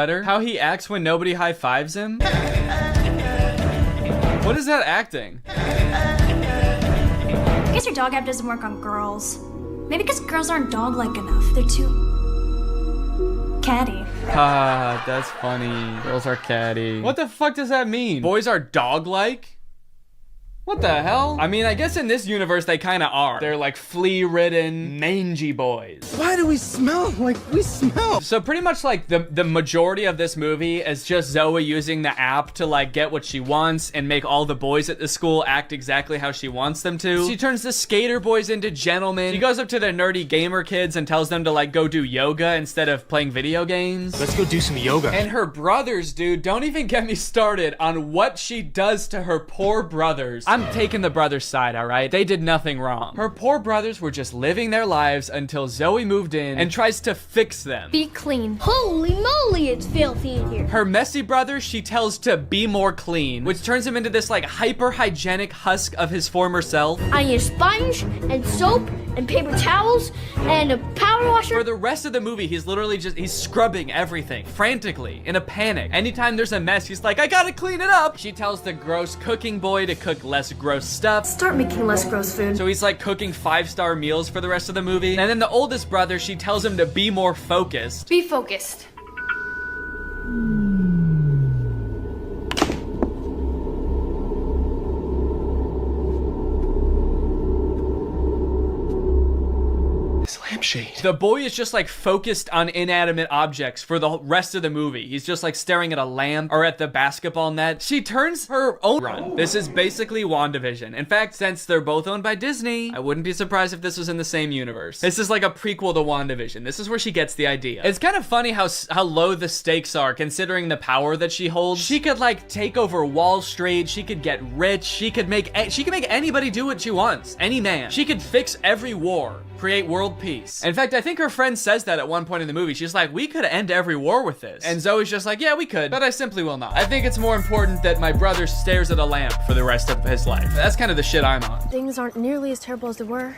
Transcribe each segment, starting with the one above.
How he acts when nobody high-fives him? What is that acting? I guess your dog app doesn't work on girls. Maybe because girls aren't dog-like enough. They're too catty. Ah, that's funny. Girls are catty. What the fuck does that mean? Boys are dog-like? What the hell? I mean, I guess in this universe they kind of are. They're like flea-ridden, mangy boys. Why do we smell like we smell? So pretty much like the majority of this movie is just Zoe using the app to like get what she wants and make all the boys at the school act exactly how she wants them to. She turns the skater boys into gentlemen. She goes up to the nerdy gamer kids and tells them to like go do yoga instead of playing video games. Let's go do some yoga. And her brothers, dude, don't even get me started on what she does to her poor brothers. I'm taking the brothers' side, all right? They did nothing wrong. Her poor brothers were just living their lives until Zoe moved in and tries to fix them. Be clean. Holy moly, it's filthy in here. Her messy brother, she tells to be more clean, which turns him into this like hyper-hygienic husk of his former self. I need a sponge and soap and paper towels and a power washer. For the rest of the movie, he's literally he's scrubbing everything frantically in a panic. Anytime there's a mess, he's like, I gotta clean it up. She tells the gross cooking boy to cook less gross stuff. Start making less gross food. So he's like cooking 5-star meals for the rest of the movie. And then the oldest brother, she tells him to be more focused. Be focused. Lampshade. The boy is just like focused on inanimate objects for the rest of the movie. He's just like staring at a lamp or at the basketball net. She turns her own run. This is basically WandaVision. In fact, since they're both owned by Disney, I wouldn't be surprised if this was in the same universe. This is like a prequel to WandaVision. This is where she gets the idea. It's kind of funny how low the stakes are considering the power that she holds. She could like take over Wall Street. She could get rich. She could make anybody do what she wants. Any man. She could fix every war. Create world peace. In fact, I think her friend says that at one point in the movie. She's like, we could end every war with this. And Zoe's just like, yeah, we could, but I simply will not. I think it's more important that my brother stares at a lamp for the rest of his life. That's kind of the shit I'm on. Things aren't nearly as terrible as they were.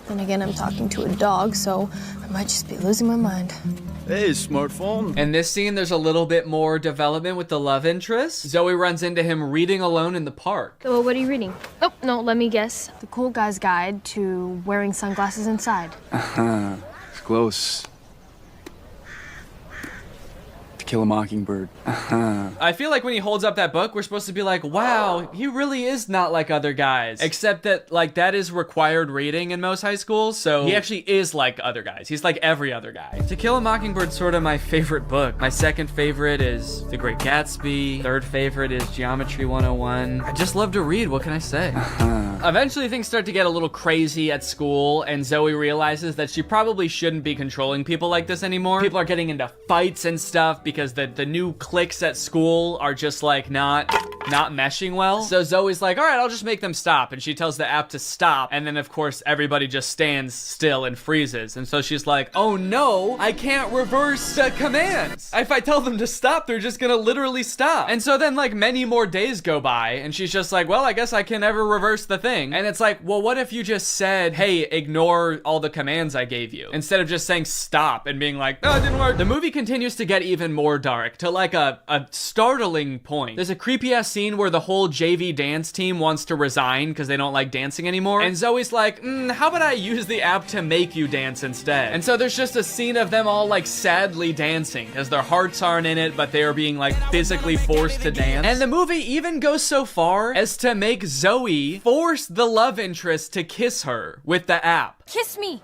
Then again, I'm talking to a dog, so I might just be losing my mind. Hey, smartphone. In this scene, there's a little bit more development with the love interest. Zoe runs into him reading alone in the park. Oh, what are you reading? Oh, no, let me guess. The Cool Guy's Guide to Wearing Sunglasses Inside. It's close. To Kill a Mockingbird. I feel like when he holds up that book, we're supposed to be like, wow, he really is not like other guys. Except that, like, that is required reading in most high schools, so he actually is like other guys. He's like every other guy. To Kill a Mockingbird's sort of my favorite book. My second favorite is The Great Gatsby. Third favorite is Geometry 101. I just love to read, what can I say? Eventually, things start to get a little crazy at school, and Zoe realizes that she probably shouldn't be controlling people like this anymore. People are getting into fights and stuff because the new cliques at school are just like not meshing well. So Zoe's like, all right, I'll just make them stop. And she tells the app to stop. And then of course, everybody just stands still and freezes. And so she's like, oh no, I can't reverse the commands. If I tell them to stop, they're just gonna literally stop. And so then like many more days go by and she's just like, well, I guess I can never reverse the thing. And it's like, well, what if you just said, hey, ignore all the commands I gave you, instead of just saying stop and being like, oh, it didn't work. The movie continues to get even more dark to like a startling point. There's a creepy ass scene where the whole JV dance team wants to resign because they don't like dancing anymore. And Zoe's like, how about I use the app to make you dance instead? And so there's just a scene of them all like sadly dancing because their hearts aren't in it, but they are being like physically forced to dance. And the movie even goes so far as to make Zoe force the love interest to kiss her with the app. Kiss me.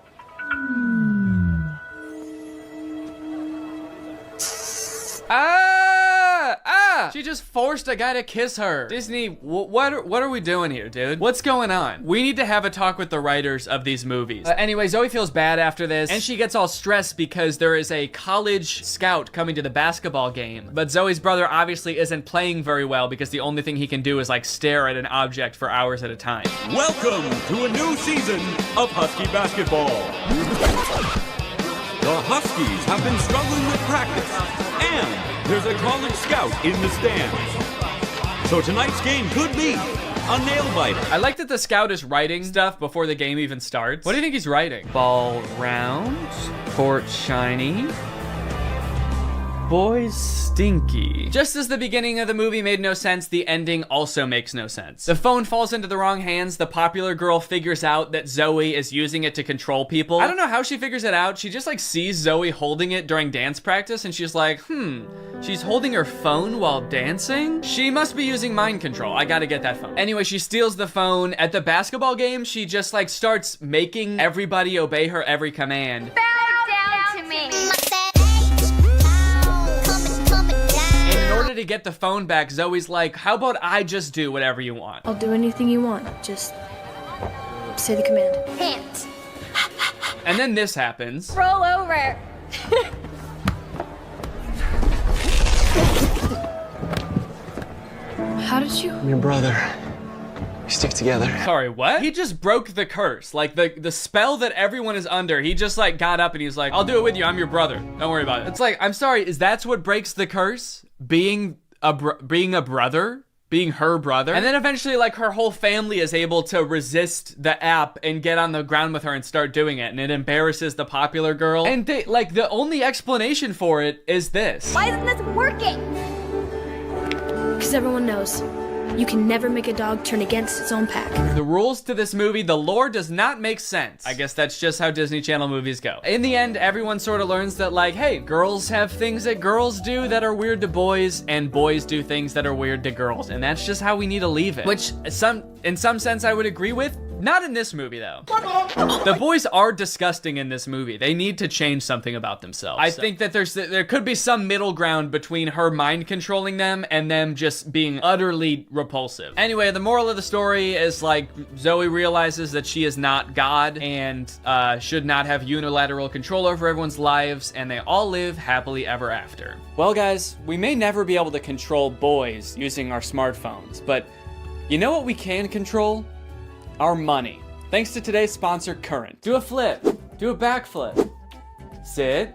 She just forced a guy to kiss her. Disney, what are we doing here, dude? What's going on? We need to have a talk with the writers of these movies. Anyway, Zoe feels bad after this, and she gets all stressed because there is a college scout coming to the basketball game. But Zoe's brother obviously isn't playing very well because the only thing he can do is like stare at an object for hours at a time. Welcome to a new season of Husky basketball. The Huskies have been struggling with practice, and there's a college scout in the stands. So tonight's game could be a nail-biter. I like that the scout is writing stuff before the game even starts. What do you think he's writing? Ball round, court shiny. Boys stinky. Just as the beginning of the movie made no sense, the ending also makes no sense. The phone falls into the wrong hands. The popular girl figures out that Zoe is using it to control people. I don't know how she figures it out. She just like sees Zoe holding it during dance practice and she's like, she's holding her phone while dancing? She must be using mind control. I gotta get that phone. Anyway, she steals the phone. At the basketball game, she just like starts making everybody obey her every command. Bow down to me. In order to get the phone back, Zoe's like, how about I just do whatever you want? I'll do anything you want. Just say the command. Hands. And then this happens. Roll over. How did you? I'm your brother. We stick together. Sorry, what? He just broke the curse. Like the spell that everyone is under. He just like got up and he's like, I'll do it with you. I'm your brother. Don't worry about it. It's like, I'm sorry, is that what breaks the curse? Being a brother? Being her brother? And then eventually like her whole family is able to resist the app and get on the ground with her and start doing it. And it embarrasses the popular girl. And they, like the only explanation for it is this. Why isn't this working? Because everyone knows you can never make a dog turn against its own pack. The rules to this movie, the lore does not make sense. I guess that's just how Disney Channel movies go. In the end, everyone sort of learns that like, hey, girls have things that girls do that are weird to boys, and boys do things that are weird to girls. And that's just how we need to leave it. Which in some sense I would agree with. Not in this movie though. The boys are disgusting in this movie. They need to change something about themselves. I think that there could be some middle ground between her mind controlling them and them just being utterly repulsive. Anyway, the moral of the story is like Zoe realizes that she is not God and should not have unilateral control over everyone's lives, and they all live happily ever after. Well guys, we may never be able to control boys using our smartphones, but you know what we can control? Our money. Thanks to today's sponsor, Current. Do a flip. Do a backflip. Sit.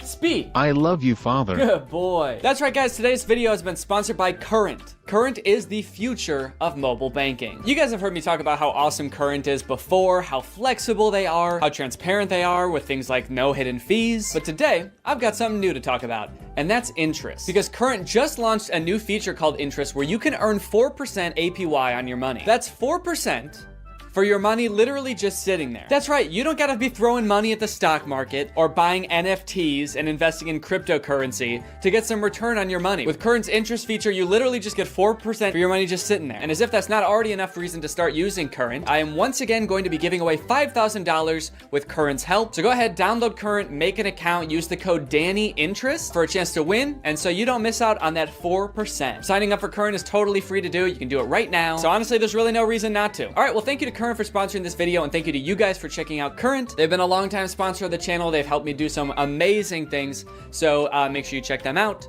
Speak. I love you, Father. Good boy. That's right, guys. Today's video has been sponsored by Current. Current is the future of mobile banking. You guys have heard me talk about how awesome Current is before, how flexible they are, how transparent they are with things like no hidden fees. But today, I've got something new to talk about, and that's interest. Because Current just launched a new feature called Interest where you can earn 4% APY on your money. That's 4% for your money literally just sitting there. That's right, you don't gotta be throwing money at the stock market or buying NFTs and investing in cryptocurrency to get some return on your money. With Current's interest feature, you literally just get 4% for your money just sitting there. And as if that's not already enough reason to start using Current, I am once again going to be giving away $5,000 with Current's help. So go ahead, download Current, make an account, use the code DANNYINTEREST for a chance to win, and so you don't miss out on that 4%. Signing up for Current is totally free to do. You can do it right now. So honestly, there's really no reason not to. All right, well, thank you to Current for sponsoring this video, and thank you to you guys for checking out Current. They've been a long-time sponsor of the channel. They've helped me do some amazing things, so make sure you check them out,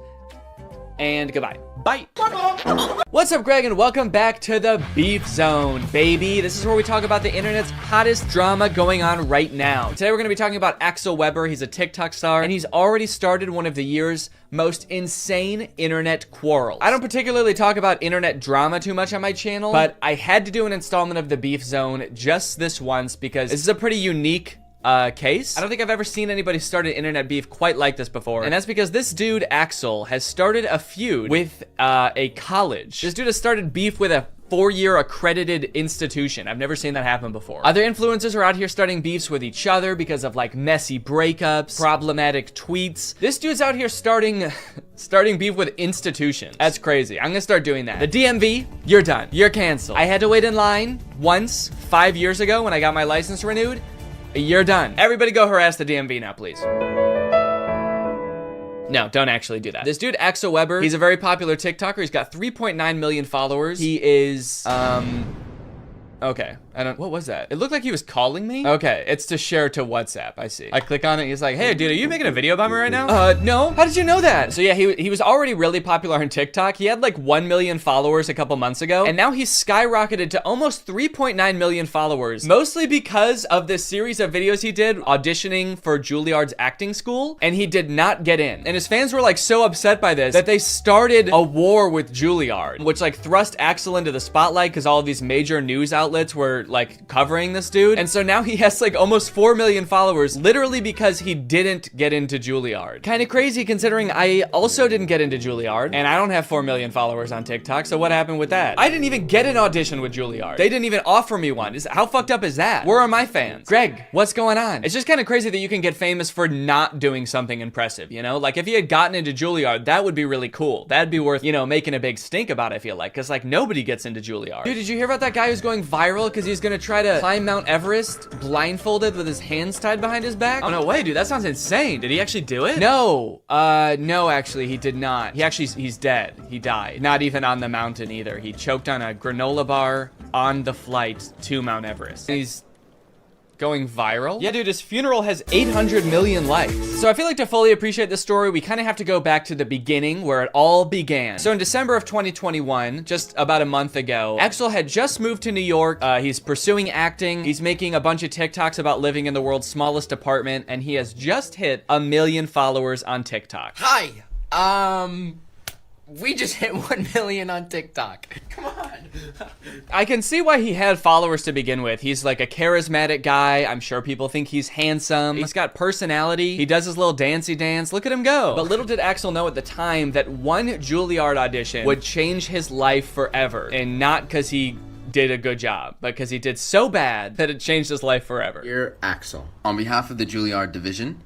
and goodbye. Bye. What's up, Greg, and welcome back to the Beef Zone, baby. This is where we talk about the internet's hottest drama going on right now. Today we're going to be talking about Axel Weber. He's a TikTok star, and he's already started one of the year's most insane internet quarrels. I don't particularly talk about internet drama too much on my channel, but I had to do an installment of the Beef Zone just this once because this is a pretty unique case. I don't think I've ever seen anybody start an internet beef quite like this before, and that's because this dude, Axel, has started a feud with a college. This dude has started beef with a 4-year accredited institution. I've never seen that happen before. Other influencers are out here starting beefs with each other because of like messy breakups, problematic tweets. This dude's out here starting beef with institutions. That's crazy. I'm gonna start doing that. The DMV, you're done. You're canceled. I had to wait in line once 5 years ago when I got my license renewed. You're done. Everybody go harass the DMV now, please. No, don't actually do that. This dude, Axel Weber, he's a very popular TikToker. He's got 3.9 million followers. He is, okay. What was that? It looked like he was calling me. Okay, it's to share to WhatsApp, I see. I click on it, he's like, hey dude, are you making a video about me right now? No. How did you know that? So yeah, he was already really popular on TikTok. He had like 1 million followers a couple months ago, and now he's skyrocketed to almost 3.9 million followers, mostly because of this series of videos he did auditioning for Juilliard's acting school, and he did not get in. And his fans were like so upset by this that they started a war with Juilliard, which like thrust Axel into the spotlight because all of these major news outlets outlets were like covering this dude. And so now he has like almost 4 million followers literally because he didn't get into Juilliard. Kind of crazy considering I also didn't get into Juilliard and I don't have 4 million followers on TikTok. So what happened with that? I didn't even get an audition with Juilliard. They didn't even offer me one. How fucked up is that? Where are my fans? Greg, what's going on? It's just kind of crazy that you can get famous for not doing something impressive, you know? Like if he had gotten into Juilliard, that would be really cool. That'd be worth, you know, making a big stink about, I feel like, because like nobody gets into Juilliard. Dude, did you hear about that guy who's going viral because he's gonna try to climb Mount Everest blindfolded with his hands tied behind his back? Oh no way, dude, that sounds insane. Did he actually do it? No, no, actually he did not. He's dead. He died. Not even on the mountain either. He choked on a granola bar on the flight to Mount Everest. He's going viral? Yeah, dude, his funeral has 800 million likes. So I feel like to fully appreciate this story, we kind of have to go back to the beginning where it all began. So in December of 2021, just about a month ago, Axel had just moved to New York. He's pursuing acting. He's making a bunch of TikToks about living in the world's smallest apartment, and he has just hit 1 million followers on TikTok. Hi, we just hit 1 million on TikTok. Come on. I can see why he had followers to begin with. He's like a charismatic guy. I'm sure people think he's handsome. He's got personality. He does his little dancey dance. Look at him go. But little did Axel know at the time that one Juilliard audition would change his life forever. And not because he did a good job, but because he did so bad that it changed his life forever. Dear Axel, on behalf of the Juilliard division,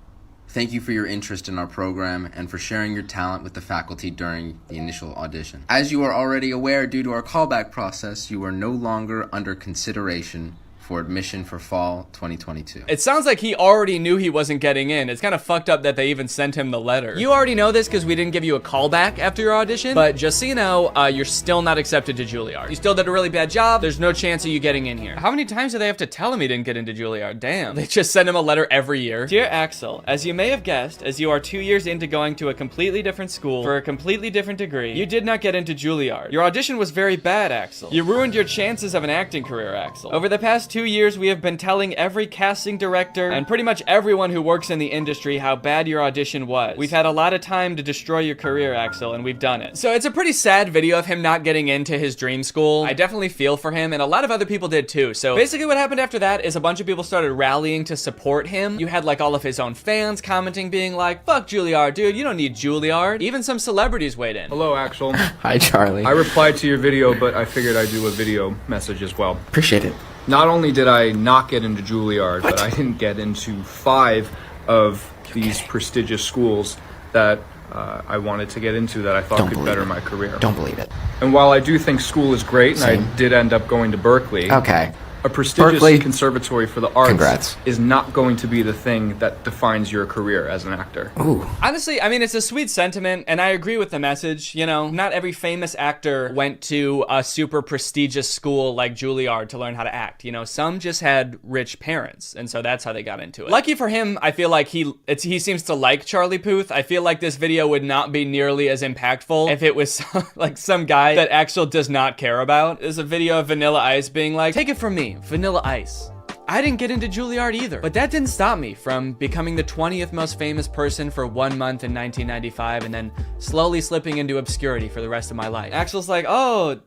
thank you for your interest in our program and for sharing your talent with the faculty during the initial audition. As you are already aware, due to our callback process, you are no longer under consideration for admission for fall 2022. It sounds like he already knew he wasn't getting in. It's kind of fucked up that they even sent him the letter. You already know this because we didn't give you a callback after your audition, but just so you know, you're still not accepted to Juilliard. You still did a really bad job. There's no chance of you getting in here. How many times do they have to tell him he didn't get into Juilliard? Damn. They just send him a letter every year. Dear Axel, as you may have guessed, as you are 2 years into going to a completely different school for a completely different degree, you did not get into Juilliard. Your audition was very bad, Axel. You ruined your chances of an acting career, Axel. Over the past 2 years, we have been telling every casting director and pretty much everyone who works in the industry how bad your audition was. We've had a lot of time to destroy your career, Axel, and we've done it. So it's a pretty sad video of him not getting into his dream school. I definitely feel for him, and a lot of other people did too. So basically what happened after that is a bunch of people started rallying to support him. You had like all of his own fans commenting, being like, fuck Juilliard, dude, you don't need Juilliard. Even some celebrities weighed in. Hello, Axel. Hi, Charlie. I replied to your video, but I figured I'd do a video message as well. Appreciate it. Not only did I not get into Juilliard, but I didn't get into 5 of these prestigious schools that I wanted to get into that I thought could better my career. Don't believe it. And while I do think school is great, and I did end up going to Berkeley, Okay. a prestigious conservatory for the arts Congrats. is not going to be the thing that defines your career as an actor. Ooh. Honestly, I mean, it's a sweet sentiment, and I agree with the message. You know, not every famous actor went to a super prestigious school like Juilliard to learn how to act. You know, some just had rich parents, and so that's how they got into it. Lucky for him, I feel like he seems to like Charlie Puth. I feel like this video would not be nearly as impactful if it was like some guy that Axel does not care about. There's a video of Vanilla Ice being like, take it from me, Vanilla Ice. I didn't get into Juilliard either, but that didn't stop me from becoming the 20th most famous person for 1 month in 1995 and then slowly slipping into obscurity for the rest of my life. Axel's like, oh,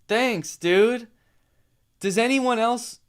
thanks, dude. Does anyone else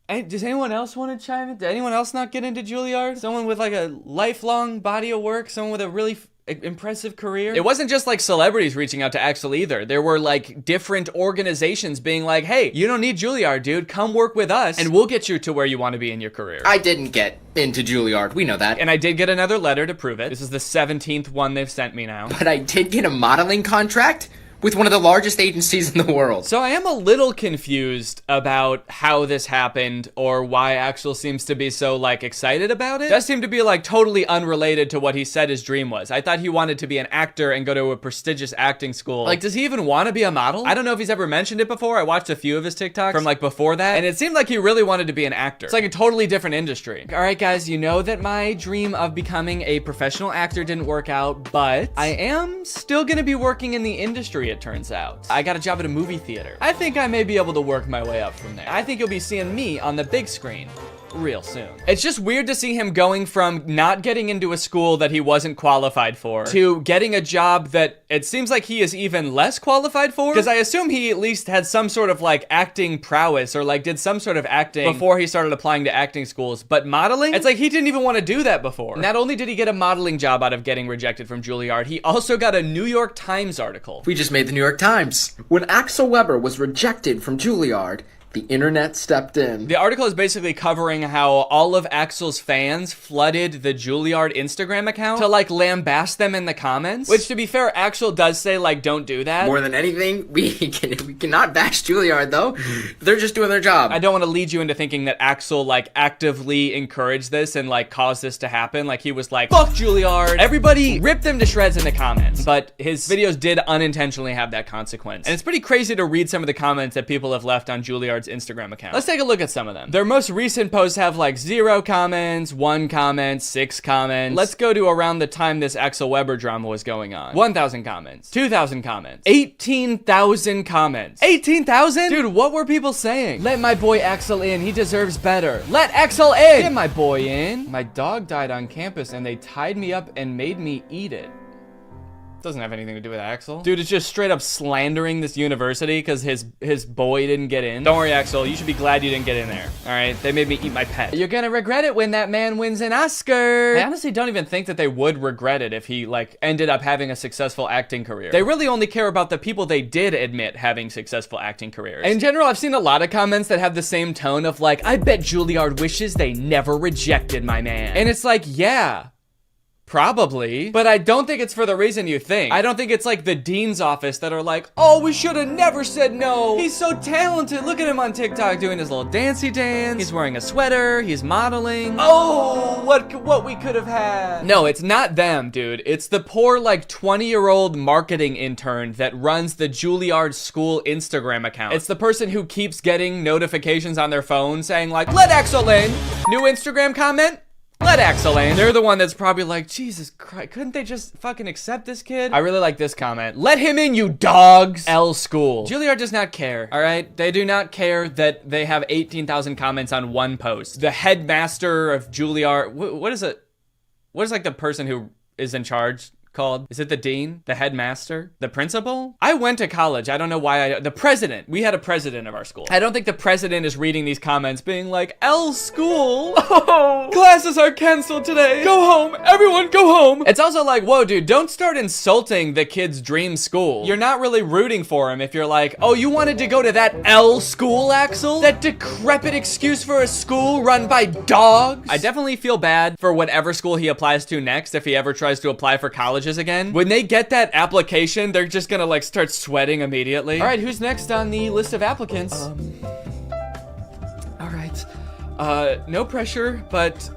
want to chime in? Did anyone else not get into Juilliard? Someone with like a lifelong body of work? Someone with a really impressive career? It wasn't just like celebrities reaching out to Axel either. There were like different organizations being like, hey, you don't need Juilliard, dude. Come work with us and we'll get you to where you want to be in your career. I didn't get into Juilliard. We know that. And I did get another letter to prove it. This is the 17th one they've sent me now. But I did get a modeling contract with one of the largest agencies in the world. So I am a little confused about how this happened or why Axel seems to be so like excited about it. It does seem to be like totally unrelated to what he said his dream was. I thought he wanted to be an actor and go to a prestigious acting school. Like, does he even want to be a model? I don't know if he's ever mentioned it before. I watched a few of his TikToks from like before that, and it seemed like he really wanted to be an actor. It's like a totally different industry. All right, guys, you know that my dream of becoming a professional actor didn't work out, but I am still gonna be working in the industry, it turns out. I got a job at a movie theater. I think I may be able to work my way up from there. I think you'll be seeing me on the big screen real soon. It's just weird to see him going from not getting into a school that he wasn't qualified for to getting a job that it seems like he is even less qualified for, because I assume he at least had some sort of like acting prowess or like did some sort of acting before he started applying to acting schools. But modeling, it's like he didn't even want to do that before. Not only did he get a modeling job out of getting rejected from Juilliard, he also got a New York Times article. We just made the New York Times. When Axel Weber was rejected from Juilliard, the internet stepped in. The article is basically covering how all of Axel's fans flooded the Juilliard Instagram account to like lambast them in the comments. Which, to be fair, Axel does say like, don't do that. More than anything, we cannot bash Juilliard though. They're just doing their job. I don't want to lead you into thinking that Axel like actively encouraged this and like caused this to happen. Like he was like, fuck Juilliard. Everybody ripped them to shreds in the comments. But his videos did unintentionally have that consequence. And it's pretty crazy to read some of the comments that people have left on Juilliard's Instagram account. Let's take a look at some of them. Their most recent posts have like 0 comments, 1 comment, 6 comments. Let's go to around the time this Axel Weber drama was going on. 1,000 comments, 2,000 comments, 18,000 comments. 18,000? Dude, what were people saying? Let my boy Axel in. He deserves better. Let Axel in. Get my boy in. My dog died on campus and they tied me up and made me eat it. Doesn't have anything to do with Axel. Dude is just straight up slandering this university because his boy didn't get in. Don't worry, Axel. You should be glad you didn't get in there. All right? They made me eat my pet. You're gonna regret it when that man wins an Oscar. I honestly don't even think that they would regret it if he, like, ended up having a successful acting career. They really only care about the people they did admit having successful acting careers. In general, I've seen a lot of comments that have the same tone of, like, I bet Juilliard wishes they never rejected my man. And it's like, yeah. Probably, but I don't think it's for the reason you think. I don't think it's like the dean's office that are like, oh, we should have never said no. He's so talented. Look at him on TikTok doing his little dancey dance. He's wearing a sweater. He's modeling. Oh, what we could have had. No, it's not them, dude. It's the poor like 20-year-old marketing intern that runs the Juilliard school Instagram account. It's the person who keeps getting notifications on their phone saying like, let Axel in. New Instagram comment. Let Axel in. They're the one that's probably like, Jesus Christ, couldn't they just fucking accept this kid? I really like this comment. Let him in, you dogs. L school. Juilliard does not care, all right? They do not care that they have 18,000 comments on one post. The headmaster of Juilliard, what is it? What is like the person who is in charge called? Is it the dean? The headmaster? The principal? I went to college. I don't know why the president. We had a president of our school. I don't think the president is reading these comments being like, L school. Oh, classes are canceled today. Go home. Everyone go home. It's also like, whoa, dude, don't start insulting the kid's dream school. You're not really rooting for him if you're like, oh, you wanted to go to that L school, Axel? That decrepit excuse for a school run by dogs? I definitely feel bad for whatever school he applies to next if he ever tries to apply for college again. When they get that application, they're just gonna like start sweating immediately. All right, who's next on the list of applicants? All right. No pressure, but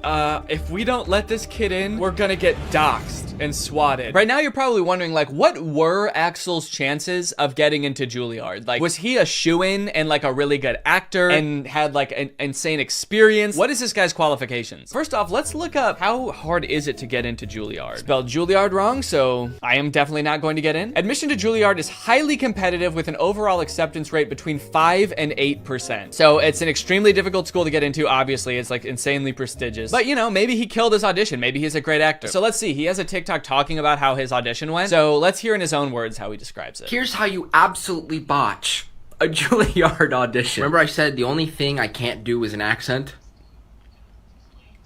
if we don't let this kid in, we're gonna get doxxed and swatted. Right now, you're probably wondering, like, what were Axel's chances of getting into Juilliard? Like, was he a shoo-in and like a really good actor and had like an insane experience? What is this guy's qualifications? First off, let's look up how hard is it to get into Juilliard. Spelled Juilliard wrong, so I am definitely not going to get in. Admission to Juilliard is highly competitive with an overall acceptance rate between 5 and 8%. So it's an extremely difficult school to get into. Obviously, it's like insanely prestigious. But you know, maybe he killed his audition. Maybe he's a great actor. So let's see. He has a TikTok talking about how his audition went. So let's hear in his own words how he describes it. Here's how you absolutely botch a Juilliard audition. Remember I said the only thing I can't do is an accent?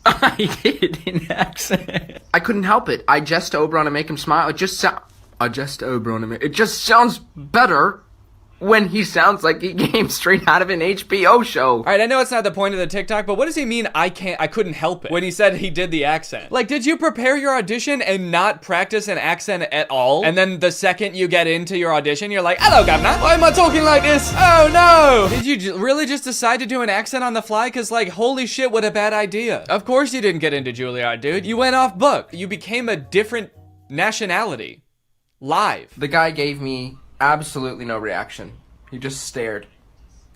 I did an accent. I couldn't help it. I just Oberon to make him smile. It just sounds better when he sounds like he came straight out of an HBO show. All right, I know it's not the point of the TikTok, but what does he mean I couldn't help it when he said he did the accent? Like, did you prepare your audition and not practice an accent at all? And then the second you get into your audition, you're like, hello, governor. Why am I talking like this? Oh, no. Did you really just decide to do an accent on the fly? Because, like, holy shit, what a bad idea. Of course you didn't get into Juilliard, dude. You went off book. You became a different nationality. Live. The guy gave me absolutely no reaction. He just stared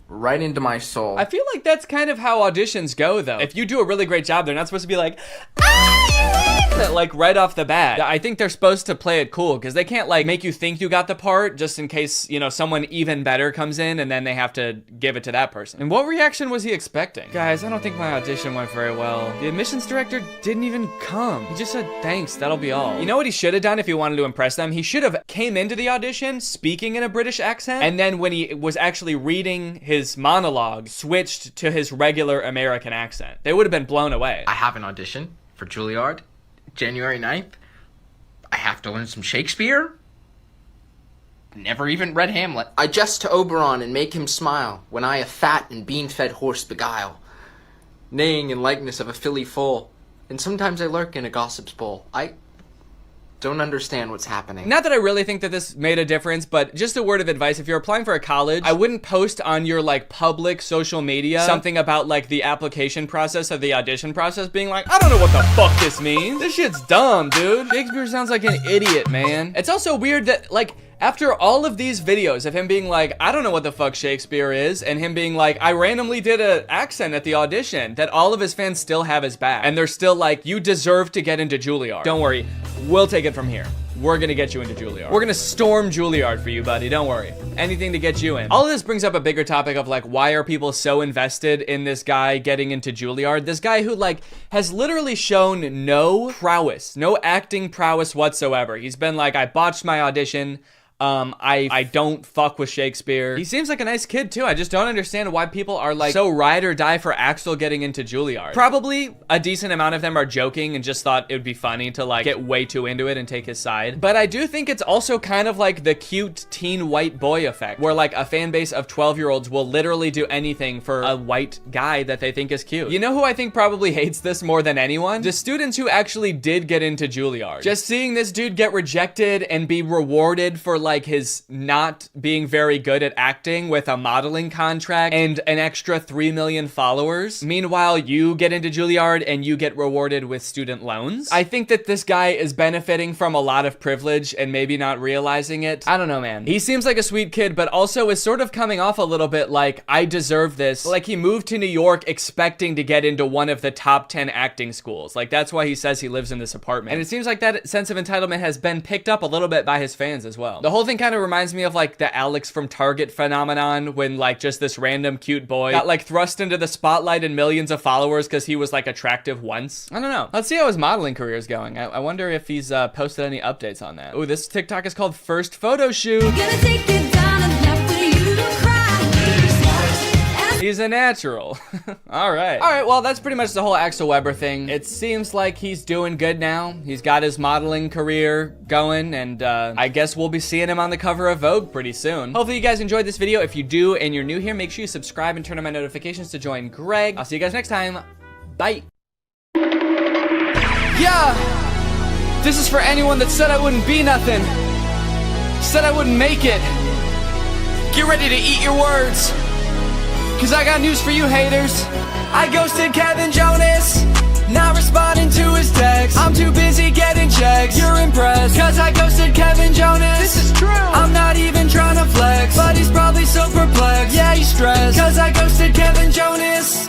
right into my soul. I feel like that's kind of how auditions go, though. If you do a really great job, they're not supposed to be like, I that, like, right off the bat. I think they're supposed to play it cool because they can't, like, make you think you got the part just in case, you know, someone even better comes in and then they have to give it to that person. And what reaction was he expecting? Guys, I don't think my audition went very well. The admissions director didn't even come. He just said, thanks, that'll be all. You know what he should have done if he wanted to impress them? He should have came into the audition speaking in a British accent, and then when he was actually reading his monologue, switched to his regular American accent. They would have been blown away. I have an audition for Juilliard, January 9th. I have to learn some Shakespeare. Never even read Hamlet. I jest to Oberon and make him smile, when I a fat and bean-fed horse beguile, neighing in likeness of a filly foal, and sometimes I lurk in a gossip's bowl. I don't understand what's happening. Not that I really think that this made a difference, but just a word of advice, if you're applying for a college, I wouldn't post on your, like, public social media something about, like, the application process or the audition process being like, I don't know what the fuck this means. This shit's dumb, dude. Shakespeare sounds like an idiot, man. It's also weird that, like, after all of these videos of him being like, I don't know what the fuck Shakespeare is, and him being like, I randomly did an accent at the audition, that all of his fans still have his back. And they're still like, you deserve to get into Juilliard. Don't worry, we'll take it from here. We're gonna get you into Juilliard. We're gonna storm Juilliard for you, buddy, don't worry. Anything to get you in. All of this brings up a bigger topic of like, why are people so invested in this guy getting into Juilliard? This guy who like, has literally shown no prowess, no acting prowess whatsoever. He's been like, I botched my audition. I don't fuck with Shakespeare. He seems like a nice kid too. I just don't understand why people are like so ride or die for Axel getting into Juilliard. Probably a decent amount of them are joking and just thought it would be funny to like get way too into it and take his side. But I do think it's also kind of like the cute teen white boy effect, where like a fan base of 12-year-olds will literally do anything for a white guy that they think is cute. You know who I think probably hates this more than anyone? The students who actually did get into Juilliard. Just seeing this dude get rejected and be rewarded for like his not being very good at acting with a modeling contract and an extra 3 million followers. Meanwhile, you get into Juilliard and you get rewarded with student loans. I think that this guy is benefiting from a lot of privilege and maybe not realizing it. I don't know, man. He seems like a sweet kid, but also is sort of coming off a little bit like, I deserve this. Like he moved to New York expecting to get into one of the top 10 acting schools. Like that's why he says he lives in this apartment. And it seems like that sense of entitlement has been picked up a little bit by his fans as well. The whole thing kind of reminds me of like the Alex from Target phenomenon, when like just this random cute boy got like thrust into the spotlight and millions of followers because he was like attractive once. I don't know. Let's see how his modeling career is going. I wonder if he's posted any updates on that. Oh, this TikTok is called First Photo Shoot. He's a natural. All right, well, that's pretty much the whole Axel Weber thing. It seems like he's doing good now. He's got his modeling career going, and I guess we'll be seeing him on the cover of Vogue pretty soon. Hopefully you guys enjoyed this video. If you do and you're new here, make sure you subscribe and turn on my notifications to join Greg. I'll see you guys next time. Bye. Yeah, this is for anyone that said I wouldn't be nothing, said I wouldn't make it. Get ready to eat your words, cause I got news for you haters. I ghosted Kevin Jonas, not responding to his text. I'm too busy getting checks. You're impressed, cause I ghosted Kevin Jonas. This is true, I'm not even trying to flex, but he's probably so perplexed. Yeah, he's stressed, cause I ghosted Kevin Jonas.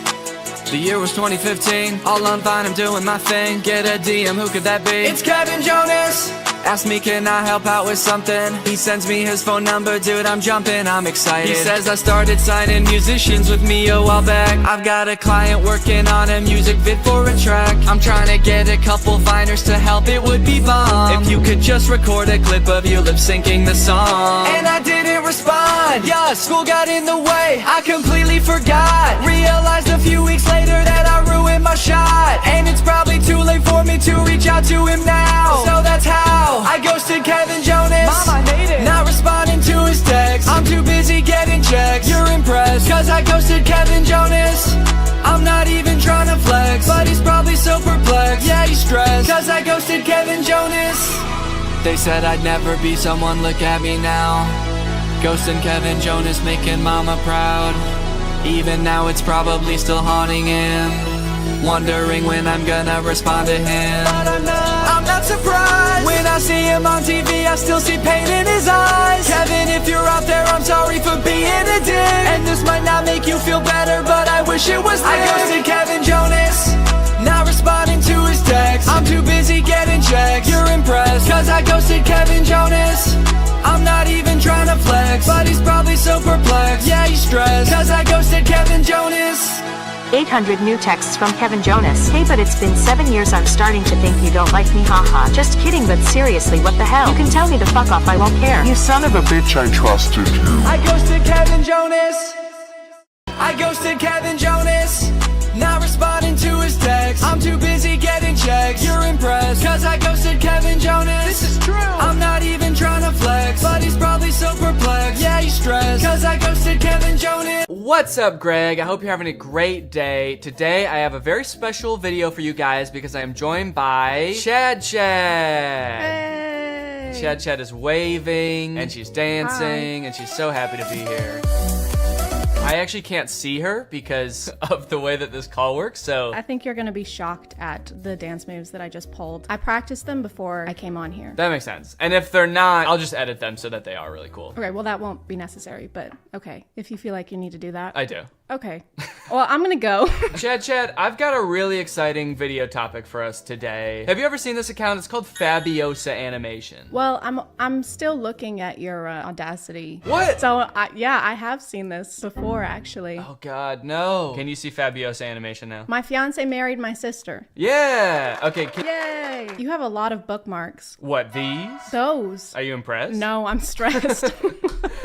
The year was 2015, all on Vine, I'm doing my thing. Get a DM, who could that be? It's Kevin Jonas. Ask me, can I help out with something? He sends me his phone number, dude, I'm jumping, I'm excited. He says I started signing musicians with me a while back. I've got a client working on a music vid for a track. I'm trying to get a couple Viners to help, it would be bomb if you could just record a clip of you lip-syncing the song. And I didn't respond, yeah, school got in the way, I completely forgot. Realized a few weeks later that I ruined my shot, and it's probably too late for me to reach out to him now. So that's how I ghosted Kevin Jonas. Mom, I hate it, not responding to his text. I'm too busy getting checks. You're impressed, cause I ghosted Kevin Jonas. I'm not even trying to flex, but he's probably so perplexed. Yeah, he's stressed, cause I ghosted Kevin Jonas. They said I'd never be someone, look at me now. Ghosting Kevin Jonas, making mama proud. Even now it's probably still haunting him, wondering when I'm gonna respond to him. But I'm not surprised. When I see him on TV, I still see pain in his eyes. Kevin, if you're out there, I'm sorry for being a dick. And this might not make you feel better, but I wish it was this. I ghosted Kevin Jonas, not responding to his text. I'm too busy getting Cause I ghosted Kevin Jonas. I'm not even trying to flex, but he's probably so perplexed. Yeah, he's stressed, cause I ghosted Kevin Jonas. 800 new texts from Kevin Jonas. Hey, but it's been 7 years. I'm starting to think you don't like me. Haha. Just kidding, but seriously, what the hell? You can tell me to fuck off, I won't care. You son of a bitch, I trusted you. I ghosted Kevin Jonas. I ghosted Kevin Jonas. Not responding to his text. I'm too busy getting checks. You're impressed, cause I ghosted Kevin Jonas. This is true. I'm not even trying to flex, but he's probably so perplexed. Yeah, he's stressed, cause I ghosted Kevin Jonas. What's up, Greg? I hope you're having a great day. Today, I have a very special video for you guys because I am joined by Chad. Hey. Chad is waving, and she's dancing, and she's so happy to be here. I actually can't see her because of the way that this call works, so... I think you're gonna be shocked at the dance moves that I just pulled. I practiced them before I came on here. That makes sense. And if they're not, I'll just edit them so that they are really cool. Okay, well that won't be necessary, but okay. If you feel like you need to do that. I do. Okay. Well, I'm gonna go. Chad, I've got a really exciting video topic for us today. Have you ever seen this account? It's called Fabiosa Animation. Well, I'm still looking at your Audacity. What? So, yeah, I have seen this before, actually. Oh God, no. Can you see Fabiosa Animation now? My fiance married my sister. Yeah. Okay. Yay. You have a lot of bookmarks. What, these? Those. Are you impressed? No, I'm stressed.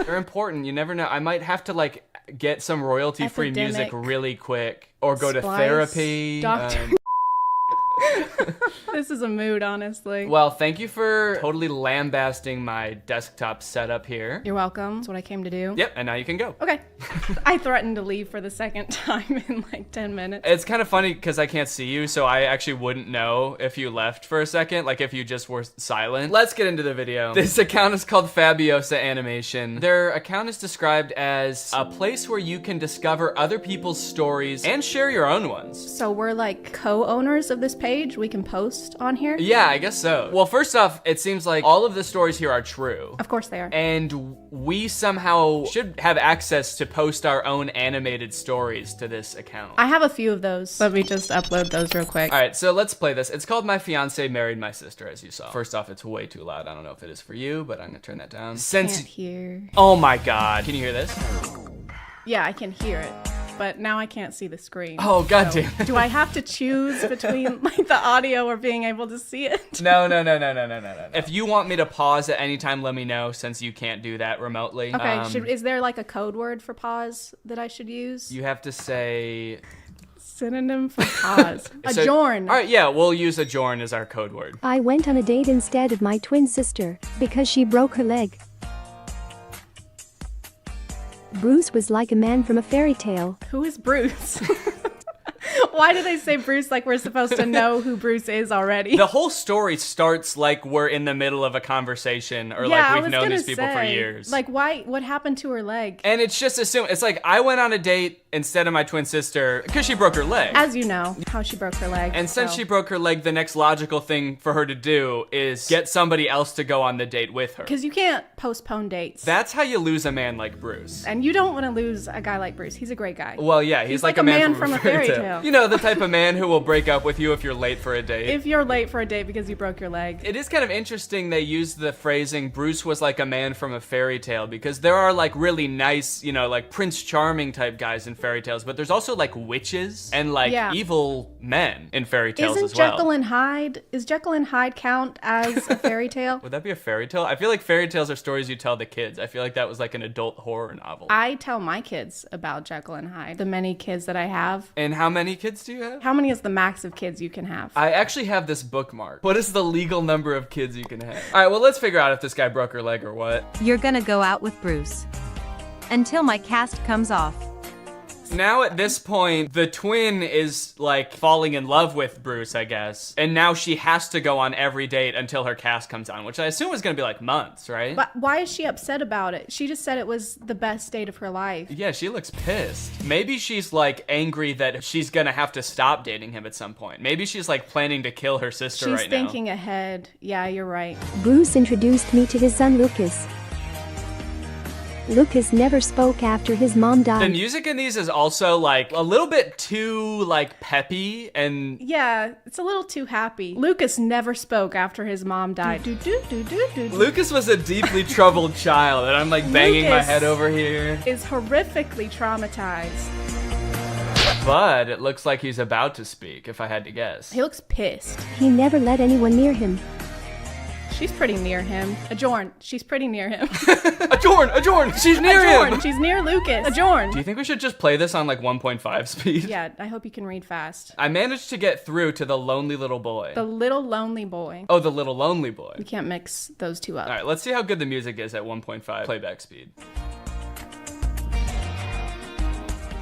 They're important. You never know. I might have to like get some royalty-free music really quick or go to therapy. Doctor. This is a mood, honestly. Well, thank you for totally lambasting my desktop setup here. You're welcome. That's what I came to do. Yep, and now you can go. Okay. I threatened to leave for the second time in like 10 minutes. It's kind of funny because I can't see you, so I actually wouldn't know if you left for a second, like if you just were silent. Let's get into the video. This account is called Fabiosa Animation. Their account is described as a place where you can discover other people's stories and share your own ones. So we're like co-owners of this page? We can post on here? Yeah, I guess so. Well, first off, it seems like all of the stories here are true. Of course they are. And we somehow should have access to post our own animated stories to this account. I have a few of those. Let me just upload those real quick. All right, so let's play this. It's called My Fiance Married My Sister, as you saw. First off, it's way too loud. I don't know if it is for you, but I'm gonna turn that down. Can't hear. Oh my God. Can you hear this? Yeah, I can hear it. But now I can't see the screen. Oh, goddamn. So, do I have to choose between like the audio or being able to see it? No. If you want me to pause at any time, let me know, since you can't do that remotely. Okay, is there like a code word for pause that I should use? You have to say... Synonym for pause. Adjourn. All right, yeah, we'll use adjourn as our code word. I went on a date instead of my twin sister because she broke her leg. Bruce was like a man from a fairy tale. Who is Bruce? Why do they say Bruce like we're supposed to know who Bruce is already? The whole story starts like we're in the middle of a conversation or like we've known these people for years. Like, why? What happened to her leg? And it's just assumed, it's like I went on a date instead of my twin sister because she broke her leg. As you know, how she broke her leg. And since she broke her leg, the next logical thing for her to do is get somebody else to go on the date with her. Because you can't postpone dates. That's how you lose a man like Bruce. And you don't want to lose a guy like Bruce. He's a great guy. Well, yeah, he's like a man from a fairy tale. You know, the type of man who will break up with you if you're late for a date. If you're late for a date because you broke your leg. It is kind of interesting they use the phrasing, Bruce was like a man from a fairy tale, because there are like really nice, you know, like Prince Charming type guys in fairy tales, but there's also like witches and like evil men in fairy tales as well. Jekyll and Hyde? Is Jekyll and Hyde count as a fairy tale? Would that be a fairy tale? I feel like fairy tales are stories you tell the kids. I feel like that was like an adult horror novel. I tell my kids about Jekyll and Hyde, the many kids that I have. And how many kids do you have? How many is the max of kids you can have? I actually have this bookmark. What is the legal number of kids you can have? All right, well, let's figure out if this guy broke her leg or what. You're gonna go out with Bruce until my cast comes off. Now at this point, the twin is like falling in love with Bruce, I guess. And now she has to go on every date until her cast comes on, which I assume is gonna be like months, right? But why is she upset about it? She just said it was the best date of her life. Yeah, she looks pissed. Maybe she's like angry that she's gonna have to stop dating him at some point. Maybe she's like planning to kill her sister right now. She's thinking ahead. Yeah, you're right. Bruce introduced me to his son Lucas. Lucas never spoke after his mom The died. music in these is also like a little bit too like peppy and Yeah, it's a little too happy. Lucas never spoke after his mom died. Lucas was a deeply troubled child, and I'm like banging my Lucas head over here. is horrifically traumatized. But it looks like he's about to speak, if I had to guess. He looks pissed. He never let anyone near him. She's pretty near him. Adjorn, she's pretty near him. Adjorn, she's near Adjorn, him. she's near Lucas. Adjorn. Do you think we should just play this on like 1.5 speed? Yeah, I hope you can read fast. I managed to get through to the lonely little boy. The little lonely boy. Oh, the little lonely boy. We can't mix those two up. All right, let's see how good the music is at 1.5 playback speed.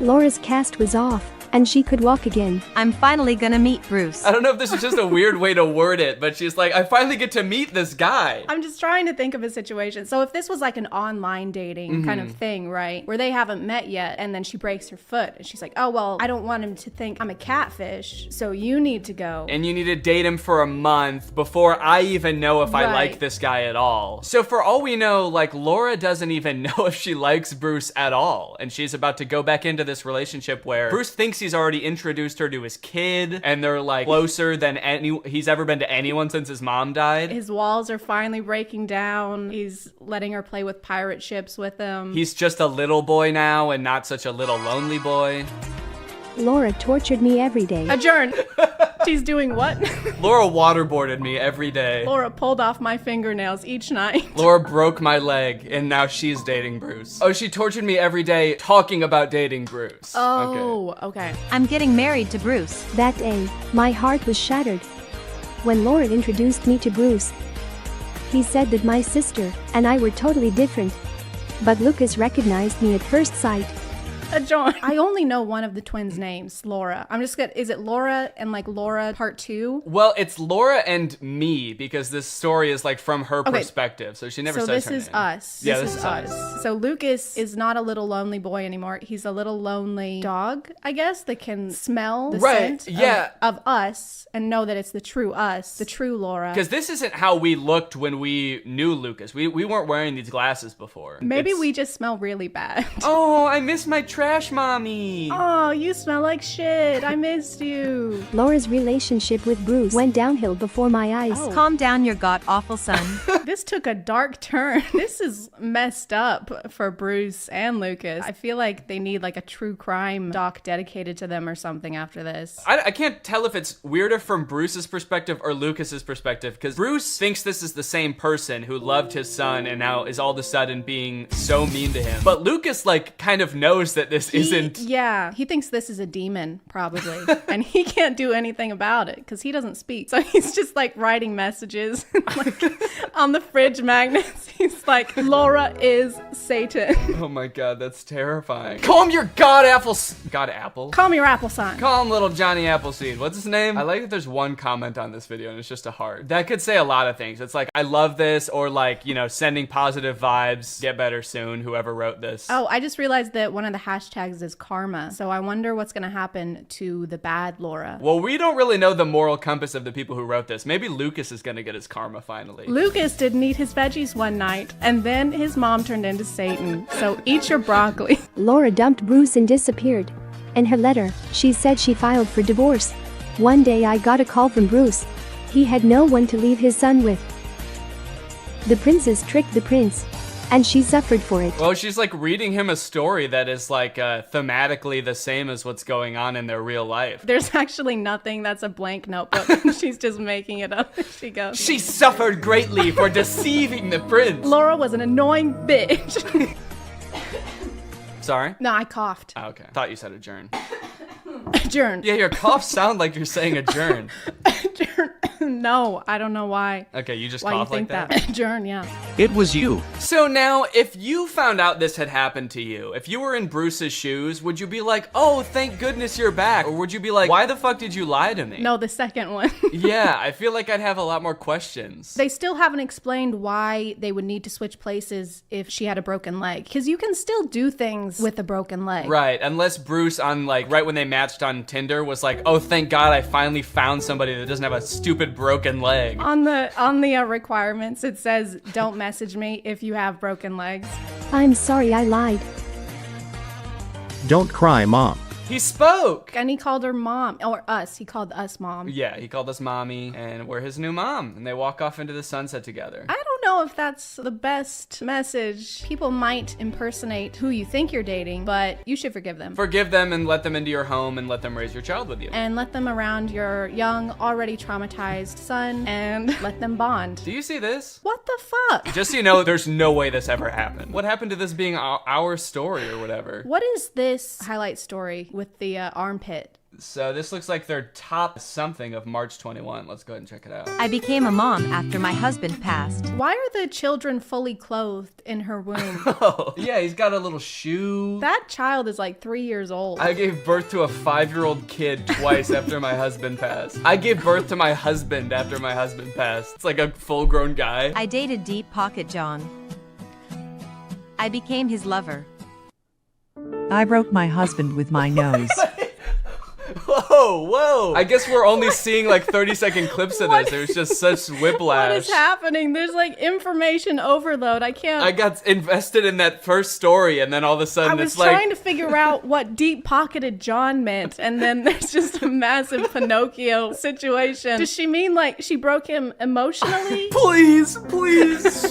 Laura's cast was off, and she could walk again. I'm finally gonna meet Bruce. I don't know if this is just a weird way to word it, but she's like, I finally get to meet this guy. I'm just trying to think of a situation. So if this was like an online dating kind of thing, right? Where they haven't met yet and then she breaks her foot and she's like, oh, well, I don't want him to think I'm a catfish. So you need to go. And you need to date him for a month before I even know if I like this guy at all. So for all we know, like Laura doesn't even know if she likes Bruce at all. And she's about to go back into this relationship where Bruce thinks he's already introduced her to his kid and they're like closer than he's ever been to anyone since his mom died. His walls are finally breaking down. He's letting her play with pirate ships with him. He's just a little boy now and not such a little lonely boy. Laura tortured me every day. Adjourn. She's doing what? Laura waterboarded me every day. Laura pulled off my fingernails each night. Laura broke my leg and now she's dating Bruce. Oh, she tortured me every day talking about dating Bruce. Oh, okay. I'm getting married to Bruce. That day, my heart was shattered. When Laura introduced me to Bruce, he said that my sister and I were totally different. But Lucas recognized me at first sight. John. I only know one of the twins' names, Laura. I'm just gonna, is it Laura and like Laura part 2? Well, it's Laura and me because this story is like from her perspective. So she never says her name. So this is us. Yeah, this is us. So Lucas is not a little lonely boy anymore. He's a little lonely dog, I guess, that can smell the scent of us and know that it's the true us, the true Laura. Because this isn't how we looked when we knew Lucas. We weren't wearing these glasses before. Maybe we just smell really bad. Oh, I miss my trash mommy. Oh, you smell like shit. I missed you. Laura's relationship with Bruce went downhill before my eyes. Oh. Calm down, your god-awful son. This took a dark turn. This is messed up for Bruce and Lucas. I feel like they need like a true crime doc dedicated to them or something after this. I can't tell if it's weirder from Bruce's perspective or Lucas's perspective, because Bruce thinks this is the same person who loved his son and now is all of a sudden being so mean to him. But Lucas like kind of knows that this isn't. Yeah, he thinks this is a demon probably, and he can't do anything about it because he doesn't speak. So he's just like writing messages like on the fridge magnets. He's like, Laura is Satan. Oh my god, that's terrifying. Call him your god apple. God apple? Call me your apple son. Call him little Johnny Appleseed. What's his name? I like that there's one comment on this video and it's just a heart. That could say a lot of things. It's like, I love this, or like, you know, sending positive vibes, get better soon, whoever wrote this. Oh, I just realized that one of the hashtags is karma. So I wonder what's gonna happen to the bad Laura. Well, we don't really know the moral compass of the people who wrote this. Maybe Lucas is gonna get his karma finally. Lucas didn't eat his veggies one night, and then his mom turned into Satan. So eat your broccoli. Laura dumped Bruce and disappeared. In her letter, she said she filed for divorce. One day I got a call from Bruce. He had no one to leave his son with. The princess tricked the prince, and she suffered for it. Well, she's like reading him a story that is like thematically the same as what's going on in their real life. There's actually nothing. That's a blank notebook. She's just making it up as she goes. She suffered greatly for deceiving the prince. Laura was an annoying bitch. Sorry? No, I coughed. Oh, okay. Thought you said adjourn. Adjourn. Yeah, your coughs sound like you're saying adjourn. No, I don't know why. Okay, you just why cough you think like that? Adjourn, yeah. It was you. So now, if you found out this had happened to you, if you were in Bruce's shoes, would you be like, oh, thank goodness you're back? Or would you be like, why the fuck did you lie to me? No, the second one. Yeah, I feel like I'd have a lot more questions. They still haven't explained why they would need to switch places if she had a broken leg. Because you can still do things with a broken leg. Right, unless Bruce on like, right when they matched on Tinder was like, oh, thank God I finally found somebody that doesn't have a stupid broken leg. On the requirements, it says, don't message me if you have broken legs. I'm sorry I lied. Don't cry, Mom. He spoke! And he called her mom, or us. He called us mom. Yeah, he called us mommy, and we're his new mom. And they walk off into the sunset together. I don't know if that's the best message. People might impersonate who you think you're dating, but you should forgive them. Forgive them and let them into your home and let them raise your child with you. And let them around your young, already traumatized son, and let them bond. Do you see this? What the fuck? Just so you know, there's no way this ever happened. What happened to this being our story or whatever? What is this highlight story with the armpit? So this looks like their top something of March 21. Let's go ahead and check it out. I became a mom after my husband passed. Why are the children fully clothed in her womb? Oh, yeah, he's got a little shoe. That child is like 3 years old. I gave birth to a 5-year-old kid twice after my husband passed. I gave birth to my husband after my husband passed. It's like a full-grown guy. I dated Deep Pocket John. I became his lover. I broke my husband with my nose. Whoa. I guess we're only seeing like 30-second clips of this. There's just such whiplash. What is happening? There's like information overload. I can't. I got invested in that first story, and then all of a sudden I was trying to figure out what deep-pocketed John meant, and then there's just a massive Pinocchio situation. Does she mean like she broke him emotionally? Please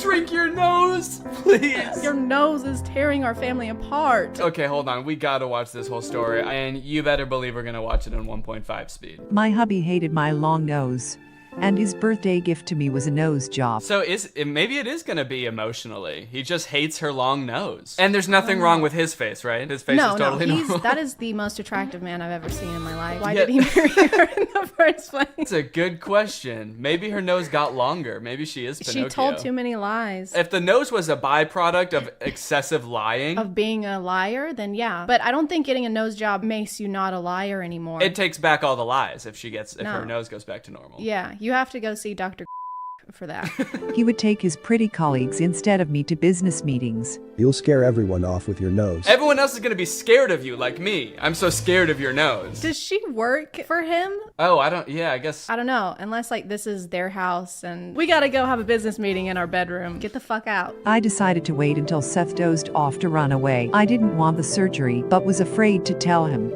shrink your nose, please. Your nose is tearing our family apart. Okay, hold on. We gotta watch this whole story, and you better believe we're gonna watch it in 1.5 speed. My hubby hated my long nose, and his birthday gift to me was a nose job. So maybe it is gonna be emotionally. He just hates her long nose. And there's nothing wrong with his face, right? His face is totally normal. That is the most attractive man I've ever seen in my life. Why did he marry her in the first place? It's a good question. Maybe her nose got longer. Maybe she is Pinocchio. She told too many lies. If the nose was a byproduct of excessive lying. Of being a liar, then yeah. But I don't think getting a nose job makes you not a liar anymore. It takes back all the lies if her nose goes back to normal. Yeah, you have to go see Dr. for that. He would take his pretty colleagues instead of me to business meetings. You'll scare everyone off with your nose. Everyone else is gonna be scared of you, like me. I'm so scared of your nose. Does she work for him? Oh, I guess. I don't know, unless like this is their house and we gotta go have a business meeting in our bedroom. Get the fuck out. I decided to wait until Seth dozed off to run away. I didn't want the surgery, but was afraid to tell him.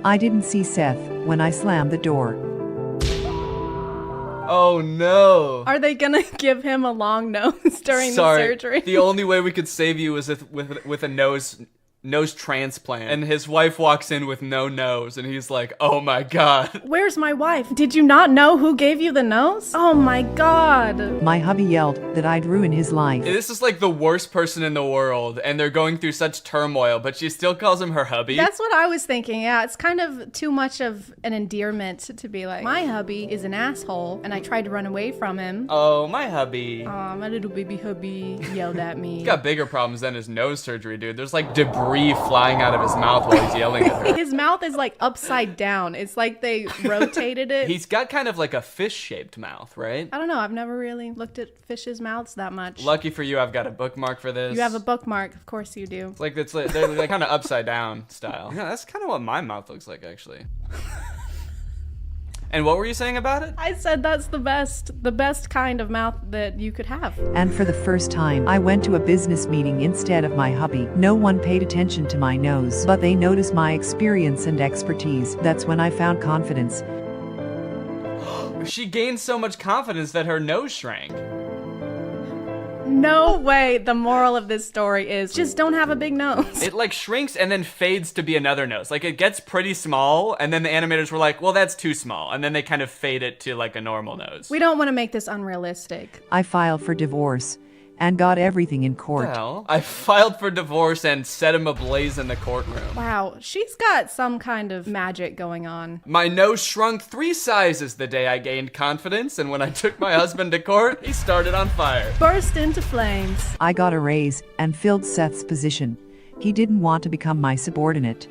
I didn't see Seth when I slammed the door. Oh no. Are they gonna give him a long nose during the surgery? The only way we could save you is with a nose transplant. And his wife walks in with no nose and he's like, oh my god. Where's my wife? Did you not know who gave you the nose? Oh my god. My hubby yelled that I'd ruin his life. This is like the worst person in the world and they're going through such turmoil, but she still calls him her hubby. That's what I was thinking. Yeah, it's kind of too much of an endearment to be like, my hubby is an asshole and I tried to run away from him. Oh, my hubby. Aw, my little baby hubby yelled at me. He's got bigger problems than his nose surgery, dude. There's like debris flying out of his mouth while he's yelling at her. His mouth is like upside down. It's like they rotated it. He's got kind of like a fish-shaped mouth, right? I don't know. I've never really looked at fishes' mouths that much. Lucky for you, I've got a bookmark for this. You have a bookmark. Of course you do. They're like kind of upside down style. Yeah, that's kind of what my mouth looks like, actually. And what were you saying about it? I said that's the best kind of mouth that you could have. And for the first time, I went to a business meeting instead of my hubby. No one paid attention to my nose, but they noticed my experience and expertise. That's when I found confidence. She gained so much confidence that her nose shrank. No way. The moral of this story is just don't have a big nose. It like shrinks and then fades to be another nose. Like it gets pretty small and then the animators were like, well, that's too small. And then they kind of fade it to like a normal nose. We don't want to make this unrealistic. I filed for divorce and got everything in court. Well, I filed for divorce and set him ablaze in the courtroom. Wow, she's got some kind of magic going on. My nose shrunk 3 sizes the day I gained confidence, and when I took my husband to court, he started on fire. Burst into flames. I got a raise and filled Seth's position. He didn't want to become my subordinate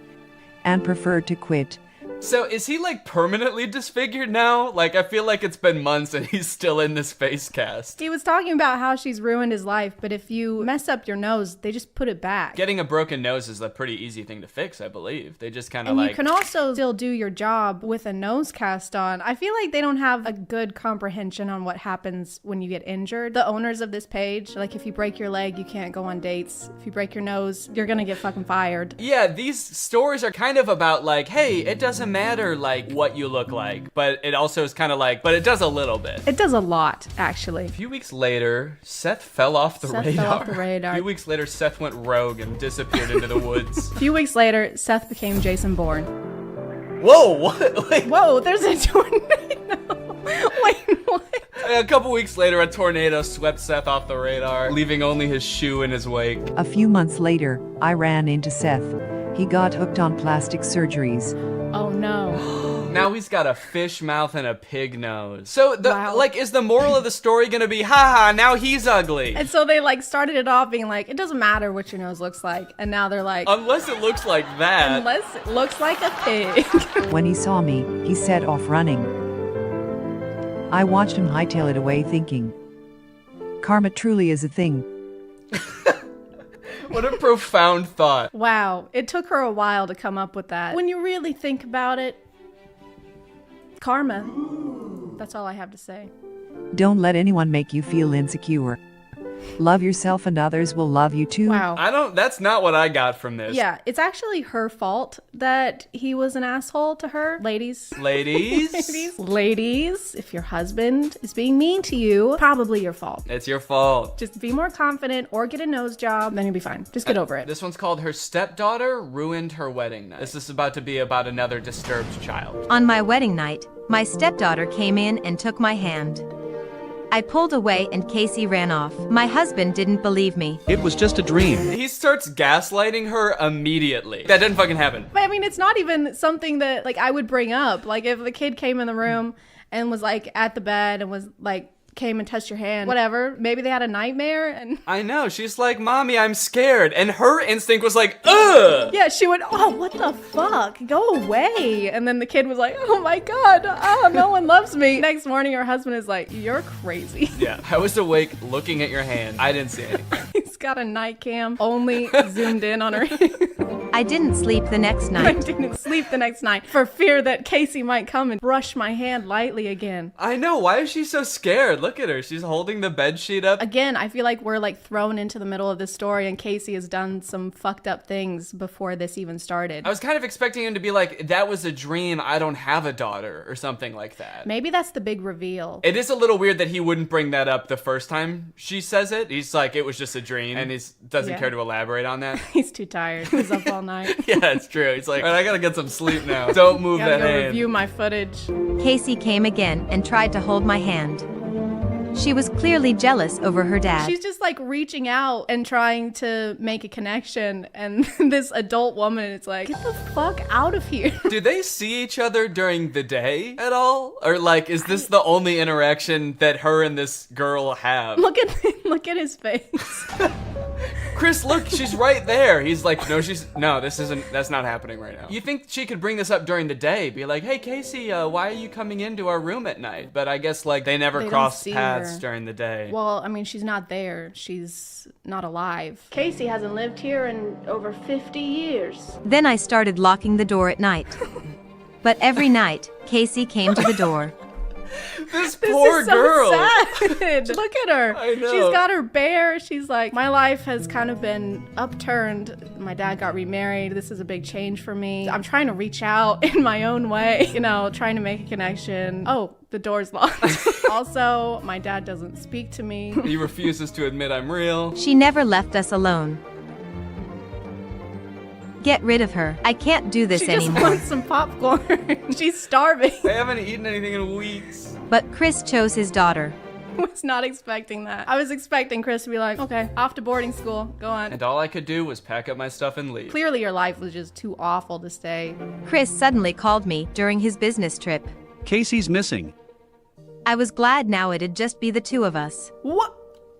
and preferred to quit. So is he like permanently disfigured now? Like, I feel like it's been months and he's still in this face cast. He was talking about how she's ruined his life, but if you mess up your nose, they just put it back. Getting a broken nose is a pretty easy thing to fix, I believe. They just kind of And like... you can also still do your job with a nose cast on. I feel like they don't have a good comprehension on what happens when you get injured. The owners of this page, like if you break your leg, you can't go on dates. If you break your nose, you're gonna get fucking fired. Yeah, these stories are kind of about like, hey, it doesn't matter like what you look like, but it also is kind of like, but it does a little bit. It does a lot, actually. A few weeks later, Seth fell off the radar. Fell off the radar. A few weeks later, Seth went rogue and disappeared into the woods. A few weeks later, Seth became Jason Bourne. Whoa, what? Like, whoa, there's a tornado. Wait, what? A couple weeks later, a tornado swept Seth off the radar, leaving only his shoe in his wake. A few months later, I ran into Seth. He got hooked on plastic surgeries. Oh no. Now he's got a fish mouth and a pig nose. So, like, is the moral of the story gonna be, haha, now he's ugly? And so they, like, started it off being like, it doesn't matter what your nose looks like. And now they're like... Unless it looks like that. Unless it looks like a pig. When he saw me, he set off running. I watched him hightail it away thinking, karma truly is a thing. What a profound thought. Wow, it took her a while to come up with that. When you really think about it, karma. That's all I have to say. Don't let anyone make you feel insecure. Love yourself and others will love you too. Wow. That's not what I got from this. Yeah, it's actually her fault that he was an asshole to her. Ladies. Ladies, if your husband is being mean to you, probably your fault. It's your fault. Just be more confident or get a nose job, then you'll be fine. Just get over it. This one's called Her Stepdaughter Ruined Her Wedding Night. This is about to be about another disturbed child. On my wedding night, my stepdaughter came in and took my hand. I pulled away and Casey ran off. My husband didn't believe me. It was just a dream. He starts gaslighting her immediately. That didn't fucking happen. But I mean, it's not even something that like I would bring up. Like if the kid came in the room and was like at the bed and was like came and touched your hand, whatever. Maybe they had a nightmare and... I know. She's like, Mommy, I'm scared. And her instinct was like, ugh! Yeah, she went, oh, what the fuck? Go away. And then the kid was like, oh my God, oh, no one loves me. Next morning, her husband is like, you're crazy. Yeah, I was awake looking at your hand. I didn't see anything. He's got a night cam only zoomed in on her. I didn't sleep the next night. I didn't sleep the next night for fear that Casey might come and brush my hand lightly again. I know. Why is she so scared? Look at her. She's holding the bed sheet up. Again, I feel like we're like thrown into the middle of this story and Casey has done some fucked up things before this even started. I was kind of expecting him to be like, that was a dream. I don't have a daughter or something like that. Maybe that's the big reveal. It is a little weird that he wouldn't bring that up the first time she says it. He's like, it was just a dream. And he doesn't care to elaborate on that. He's too tired. He's up all night. Yeah, it's true. He's like, all right, I gotta get some sleep now. Don't move that hand. Review my footage. Casey came again and tried to hold my hand. She was clearly jealous over her dad. She's just like reaching out and trying to make a connection, and this adult woman is like, get the fuck out of here. Do they see each other during the day at all? Or like, is this the only interaction that her and this girl have? Look at his face. Chris, look, she's right there. He's like, that's not happening right now. You think she could bring this up during the day, be like, hey, Casey, why are you coming into our room at night? But I guess like they never cross paths during the day. Well, I mean, she's not there. She's not alive. Casey hasn't lived here in over 50 years. Then I started locking the door at night. But every night, Casey came to the door. This poor girl. So sad. Look at her. I know. She's got her bear. She's like, my life has kind of been upturned. My dad got remarried. This is a big change for me. I'm trying to reach out in my own way, trying to make a connection. Oh, the door's locked. Also, my dad doesn't speak to me. He refuses to admit I'm real. She never left us alone. Get rid of her. I can't do this anymore. She just wants some popcorn. She's starving. I haven't eaten anything in weeks. But Chris chose his daughter. I was not expecting that. I was expecting Chris to be like, okay, off to boarding school. Go on. And all I could do was pack up my stuff and leave. Clearly your life was just too awful to stay. Chris suddenly called me during his business trip. Casey's missing. I was glad now it'd just be the two of us. What?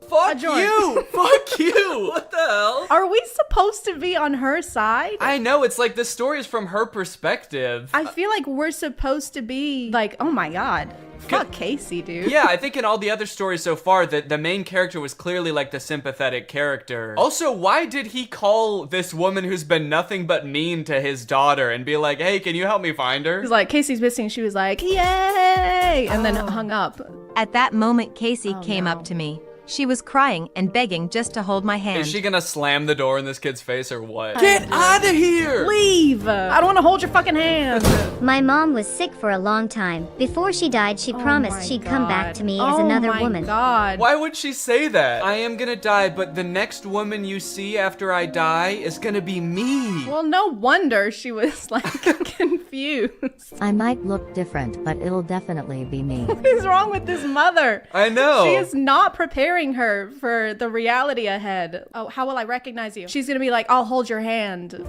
Fuck you! Fuck you! What the well. Are we supposed to be on her side? I know, it's like the story is from her perspective. I feel like we're supposed to be like, oh my god. Fuck Casey, dude. Yeah, I think in all the other stories so far, that the main character was clearly like the sympathetic character. Also, why did he call this woman who's been nothing but mean to his daughter and be like, hey, can you help me find her? He's like, Casey's missing. She was like, yay! And then hung up. At that moment, Casey came up to me. She was crying and begging just to hold my hand. Is she gonna slam the door in this kid's face or what? Get out of here! Leave! I don't want to hold your fucking hand. My mom was sick for a long time. Before she died, she promised she'd come back to me as another woman. God. Why would she say that? I am gonna die, but the next woman you see after I die is gonna be me. Well, no wonder she was like confused. I might look different, but it'll definitely be me. What is wrong with this mother? I know. She is not preparing her for the reality ahead. Oh, how will I recognize you? She's gonna be like, I'll hold your hand.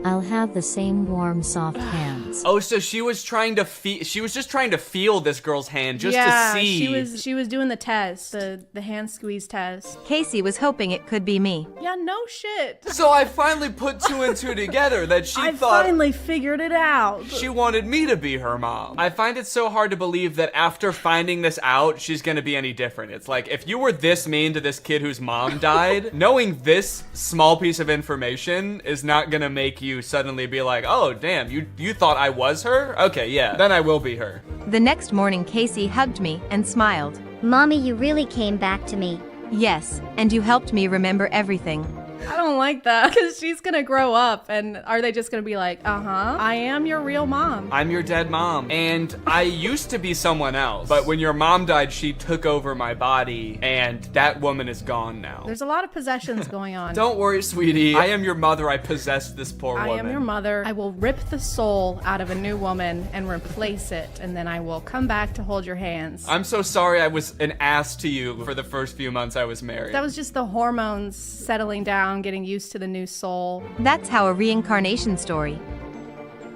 I'll have the same warm, soft hands. Oh, so she was trying to she was just trying to feel this girl's hand just to see. She was doing the test, the hand squeeze test. Casey was hoping it could be me. Yeah, no shit. So I finally put two and two together that she I thought finally figured it out. She wanted me to be her mom. I find it so hard to believe that after finding this out, she's gonna be any different. It's like, if you were this mean to this kid whose mom died, knowing this small piece of information is not gonna make you suddenly be like, oh damn, you thought I was her? Okay, yeah, then I will be her. The next morning, Casey hugged me and smiled. Mommy, you really came back to me. Yes, and you helped me remember everything. I don't like that, because she's gonna grow up, and are they just gonna be like, I am your real mom. I'm your dead mom. And I used to be someone else, but when your mom died, she took over my body, and that woman is gone now. There's a lot of possessions going on. Don't worry, sweetie. I am your mother. I possessed this poor woman. I am your mother. I will rip the soul out of a new woman and replace it, and then I will come back to hold your hands. I'm so sorry I was an ass to you for the first few months I was married. That was just the hormones settling down, getting used to the new soul. That's how a reincarnation story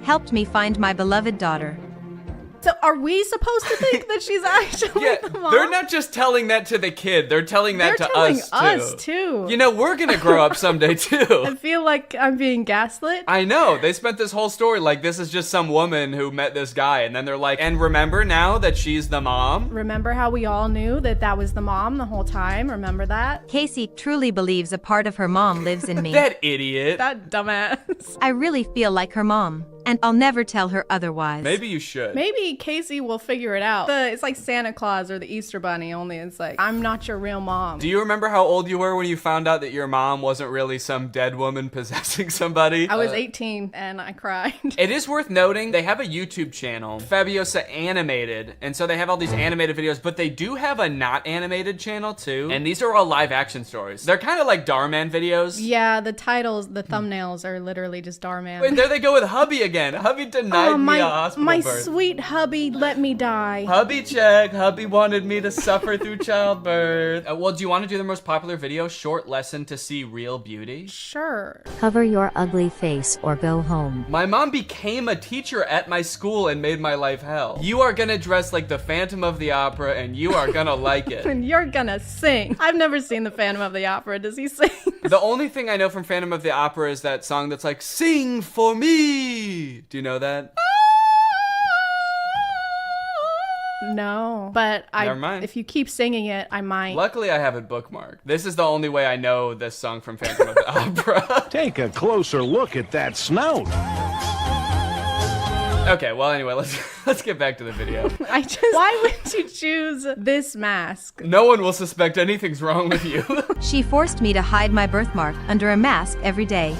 helped me find my beloved daughter. So are we supposed to think that she's actually the mom? They're not just telling that to the kid, they're telling that to us too. You know, we're gonna grow up someday too. I feel like I'm being gaslit. I know, they spent this whole story like this is just some woman who met this guy, and then they're like, and remember now that she's the mom? Remember how we all knew that that was the mom the whole time? Remember that? Casey truly believes a part of her mom lives in me. That idiot. That dumbass. I really feel like her mom, and I'll never tell her otherwise. Maybe you should. Maybe Casey will figure it out. It's like Santa Claus or the Easter Bunny, only it's like, I'm not your real mom. Do you remember how old you were when you found out that your mom wasn't really some dead woman possessing somebody? I was 18 and I cried. It is worth noting, they have a YouTube channel, Fabiosa Animated, and so they have all these animated videos, but they do have a not animated channel too, and these are all live action stories. They're kind of like Darman videos. Yeah, the titles, the thumbnails are literally just Darman. Wait, there they go with hubby again. Hubby denied me a hospital my birth. Sweet hubby let me die. Hubby check. Hubby wanted me to suffer through childbirth. Well, do you want to do the most popular video, short lesson to see real beauty? Sure. Cover your ugly face or go home. My mom became a teacher at my school and made my life hell. You are gonna dress like the Phantom of the Opera and you are gonna like it. And you're gonna sing. I've never seen the Phantom of the Opera. Does he sing? The only thing I know from Phantom of the Opera is that song that's like, sing for me. Do you know that? No, but Never mind. If you keep singing it, I might. Luckily, I have it bookmarked. This is the only way I know this song from Phantom of the Opera. Take a closer look at that snout. Okay, well, anyway, let's get back to the video. Why would you choose this mask? No one will suspect anything's wrong with you. She forced me to hide my birthmark under a mask every day.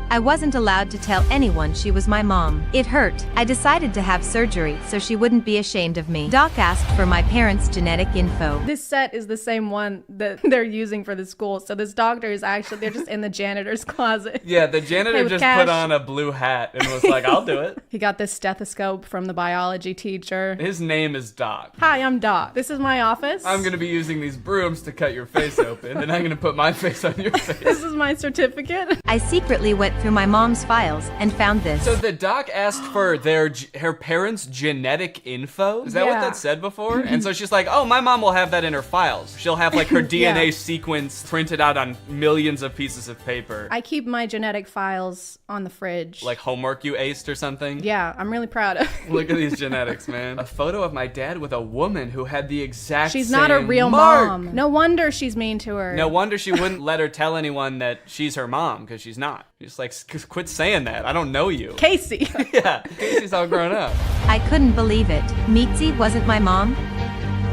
I wasn't allowed to tell anyone she was my mom. It hurt. I decided to have surgery so she wouldn't be ashamed of me. Doc asked for my parents' genetic info. This set is the same one that they're using for the school. So this doctor is actually, they're just in the janitor's closet. Yeah, the janitor just put on a blue hat and was like, I'll do it. He got this stethoscope from the biology teacher. His name is Doc. Hi, I'm Doc. This is my office. I'm going to be using these brooms to cut your face open, and I'm going to put my face on your face. This is my certificate. I secretly went through my mom's files and found this. So the doc asked for her parents' genetic info? Is that what that said before? And so she's like, oh, my mom will have that in her files. She'll have like her DNA sequence printed out on millions of pieces of paper. I keep my genetic files on the fridge. Like homework you aced or something? Yeah, I'm really proud of it. Look at these genetics, man. A photo of my dad with a woman who had the exact She's same not a real mark. mom. No wonder she's mean to her. No wonder she wouldn't let her tell anyone that she's her mom, because she's not. She's like, quit saying that. I don't know you. Casey. Yeah, Casey's all grown up. I couldn't believe it. Mitzi wasn't my mom.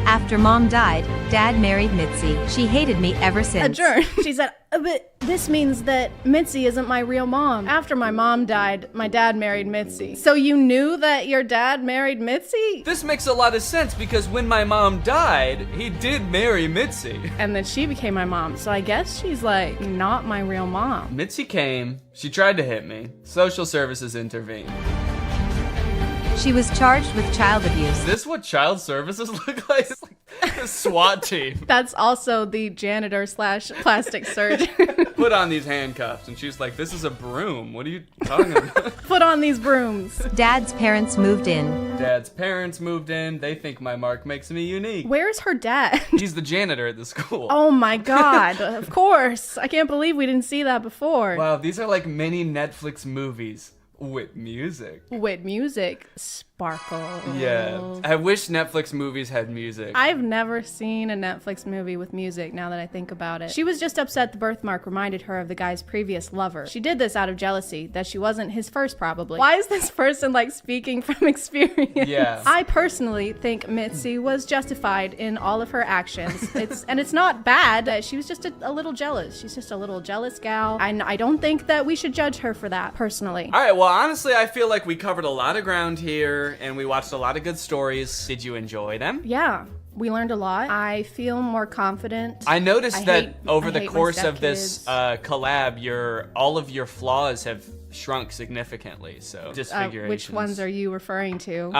After mom died, dad married Mitzi. She hated me ever since. Adjourn. She said, but this means that Mitzi isn't my real mom. After my mom died, my dad married Mitzi. So you knew that your dad married Mitzi? This makes a lot of sense because when my mom died, he did marry Mitzi. And then she became my mom. So I guess she's like not my real mom. Mitzi came, she tried to hit me. Social services intervened. She was charged with child abuse. Is this what child services look like? It's like a SWAT team. That's also the janitor / plastic surgeon. Put on these handcuffs. And she's like, this is a broom. What are you talking about? Put on these brooms. Dad's parents moved in. Dad's parents moved in. They think my mark makes me unique. Where's her dad? He's the janitor at the school. Oh my God. Of course. I can't believe we didn't see that before. Wow, these are like mini Netflix movies. With music. With music. Sparkle. Yeah. I wish Netflix movies had music. I've never seen a Netflix movie with music now that I think about it. She was just upset the birthmark reminded her of the guy's previous lover. She did this out of jealousy, that she wasn't his first probably. Why is this person like speaking from experience? Yeah. I personally think Mitzi was justified in all of her actions. It's not bad. She was just a little jealous. She's just a little jealous gal. I don't think that we should judge her for that personally. All right, well, honestly, I feel like we covered a lot of ground here and we watched a lot of good stories. Did you enjoy them? Yeah. We learned a lot. I feel more confident. I noticed that over the course of this collab, all of your flaws have shrunk significantly. So disfigurations. Which ones are you referring to?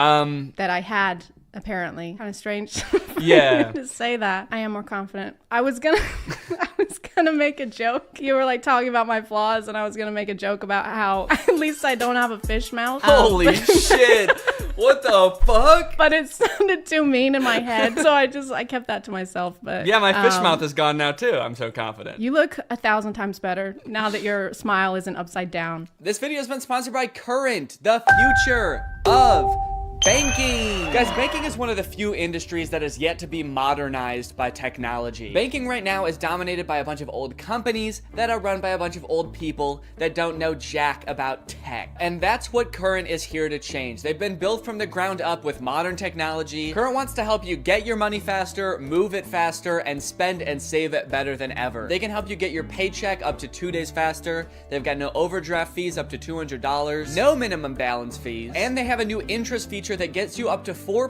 That I had apparently. Kind of strange. Yeah. To say that. I am more confident. I was gonna make a joke. You were like talking about my flaws, and I was gonna make a joke about how at least I don't have a fish mouth. Holy shit! What the fuck? But it sounded too mean in my head, so I kept that to myself. But yeah, my fish mouth is gone now too. I'm so confident. You look 1,000 times better now that your smile isn't upside down. This video has been sponsored by Current, the future of banking. Guys, banking is one of the few industries that is yet to be modernized by technology. Banking right now is dominated by a bunch of old companies that are run by a bunch of old people that don't know jack about tech. And that's what Current is here to change. They've been built from the ground up with modern technology. Current wants to help you get your money faster, move it faster, and spend and save it better than ever. They can help you get your paycheck up to 2 days faster. They've got no overdraft fees up to $200, no minimum balance fees, and they have a new interest feature that gets you up to 4%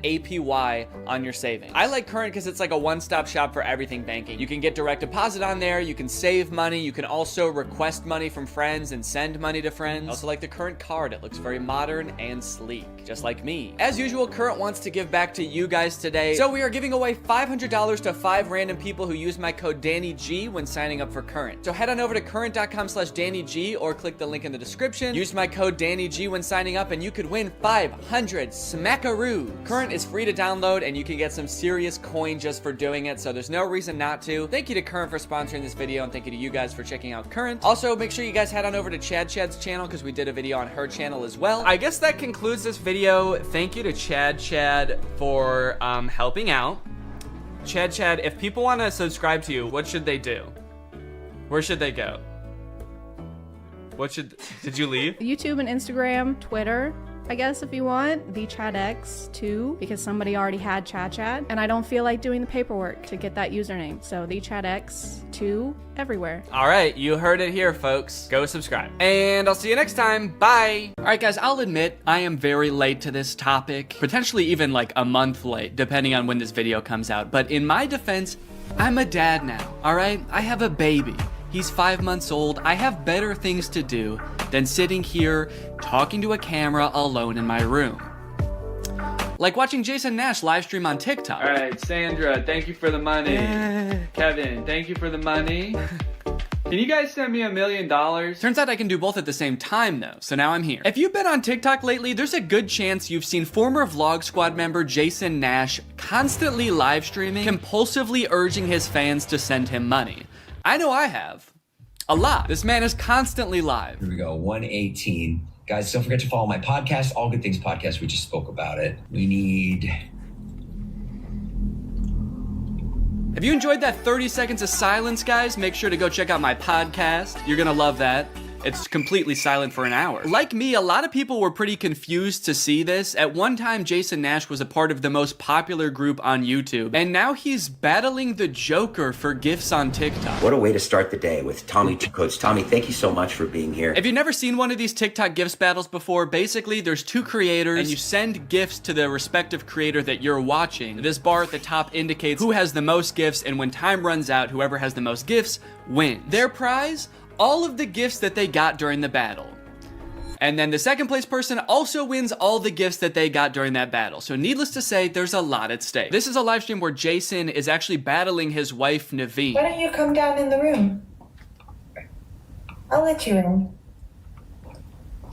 APY on your savings. I like Current because it's like a one-stop shop for everything banking. You can get direct deposit on there, you can save money, you can also request money from friends and send money to friends. Also like the Current card, it looks very modern and sleek, just like me. As usual, Current wants to give back to you guys today, so we are giving away $500 to 5 random people who use my code DannyG when signing up for Current. So head on over to current.com/DannyG or click the link in the description. Use my code DannyG when signing up and you could win 500 smackaroos. Current is free to download and you can get some serious coin just for doing it, so there's no reason not to. Thank you to Current for sponsoring this video and thank you to you guys for checking out Current. Also, make sure you guys head on over to Chad's channel because we did a video on her channel as well. I guess that concludes this video. Thank you to Chad for helping out. Chad, if people want to subscribe to you, what should they do? Where should they go? Did you leave? YouTube and Instagram, Twitter, I guess if you want, the ChadX too, because somebody already had Chad, and I don't feel like doing the paperwork to get that username. So the ChadX 2 everywhere. All right, you heard it here, folks. Go subscribe. And I'll see you next time. Bye. All right, guys, I'll admit I am very late to this topic, potentially even like a month late, depending on when this video comes out. But in my defense, I'm a dad now, all right? I have a baby. He's 5 months old. I have better things to do than sitting here talking to a camera alone in my room. Like watching Jason Nash live stream on TikTok. All right, Sandra, thank you for the money. Kevin, thank you for the money. Can you guys send me $1 million? Turns out I can do both at the same time though, so now I'm here. If you've been on TikTok lately, there's a good chance you've seen former Vlog Squad member Jason Nash constantly live streaming, compulsively urging his fans to send him money. I know I have. A lot. This man is constantly live. Here we go, 118. Guys, don't forget to follow my podcast, All Good Things Podcast. We just spoke about it. We need... If you enjoyed that 30 seconds of silence, guys, make sure to go check out my podcast. You're gonna love that. It's completely silent for an hour. Like me, a lot of people were pretty confused to see this. At one time, Jason Nash was a part of the most popular group on YouTube, and now he's battling the Joker for gifts on TikTok. What a way to start the day with Tommy Coach. Tommy, thank you so much for being here. If you've never seen one of these TikTok gifts battles before, basically there's two creators and you send gifts to the respective creator that you're watching. This bar at the top indicates who has the most gifts, and when time runs out, whoever has the most gifts wins. Their prize? All of the gifts that they got during the battle. And then the second place person also wins all the gifts that they got during that battle. So needless to say, there's a lot at stake. This is a live stream where Jason is actually battling his wife, Naveen. Why don't you come down in the room? I'll let you in.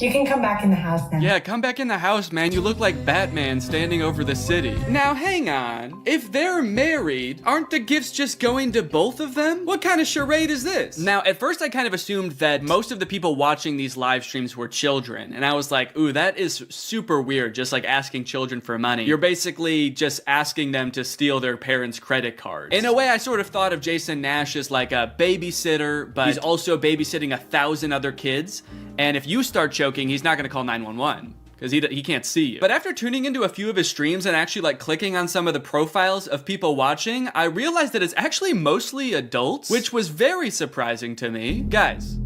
You can come back in the house now. Yeah, come back in the house, man. You look like Batman standing over the city. Now, hang on. If they're married, aren't the gifts just going to both of them? What kind of charade is this? Now, at first, I kind of assumed that most of the people watching these live streams were children. And I was like, ooh, that is super weird, just like asking children for money. You're basically just asking them to steal their parents' credit cards. In a way, I sort of thought of Jason Nash as like a babysitter, but he's also babysitting 1,000 other kids. And if you start choking, he's not gonna call 911 because he can't see you. But after tuning into a few of his streams and actually like clicking on some of the profiles of people watching, I realized that it's actually mostly adults, which was very surprising to me. Guys,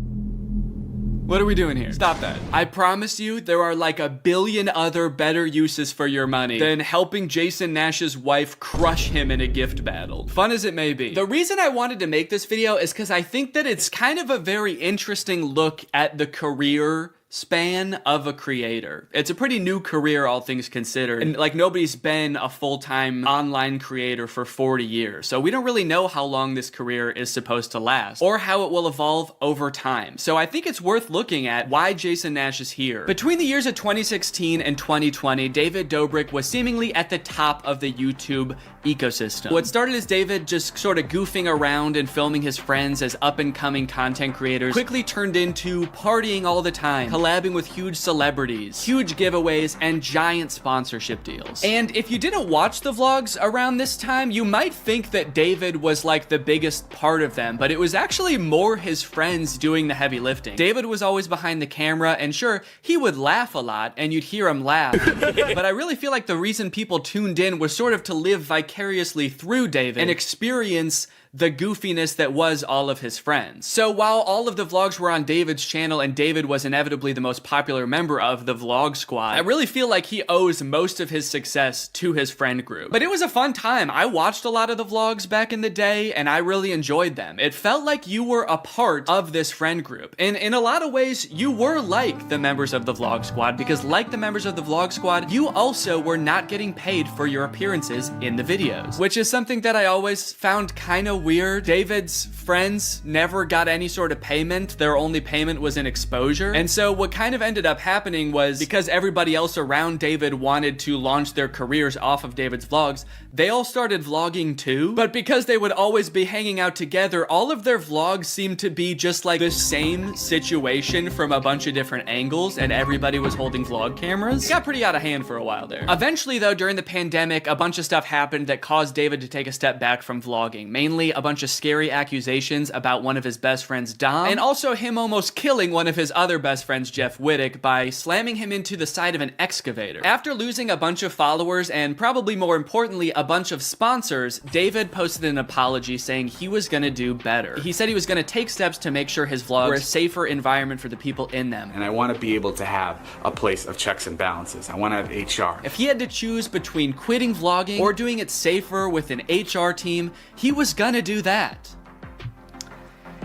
what are we doing here? Stop that. I promise you there are like 1 billion other better uses for your money than helping Jason Nash's wife crush him in a gift battle. Fun as it may be. The reason I wanted to make this video is because I think that it's kind of a very interesting look at the career span of a creator. It's a pretty new career, all things considered. And like nobody's been a full-time online creator for 40 years. So we don't really know how long this career is supposed to last or how it will evolve over time. So I think it's worth looking at why Jason Nash is here. Between the years of 2016 and 2020, David Dobrik was seemingly at the top of the YouTube ecosystem. What started as David just sort of goofing around and filming his friends as up-and-coming content creators quickly turned into partying all the time, collabing with huge celebrities, huge giveaways, and giant sponsorship deals. And if you didn't watch the vlogs around this time, you might think that David was like the biggest part of them, but it was actually more his friends doing the heavy lifting. David was always behind the camera, and sure, he would laugh a lot, and you'd hear him laugh, but I really feel like the reason people tuned in was sort of to live vicariously through David and experience the goofiness that was all of his friends. So while all of the vlogs were on David's channel and David was inevitably the most popular member of the Vlog Squad, I really feel like he owes most of his success to his friend group. But it was a fun time. I watched a lot of the vlogs back in the day and I really enjoyed them. It felt like you were a part of this friend group. And in a lot of ways, you were like the members of the Vlog Squad because like the members of the Vlog Squad, you also were not getting paid for your appearances in the videos, which is something that I always found kind of weird. David's friends never got any sort of payment. Their only payment was in exposure. And so what kind of ended up happening was because everybody else around David wanted to launch their careers off of David's vlogs, they all started vlogging too. But because they would always be hanging out together, all of their vlogs seemed to be just like the same situation from a bunch of different angles and everybody was holding vlog cameras. It got pretty out of hand for a while there. Eventually though, during the pandemic, a bunch of stuff happened that caused David to take a step back from vlogging. Mainly a bunch of scary accusations about one of his best friends, Dom, and also him almost killing one of his other best friends, Jeff Wittick, by slamming him into the side of an excavator. After losing a bunch of followers and probably more importantly, a bunch of sponsors, David posted an apology saying he was gonna do better. He said he was gonna take steps to make sure his vlogs were a safer environment for the people in them. And I want to be able to have a place of checks and balances. I want to have HR. If he had to choose between quitting vlogging or doing it safer with an HR team, he was gonna do that.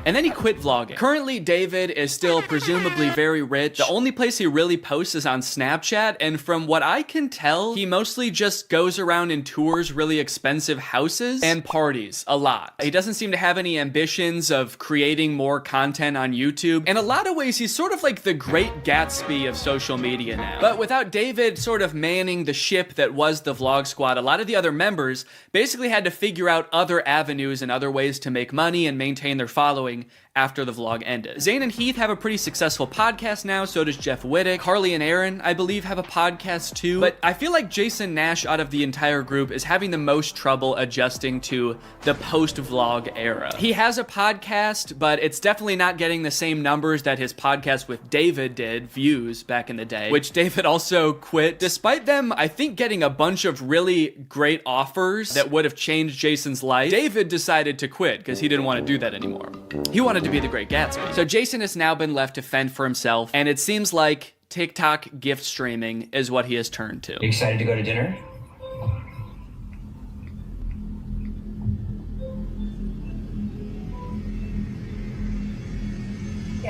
And then he quit vlogging. Currently, David is still presumably very rich. The only place he really posts is on Snapchat, and from what I can tell, he mostly just goes around and tours really expensive houses and parties a lot. He doesn't seem to have any ambitions of creating more content on YouTube. In a lot of ways, he's sort of like the Great Gatsby of social media now. But without David sort of manning the ship that was the Vlog Squad, a lot of the other members basically had to figure out other avenues and other ways to make money and maintain their following after the vlog ended. Zane and Heath have a pretty successful podcast now, so does Jeff Wittick. Carly and Aaron, I believe, have a podcast too. But I feel like Jason Nash, out of the entire group, is having the most trouble adjusting to the post-vlog era. He has a podcast, but it's definitely not getting the same numbers that his podcast with David did, views, back in the day, which David also quit. Despite them, I think, getting a bunch of really great offers that would have changed Jason's life, David decided to quit because he didn't want to do that anymore. He wanted to be the Great Gatsby. So Jason has now been left to fend for himself, and it seems like TikTok gift streaming is what he has turned to. You excited to go to dinner?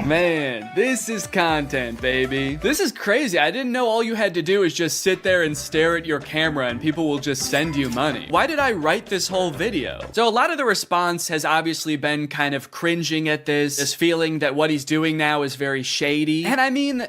Man, this is content, baby. This is crazy. I didn't know all you had to do is just sit there and stare at your camera and people will just send you money. Why did I write this whole video? So a lot of the response has obviously been kind of cringing at this feeling that what he's doing now is very shady. And I mean,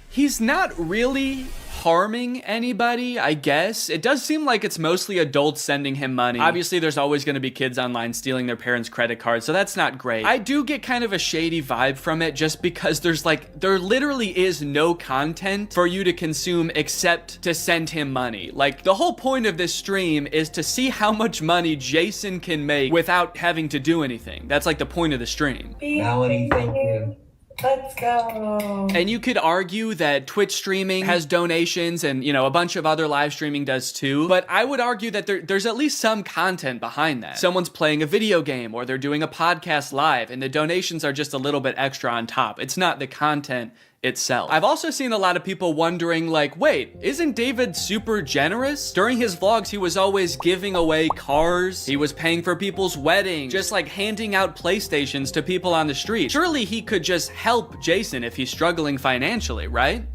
he's not really harming anybody, I guess. It does seem like it's mostly adults sending him money. Obviously, there's always going to be kids online stealing their parents' credit cards, so that's not great. I do get kind of a shady vibe from it just because there literally is no content for you to consume except to send him money. Like, the whole point of this stream is to see how much money Jason can make without having to do anything. That's like the point of the stream. Melanie, thank you. Let's go. And you could argue that Twitch streaming has donations and, you know, a bunch of other live streaming does too. But I would argue that there's at least some content behind that. Someone's playing a video game or they're doing a podcast live and the donations are just a little bit extra on top. It's not the content itself. I've also seen a lot of people wondering, like, wait, isn't David super generous? During his vlogs, he was always giving away cars. He was paying for people's weddings, just like handing out PlayStations to people on the street. Surely he could just help Jason if he's struggling financially, right?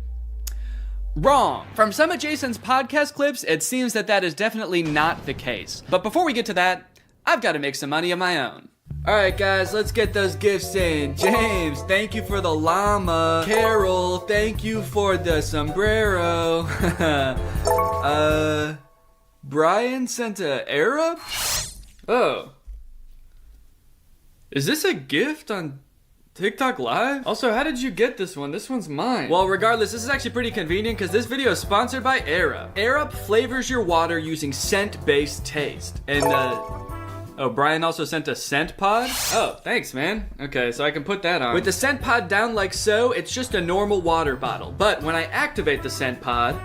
Wrong. From some of Jason's podcast clips, it seems that that is definitely not the case. But before we get to that, I've got to make some money of my own. Alright guys, let's get those gifts in. James, thank you for the llama. Carol, thank you for the sombrero. Brian sent a Arab? Oh. Is this a gift on TikTok Live? Also, how did you get this one? This one's mine. Well, regardless, this is actually pretty convenient because this video is sponsored by Arab. Arab flavors your water using scent-based taste. And, oh, Brian also sent a scent pod? Oh, thanks, man. Okay, so I can put that on. With the scent pod down like so, it's just a normal water bottle. But when I activate the scent pod,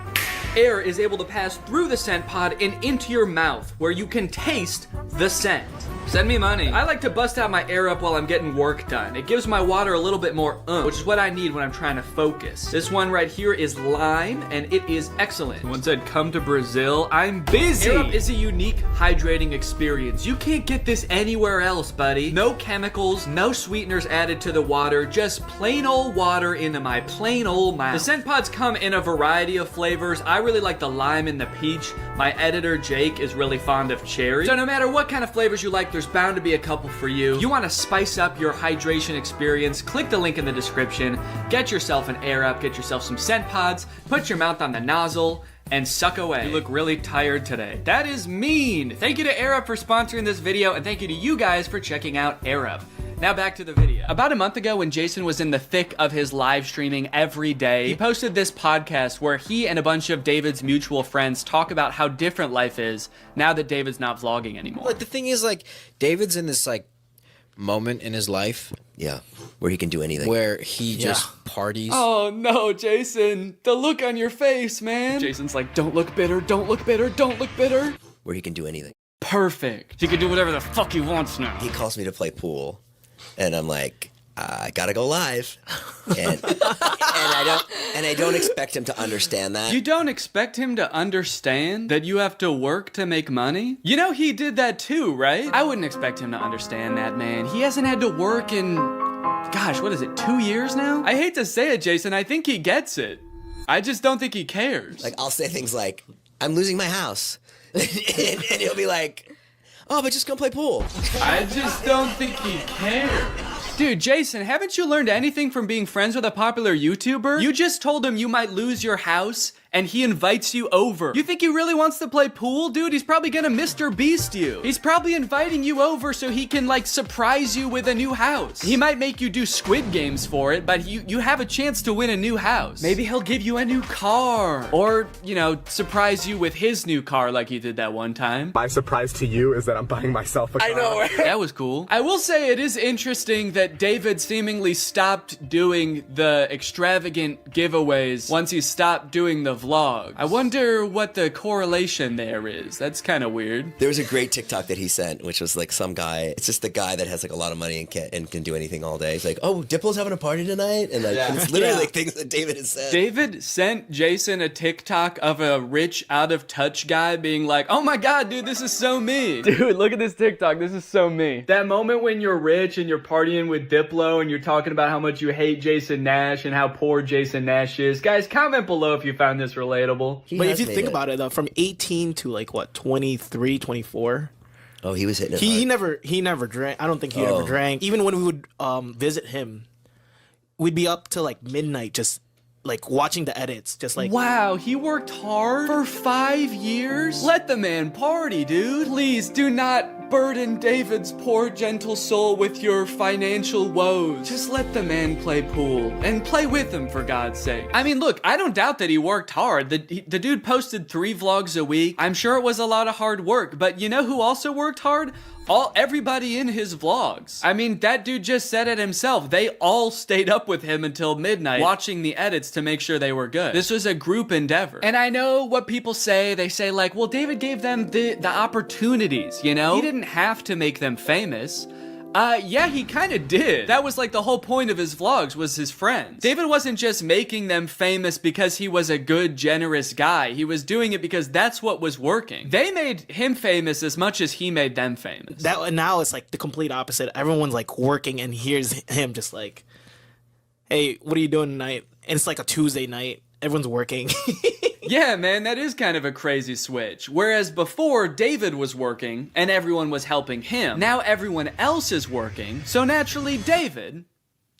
air is able to pass through the scent pod and into your mouth, where you can taste the scent. Send me money. I like to bust out my air up while I'm getting work done. It gives my water a little bit more which is what I need when I'm trying to focus. This one right here is lime, and it is excellent. Someone said, come to Brazil. I'm busy. Air up is a unique hydrating experience. You can't get this anywhere else, buddy. No chemicals, no sweeteners added to the water, just plain old water into my plain old mouth. The scent pods come in a variety of flavors. I really like the lime and the peach. My editor, Jake, is really fond of cherry. So no matter what kind of flavors you like, there's bound to be a couple for you. You want to spice up your hydration experience, click the link in the description, get yourself an Air Up, get yourself some scent pods, put your mouth on the nozzle, and suck away. You look really tired today. That is mean. Thank you to Air Up for sponsoring this video, and thank you to you guys for checking out Air Up. Now back to the video. About a month ago, when Jason was in the thick of his live streaming every day, he posted this podcast where he and a bunch of David's mutual friends talk about how different life is now that David's not vlogging anymore. Like, the thing is, like, David's in this, like, moment in his life. Yeah, where he can do anything. Where he just parties. Oh no, Jason. The look on your face, man. Jason's like, don't look bitter, don't look bitter, don't look bitter. Where he can do anything. Perfect. He can do whatever the fuck he wants now. He calls me to play pool. And I'm like, I gotta go live, and I don't expect him to understand that. You don't expect him to understand that you have to work to make money? You know he did that too, right? I wouldn't expect him to understand that, man. He hasn't had to work in, gosh, what is it, 2 years now? I hate to say it, Jason, I think he gets it. I just don't think he cares. Like, I'll say things like, I'm losing my house, and he'll be like, oh, but just come play pool. I just don't think he cares. Dude, Jason, haven't you learned anything from being friends with a popular YouTuber? You just told him you might lose your house, and he invites you over. You think he really wants to play pool? Dude, he's probably gonna Mr. Beast you. He's probably inviting you over so he can, like, surprise you with a new house. He might make you do Squid Games for it, but you have a chance to win a new house. Maybe he'll give you a new car. Or, you know, surprise you with his new car like he did that one time. My surprise to you is that I'm buying myself a car. I know, right? That was cool. I will say it is interesting that David seemingly stopped doing the extravagant giveaways once he stopped doing the vlog. I wonder what the correlation there is. That's kind of weird. There was a great TikTok that he sent, which was like some guy. It's just the guy that has like a lot of money and can do anything all day. He's like, oh, Diplo's having a party tonight, and like it's literally like things that David has said. David sent Jason a TikTok of a rich, out of touch guy being like, oh my god, dude, this is so me. Dude, look at this TikTok. This is so me. That moment when you're rich and you're partying with Diplo and you're talking about how much you hate Jason Nash and how poor Jason Nash is. Guys, comment below if you found this relatable. But if you think about it, though, from 18 to like what, 23, 24. Oh, he was hitting it he never drank. I don't think he ever drank. Even when we would visit him, we'd be up till like midnight just like watching the edits, just like, wow, he worked hard for 5 years? Let the man party, dude. Please do not burden David's poor gentle soul with your financial woes. Just let the man play pool and play with him, for God's sake. I mean, look, I don't doubt that he worked hard. The dude posted 3 vlogs a week. I'm sure it was a lot of hard work, but you know who also worked hard? Everybody in his vlogs. I mean, that dude just said it himself. They all stayed up with him until midnight watching the edits to make sure they were good. This was a group endeavor. And I know what people say. They say like, well, David gave them the opportunities, you know? He didn't have to make them famous. Yeah, he kind of did. That was like the whole point of his vlogs, was his friends. David wasn't just making them famous because he was a good, generous guy. He was doing it because that's what was working. They made him famous as much as he made them famous. Now it's like the complete opposite. Everyone's like working, and here's him just like, hey, what are you doing tonight? And it's like a Tuesday night. Everyone's working. Yeah, man, that is kind of a crazy switch. Whereas before, David was working and everyone was helping him. Now everyone else is working, so naturally David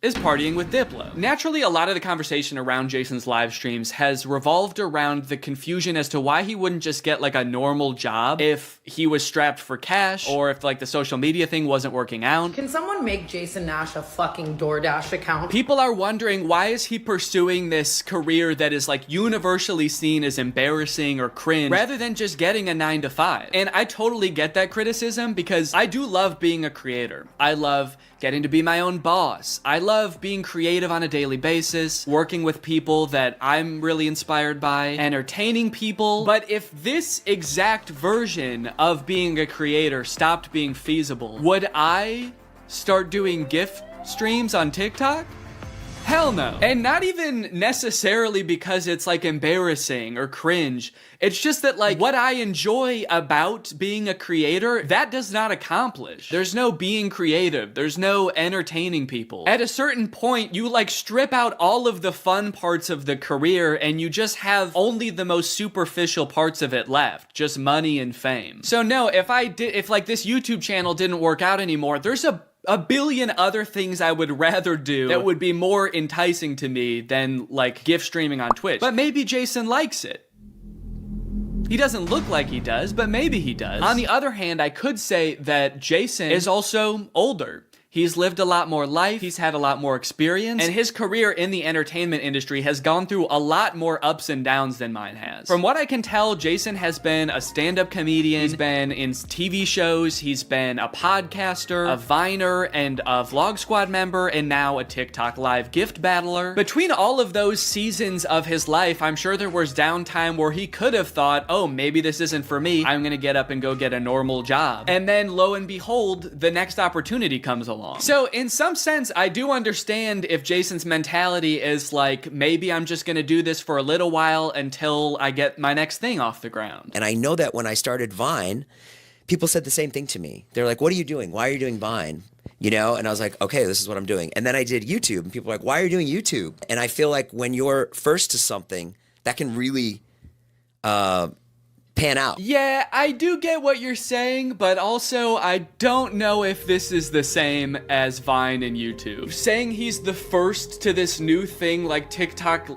is partying with Diplo. Naturally, a lot of the conversation around Jason's live streams has revolved around the confusion as to why he wouldn't just get like a normal job if he was strapped for cash, or if like the social media thing wasn't working out. Can someone make Jason Nash a fucking DoorDash account? People are wondering, why is he pursuing this career that is like universally seen as embarrassing or cringe, rather than just getting a 9-to-5? And I totally get that criticism, because I do love being a creator. I love getting to be my own boss. I love being creative on a daily basis, working with people that I'm really inspired by, entertaining people. But if this exact version of being a creator stopped being feasible, would I start doing gift streams on TikTok? Hell no. And not even necessarily because it's like embarrassing or cringe. It's just that like what I enjoy about being a creator, that does not accomplish. There's no being creative. There's no entertaining people. At a certain point, you like strip out all of the fun parts of the career and you just have only the most superficial parts of it left. Just money and fame. So no, if like this YouTube channel didn't work out anymore, there's a billion other things I would rather do that would be more enticing to me than like gift streaming on Twitch. But maybe Jason likes it. He doesn't look like he does, but maybe he does. On the other hand, I could say that Jason is also older. He's lived a lot more life, he's had a lot more experience, and his career in the entertainment industry has gone through a lot more ups and downs than mine has. From what I can tell, Jason has been a stand-up comedian, he's been in TV shows, he's been a podcaster, a Viner, and a Vlog Squad member, and now a TikTok live gift battler. Between all of those seasons of his life, I'm sure there was downtime where he could have thought, oh, maybe this isn't for me, I'm gonna get up and go get a normal job. And then, lo and behold, the next opportunity comes along. long. So in some sense, I do understand if Jason's mentality is like, maybe I'm just gonna do this for a little while until I get my next thing off the ground. And I know that when I started Vine, people said the same thing to me. They're like, what are you doing? Why are you doing Vine? You know? And I was like, okay, this is what I'm doing. And then I did YouTube, and people were like, why are you doing YouTube? And I feel like when you're first to something, that can really pan out. Yeah, I do get what you're saying, but also I don't know if this is the same as Vine and YouTube. Saying he's the first to this new thing like TikTok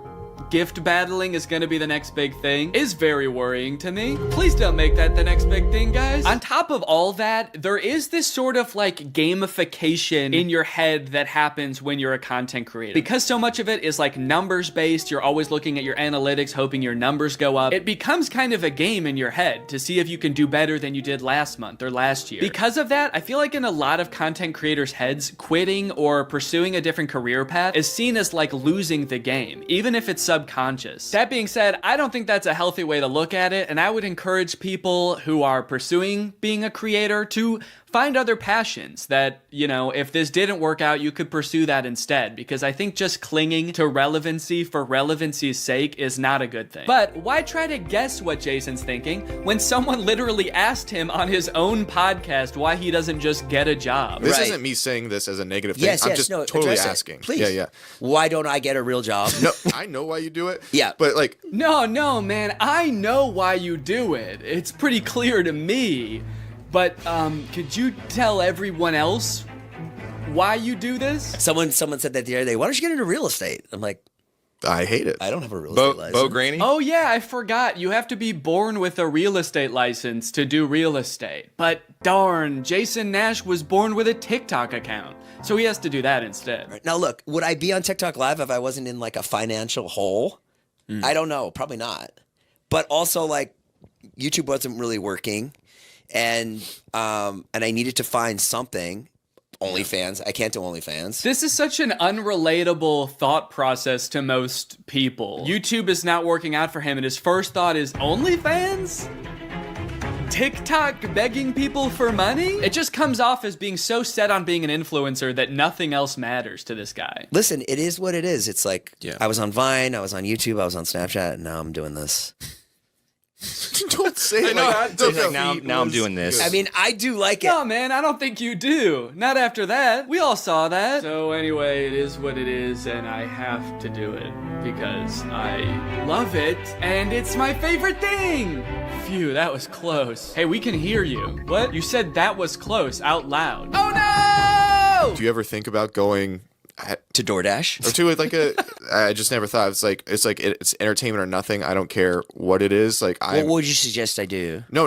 gift battling is gonna be the next big thing is very worrying to me. Please don't make that the next big thing, guys. On top of all that, there is this sort of like gamification in your head that happens when you're a content creator. Because so much of it is like numbers based, you're always looking at your analytics, hoping your numbers go up. It becomes kind of a game in your head to see if you can do better than you did last month or last year. Because of that, I feel like in a lot of content creators' heads, quitting or pursuing a different career path is seen as like losing the game, even if it's subconscious. That being said, I don't think that's a healthy way to look at it, and I would encourage people who are pursuing being a creator to find other passions that, you know, if this didn't work out, you could pursue that instead, because I think just clinging to relevancy for relevancy's sake is not a good thing. But why try to guess what Jason's thinking when someone literally asked him on his own podcast why he doesn't just get a job? This isn't me saying this as a negative thing. I'm just totally asking. Please. Yeah. Why don't I get a real job? No, I know why you do it. Yeah. But like... No, man. I know why you do it. It's pretty clear to me. But could you tell everyone else why you do this? Someone said that the other day, why don't you get into real estate? I'm like, I hate it. I don't have a real estate license. Bo Graney? Oh yeah, I forgot. You have to be born with a real estate license to do real estate. But darn, Jason Nash was born with a TikTok account. So he has to do that instead. Right. Now look, would I be on TikTok Live if I wasn't in like a financial hole? I don't know. Probably not. But also like YouTube wasn't really working. And I needed to find something. OnlyFans. I can't do OnlyFans. This is such an unrelatable thought process to most people. YouTube is not working out for him, and his first thought is OnlyFans? TikTok begging people for money? It just comes off as being so set on being an influencer that nothing else matters to this guy. Listen, it is what it is. It's like, I was on Vine, I was on YouTube, I was on Snapchat, and now I'm doing this. Don't say it. Now I'm doing this. I mean, I do like it. No, man, I don't think you do. Not after that. We all saw that. So anyway, it is what it is, and I have to do it because I love it, and it's my favorite thing. Phew, that was close. Hey, we can hear you. What? You said that was close out loud. Oh no! Do you ever think about going to DoorDash or to like I just never thought it's entertainment or nothing. I don't care what it is. Like, what would you suggest I do? No.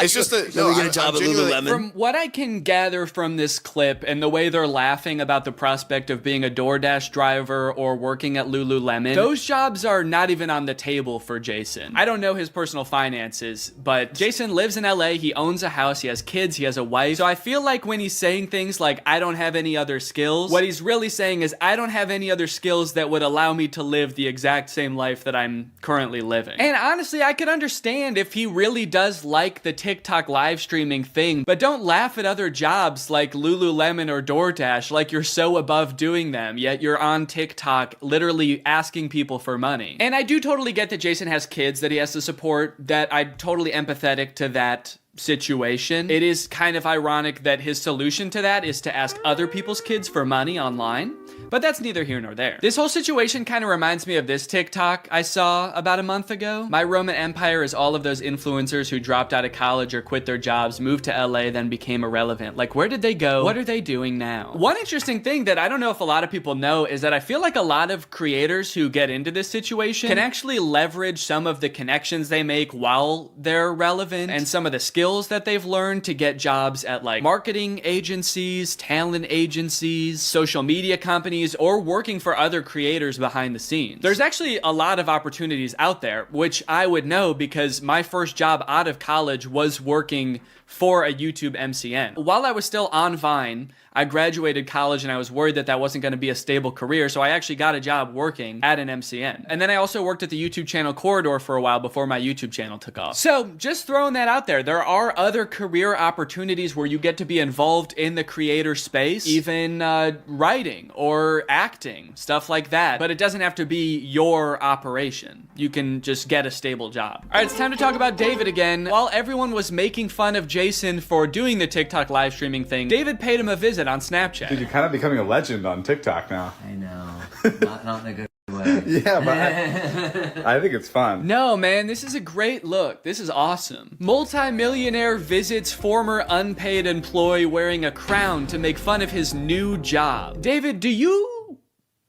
It's just that we get a job at Lululemon. From what I can gather from this clip and the way they're laughing about the prospect of being a DoorDash driver or working at Lululemon, those jobs are not even on the table for Jason. I don't know his personal finances, but Jason lives in LA, he owns a house, he has kids, he has a wife. So I feel like when he's saying things like, I don't have any other skills, what he's really saying is, I don't have any other skills that would allow me to live the exact same life that I'm currently living. And honestly, I could understand if he really does like the TikTok live streaming thing, but don't laugh at other jobs like Lululemon or DoorDash like you're so above doing them, yet you're on TikTok literally asking people for money. And I do totally get that Jason has kids that he has to support, that I'm totally empathetic to that situation. It is kind of ironic that his solution to that is to ask other people's kids for money online, but that's neither here nor there. This whole situation kind of reminds me of this TikTok I saw about a month ago. My Roman Empire is all of those influencers who dropped out of college or quit their jobs, moved to LA, then became irrelevant. Like, where did they go? What are they doing now? One interesting thing that I don't know if a lot of people know is that I feel like a lot of creators who get into this situation can actually leverage some of the connections they make while they're relevant and some of the skills that they've learned to get jobs at like marketing agencies, talent agencies, social media companies, or working for other creators behind the scenes. There's actually a lot of opportunities out there, which I would know because my first job out of college was working for a YouTube MCN. While I was still on Vine, I graduated college and I was worried that that wasn't going to be a stable career, so I actually got a job working at an MCN. And then I also worked at the YouTube channel Corridor for a while before my YouTube channel took off. So just throwing that out there, there are other career opportunities where you get to be involved in the creator space, even writing or acting, stuff like that. But it doesn't have to be your operation. You can just get a stable job. All right, it's time to talk about David again. While everyone was making fun of Jason for doing the TikTok live streaming thing, David paid him a visit on Snapchat. Dude, you're kind of becoming a legend on TikTok now. I know. Not in a good way. Yeah, but I think it's fun. No, man, this is a great look. This is awesome. Multi-millionaire visits former unpaid employee wearing a crown to make fun of his new job. David, do you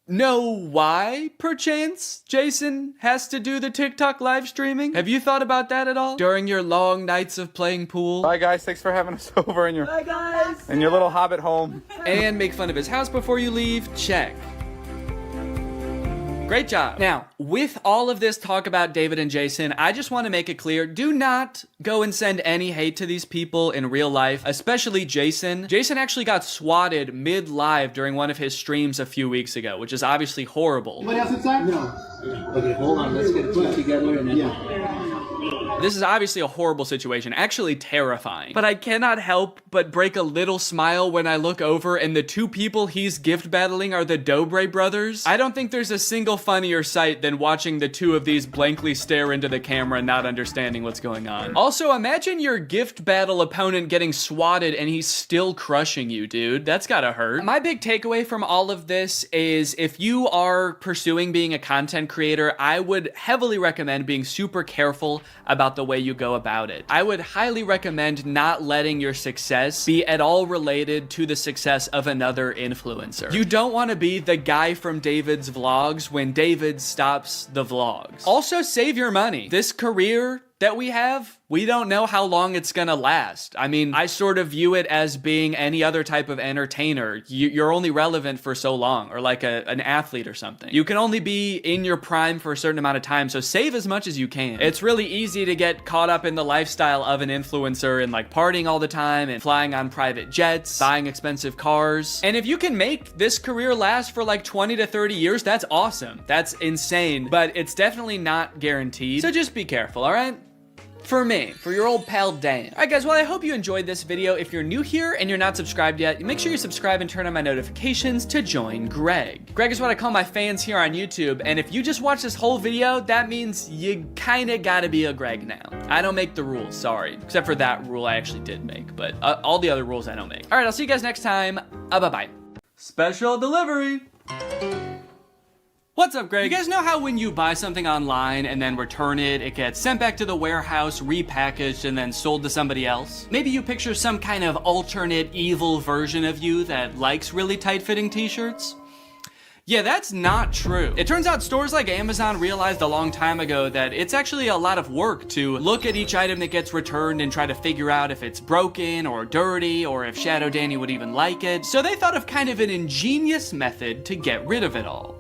know why, perchance, Jason has to do the TikTok live streaming? Have you thought about that at all? During your long nights of playing pool? Bye, guys. Thanks for having us over in your little hobbit home. And make fun of his house before you leave? Check. Great job. Now, with all of this talk about David and Jason, I just want to make it clear, do not go and send any hate to these people in real life, especially Jason. Jason actually got swatted mid-live during one of his streams a few weeks ago, which is obviously horrible. What else inside? No. Okay, hold on. Let's get put together and then... This is obviously a horrible situation, actually terrifying. But I cannot help but break a little smile when I look over and the two people he's gift battling are the Dobre brothers. I don't think there's a single funnier sight than watching the two of these blankly stare into the camera, not understanding what's going on. Also, imagine your gift battle opponent getting swatted and he's still crushing you, dude. That's gotta hurt. My big takeaway from all of this is if you are pursuing being a content creator, I would heavily recommend being super careful about the way you go about it. I would highly recommend not letting your success be at all related to the success of another influencer. You don't want to be the guy from David's vlogs when David stops the vlogs. Also, save your money. This career that we have, we don't know how long it's gonna last. I mean, I sort of view it as being any other type of entertainer. You're only relevant for so long, or like an athlete or something. You can only be in your prime for a certain amount of time, so save as much as you can. It's really easy to get caught up in the lifestyle of an influencer and like partying all the time and flying on private jets, buying expensive cars. And if you can make this career last for like 20 to 30 years, that's awesome. That's insane, but it's definitely not guaranteed. So just be careful, all right? For me, for your old pal Dan. Alright guys, well I hope you enjoyed this video. If you're new here and you're not subscribed yet, make sure you subscribe and turn on my notifications to join Greg. Greg is what I call my fans here on YouTube, and if you just watch this whole video, that means you kinda gotta be a Greg now. I don't make the rules, sorry. Except for that rule I actually did make, but all the other rules I don't make. Alright, I'll see you guys next time. Bye-bye. Special delivery! What's up, Greg? You guys know how when you buy something online and then return it, it gets sent back to the warehouse, repackaged, and then sold to somebody else? Maybe you picture some kind of alternate evil version of you that likes really tight-fitting t-shirts? Yeah, that's not true. It turns out stores like Amazon realized a long time ago that it's actually a lot of work to look at each item that gets returned and try to figure out if it's broken or dirty or if Shadow Danny would even like it. So they thought of kind of an ingenious method to get rid of it all.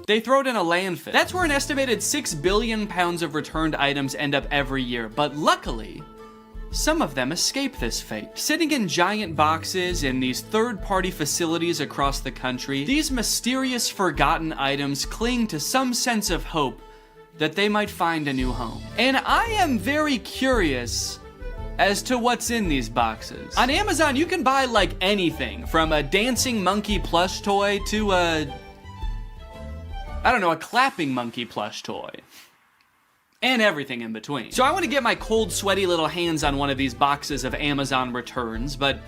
They throw it in a landfill. That's where an estimated 6 billion pounds of returned items end up every year, but luckily, some of them escape this fate. Sitting in giant boxes in these third-party facilities across the country, these mysterious forgotten items cling to some sense of hope that they might find a new home. And I am very curious as to what's in these boxes. On Amazon, you can buy like anything, from a dancing monkey plush toy to a clapping monkey plush toy. And everything in between. So I want to get my cold, sweaty little hands on one of these boxes of Amazon returns, but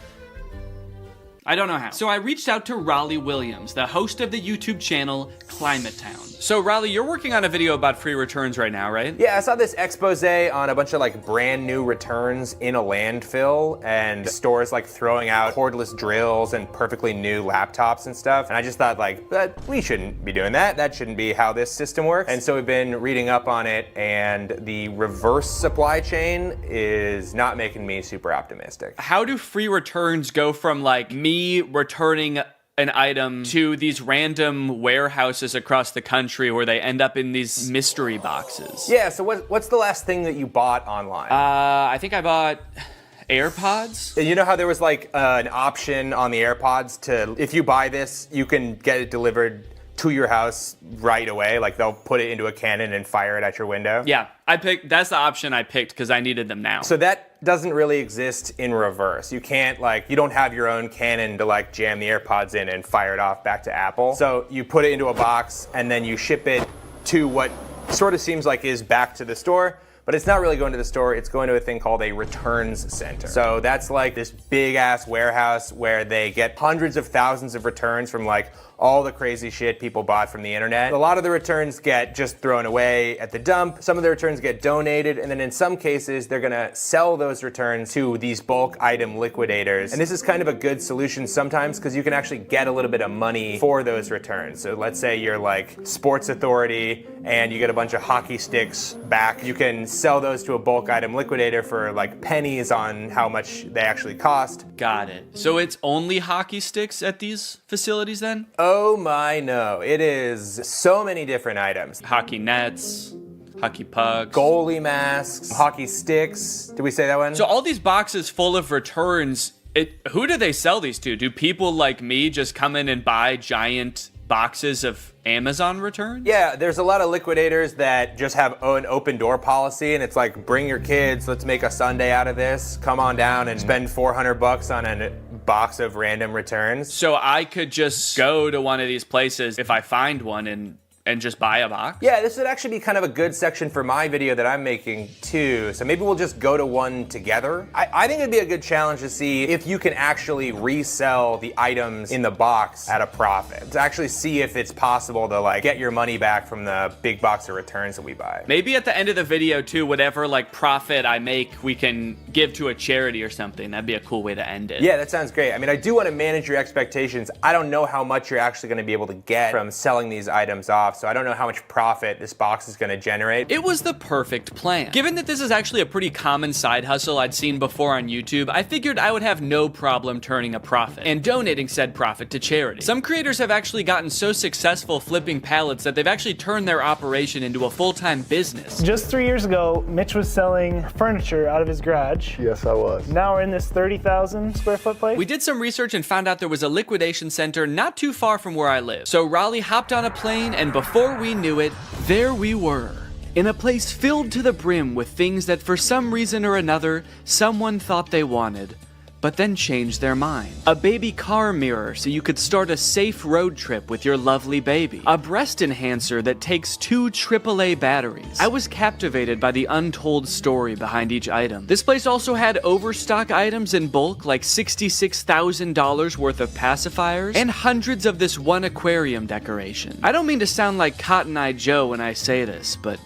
I don't know how. So I reached out to Raleigh Williams, the host of the YouTube channel Climate Town. So Raleigh, you're working on a video about free returns right now, right? Yeah, I saw this expose on a bunch of like brand new returns in a landfill and stores like throwing out cordless drills and perfectly new laptops and stuff. And I just thought like, we shouldn't be doing that. That shouldn't be how this system works. And so we've been reading up on it, and the reverse supply chain is not making me super optimistic. How do free returns go from like me returning an item to these random warehouses across the country where they end up in these mystery boxes. Yeah, so what's the last thing that you bought online? I think I bought AirPods. You know how there was like an option on the AirPods to, if you buy this, you can get it delivered to your house right away. Like they'll put it into a cannon and fire it at your window. Yeah, that's the option I picked because I needed them now. So that doesn't really exist in reverse. You can't you don't have your own cannon to jam the AirPods in and fire it off back to Apple. So you put it into a box and then you ship it to what sort of seems like is back to the store. But it's not really going to the store, it's going to a thing called a returns center. So that's like this big ass warehouse where they get hundreds of thousands of returns from all the crazy shit people bought from the internet. A lot of the returns get just thrown away at the dump. Some of the returns get donated, and then in some cases, they're gonna sell those returns to these bulk item liquidators. And this is kind of a good solution sometimes because you can actually get a little bit of money for those returns. So let's say you're Sports Authority and you get a bunch of hockey sticks back. You can sell those to a bulk item liquidator for pennies on how much they actually cost. Got it. So it's only hockey sticks at these facilities then? Oh my no, it is so many different items. Hockey nets, hockey pucks, goalie masks, hockey sticks. Did we say that one? So all these boxes full of returns, who do they sell these to? Do people like me just come in and buy giant boxes of Amazon returns? Yeah, there's a lot of liquidators that just have an open door policy, and it's bring your kids, let's make a Sunday out of this. Come on down and spend $400 on a box of random returns. So I could just go to one of these places if I find one and just buy a box? Yeah, this would actually be kind of a good section for my video that I'm making too. So maybe we'll just go to one together. I think it'd be a good challenge to see if you can actually resell the items in the box at a profit. To actually see if it's possible to get your money back from the big box of returns that we buy. Maybe at the end of the video too, whatever profit I make, we can give to a charity or something. That'd be a cool way to end it. Yeah, that sounds great. I mean, I do want to manage your expectations. I don't know how much you're actually going to be able to get from selling these items off. So I don't know how much profit this box is going to generate. It was the perfect plan. Given that this is actually a pretty common side hustle I'd seen before on YouTube, I figured I would have no problem turning a profit and donating said profit to charity. Some creators have actually gotten so successful flipping pallets that they've actually turned their operation into a full-time business. Just 3 years ago, Mitch was selling furniture out of his garage. Yes, I was. Now we're in this 30,000 square foot place. We did some research and found out there was a liquidation center not too far from where I live. So Raleigh hopped on a plane, and before we knew it, there we were, in a place filled to the brim with things that for some reason or another, someone thought they wanted, but then changed their mind. A baby car mirror so you could start a safe road trip with your lovely baby. A breast enhancer that takes 2 AAA batteries. I was captivated by the untold story behind each item. This place also had overstock items in bulk, like $66,000 worth of pacifiers, and hundreds of this one aquarium decoration. I don't mean to sound like Cotton Eye Joe when I say this, but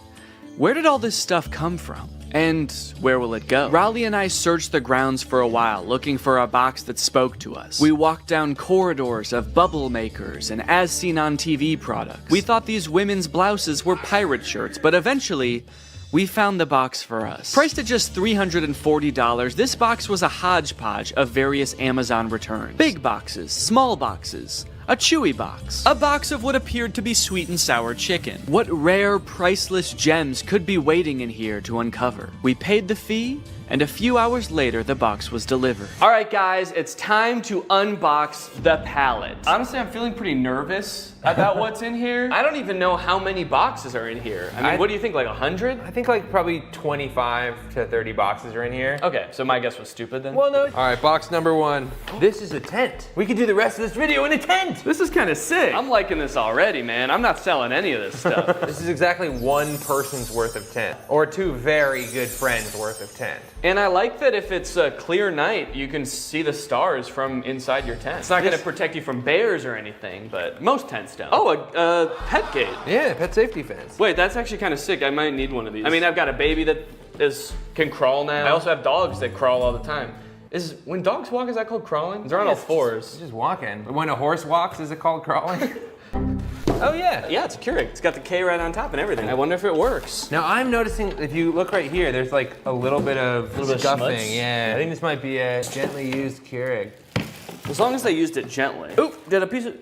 where did all this stuff come from? And where will it go? Raleigh and I searched the grounds for a while, looking for a box that spoke to us. We walked down corridors of bubble makers and as seen on TV products. We thought these women's blouses were pirate shirts, but eventually, we found the box for us. Priced at just $340, this box was a hodgepodge of various Amazon returns. Big boxes, small boxes, a chewy box, a box of what appeared to be sweet and sour chicken. What rare, priceless gems could be waiting in here to uncover? We paid the fee, and a few hours later, the box was delivered. All right, guys, it's time to unbox the pallet. Honestly, I'm feeling pretty nervous about what's in here. I don't even know how many boxes are in here. I mean, what do you think, 100? I think probably 25 to 30 boxes are in here. Okay, so my guess was stupid then? Well, no. All right, box number 1. This is a tent. We could do the rest of this video in a tent. This is kind of sick. I'm liking this already, man. I'm not selling any of this stuff. This is exactly one person's worth of tent, or 2 very good friends worth of tent. And I like that if it's a clear night, you can see the stars from inside your tent. It's not going to protect you from bears or anything, but most tents don't. Oh, a pet gate. Yeah, pet safety fence. Wait, that's actually kind of sick. I might need one of these. I mean, I've got a baby that can crawl now. I also have dogs that crawl all the time. When dogs walk, is that called crawling? They're on all fours. It's just walking. When a horse walks, is it called crawling? Oh yeah. Yeah, it's a Keurig. It's got the K right on top and everything. I wonder if it works. Now I'm noticing, if you look right here, there's a little bit of scuffing. Yeah, I think this might be a gently used Keurig. As long as they used it gently. Oop, did a piece of...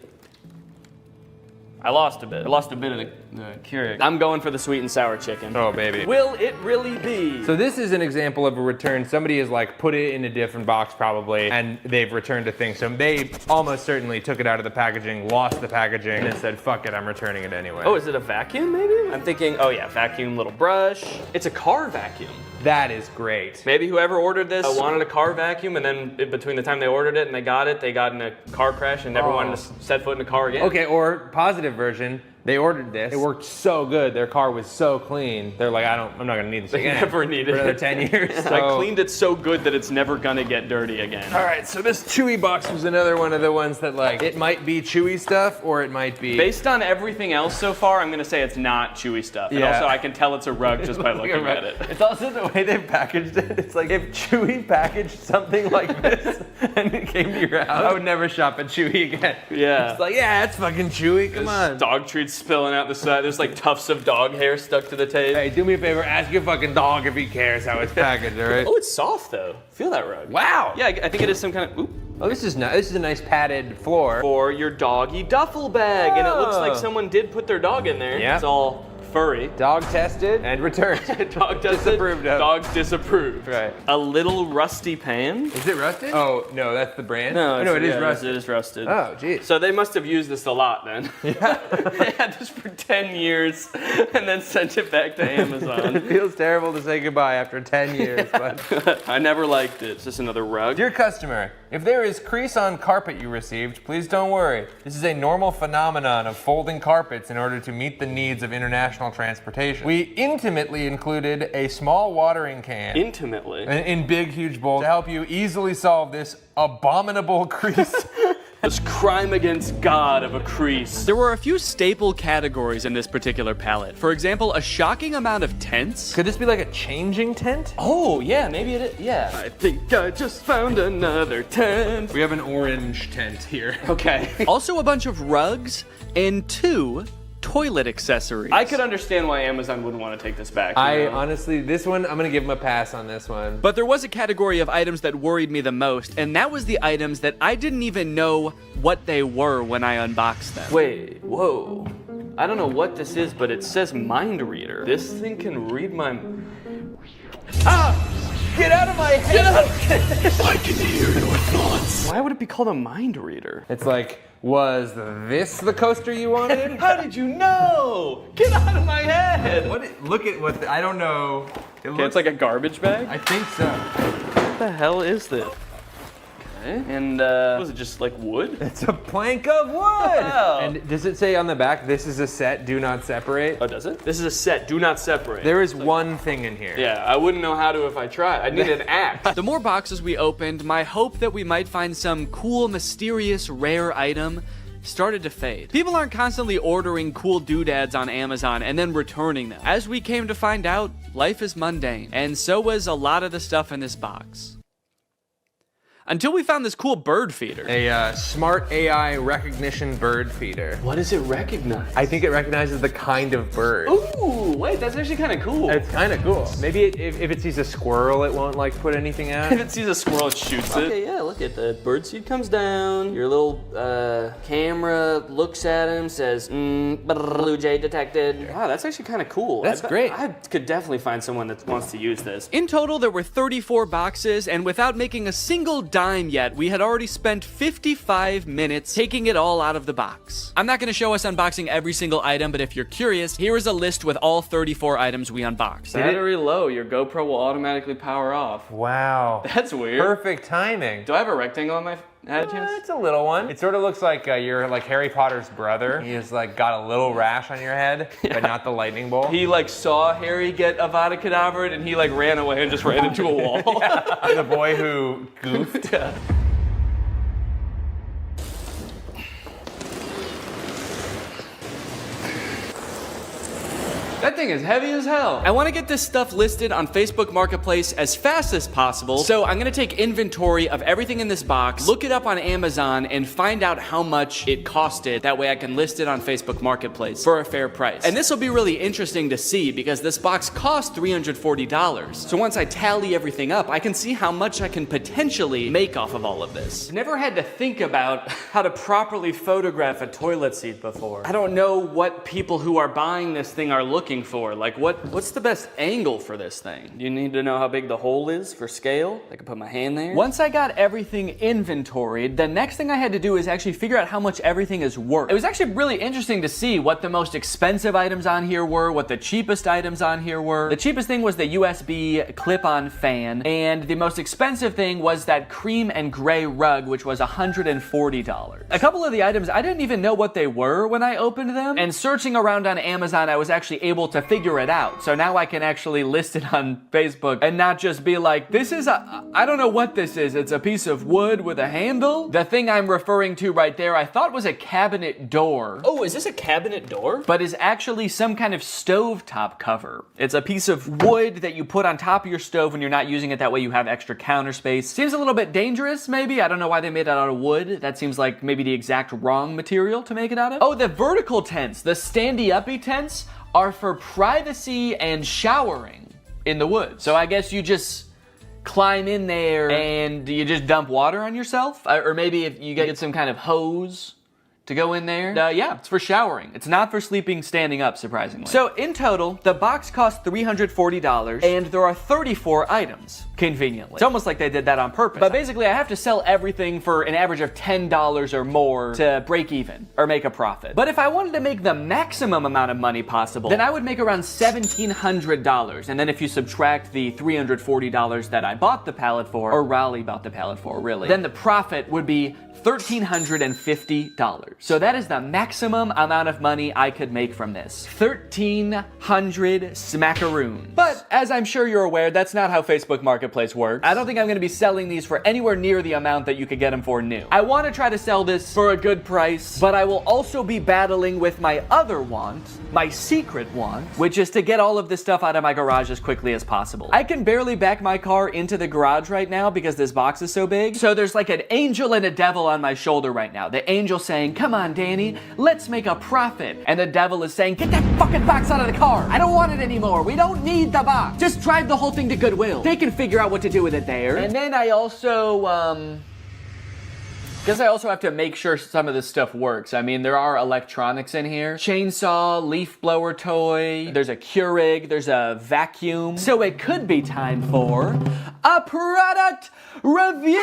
I lost a bit. I lost a bit of the cure. I'm going for the sweet and sour chicken. Oh, baby. Will it really be? So this is an example of a return. Somebody has like put it in a different box probably, and they've returned a thing. So they almost certainly took it out of the packaging, lost the packaging, and then said, fuck it, I'm returning it anyway. Oh, is it a vacuum maybe? I'm thinking, oh yeah, vacuum, little brush. It's a car vacuum. That is great. Maybe whoever ordered this wanted a car vacuum, and then between the time they ordered it and they got in a car crash and never wanted to set foot in a car again. Okay, or positive version, they ordered this. It worked so good. Their car was so clean. They're like, I'm not gonna need this again. They never needed for another it. 10 years. So. I cleaned it so good that it's never gonna get dirty again. All right, so this Chewy box was another one of the ones that like, it might be Chewy stuff or it might be... Based on everything else so far, I'm gonna say it's not Chewy stuff. And also I can tell it's a rug just by looking at it. It's also the way they've packaged it. It's like if Chewy packaged something like this and it came to your house, I would never shop at Chewy again. Yeah. It's like, yeah, it's fucking Chewy, come on. Dog treats spilling out the side. There's like tufts of dog hair stuck to the tape. Hey, do me a favor, ask your fucking dog if he cares how it's packaged, all right? Oh, it's soft though. Feel that rug. Wow. Yeah, I think it is some kind of, oop. Oh, this is nice. This is a nice padded floor. For your doggy duffel bag. And it looks like someone did put their dog in there. Yeah. It's all furry. Dog tested and returned. Dog tested. Disapproved of. Dog disapproved. Right. A little rusty pan. Is it rusted? Oh, no, that's the brand? No, it is rusted. It is rusted. Oh, geez. So they must have used this a lot then. Yeah. They had this for 10 years and then sent it back to Amazon. It feels terrible to say goodbye after 10 years, but... I never liked it. Is this another rug? Dear customer, if there is crease on carpet you received, please don't worry. This is a normal phenomenon of folding carpets in order to meet the needs of international transportation. We intimately included a small watering can. Intimately? In big, huge bowls to help you easily solve this abominable crease. This crime against God of a crease. There were a few staple categories in this particular palette. For example, a shocking amount of tents. Could this be like a changing tent? Oh, yeah, maybe it is. Yeah. I think I just found another tent. We have an orange tent here. Okay. Also a bunch of rugs and 2 toilet accessories. I could understand why Amazon wouldn't want to take this back. Honestly, this one, I'm gonna give them a pass on this one. But there was a category of items that worried me the most, and that was the items that I didn't even know what they were when I unboxed them. Wait, whoa. I don't know what this is, but it says mind reader. This thing can read my... Ah! Get out of my head! Get out! I can hear your thoughts. Why would it be called a mind reader? It's like, was this the coaster you wanted? How did you know? Get out of my head! Look at what, I don't know. It's like a garbage bag? I think so. What the hell is this? Okay. And was it just like wood? It's a plank of wood! Wow. And does it say on the back, this is a set, do not separate? Oh, does it? This is a set, do not separate. There is one thing in here. Yeah, I wouldn't know how to if I tried. I'd need an axe. The more boxes we opened, my hope that we might find some cool, mysterious, rare item started to fade. People aren't constantly ordering cool doodads on Amazon and then returning them. As we came to find out, life is mundane, and so was a lot of the stuff in this box. Until we found this cool bird feeder. A smart AI recognition bird feeder. What does it recognize? I think it recognizes the kind of bird. Ooh, wait, that's actually kind of cool. It's kind of cool. Maybe if it sees a squirrel, it won't like put anything out. If it sees a squirrel, it shoots it. Okay, yeah, look at the bird seed comes down. Your little camera looks at him, says, blue jay detected. Wow, that's actually kind of cool. That's great. I could definitely find someone that wants to use this. In total, there were 34 boxes, and without making a single dime yet, we had already spent 55 minutes taking it all out of the box. I'm not going to show us unboxing every single item, but if you're curious, here is a list with all 34 items we unboxed. Battery low, your GoPro will automatically power off. Wow. That's weird. Perfect timing. Do I have a rectangle on my head? It's a little one. It sort of looks like you're like Harry Potter's brother. He's like got a little rash on your head, but not the lightning bolt. He like saw Harry get Avada Kedavra and he like ran away and just ran into a wall. Yeah. The boy who goofed. Yeah. That thing is heavy as hell. I want to get this stuff listed on Facebook Marketplace as fast as possible. So I'm going to take inventory of everything in this box, look it up on Amazon, and find out how much it costed. That way I can list it on Facebook Marketplace for a fair price. And this will be really interesting to see because this box cost $340. So once I tally everything up, I can see how much I can potentially make off of all of this. I've never had to think about how to properly photograph a toilet seat before. I don't know what people who are buying this thing are looking for. Like what's the best angle for this thing? You need to know how big the hole is for scale. I can put my hand there. Once I got everything inventoried, the next thing I had to do is actually figure out how much everything is worth. It was actually really interesting to see what the most expensive items on here were, what the cheapest items on here were. The cheapest thing was the USB clip-on fan, and the most expensive thing was that cream and gray rug, which was $140. A couple of the items, I didn't even know what they were when I opened them, and searching around on Amazon, I was actually able to figure it out. So now I can actually list it on Facebook and not just be like, this is I don't know what this is. It's a piece of wood with a handle. The thing I'm referring to right there, I thought was a cabinet door. Oh, is this a cabinet door? But is actually some kind of stovetop cover. It's a piece of wood that you put on top of your stove when you're not using it. That way you have extra counter space. Seems a little bit dangerous, maybe. I don't know why they made it out of wood. That seems like maybe the exact wrong material to make it out of. Oh, the vertical tents, the standy-uppy tents are for privacy and showering in the woods. So I guess you just climb in there and you just dump water on yourself? Or maybe if you get some kind of hose to go in there. Yeah, it's for showering. It's not for sleeping standing up, surprisingly. So in total, the box cost $340 and there are 34 items, conveniently. It's almost like they did that on purpose. But basically, I have to sell everything for an average of $10 or more to break even or make a profit. But if I wanted to make the maximum amount of money possible, then I would make around $1,700. And then if you subtract the $340 that I bought the pallet for, or Raleigh bought the pallet for, really, then the profit would be $1,350. So that is the maximum amount of money I could make from this. 1,300 smackaroons. But as I'm sure you're aware, that's not how Facebook Marketplace works. I don't think I'm gonna be selling these for anywhere near the amount that you could get them for new. I wanna try to sell this for a good price, but I will also be battling with my other want, my secret want, which is to get all of this stuff out of my garage as quickly as possible. I can barely back my car into the garage right now because this box is so big. So there's like an angel and a devil on my shoulder right now. The angel saying, come on, Danny, let's make a profit. And the devil is saying, get that fucking box out of the car. I don't want it anymore. We don't need the box. Just drive the whole thing to Goodwill. They can figure out what to do with it there. And then I also, guess I also have to make sure some of this stuff works. I mean, there are electronics in here. Chainsaw, leaf blower toy, there's a Keurig, there's a vacuum. So it could be time for a product review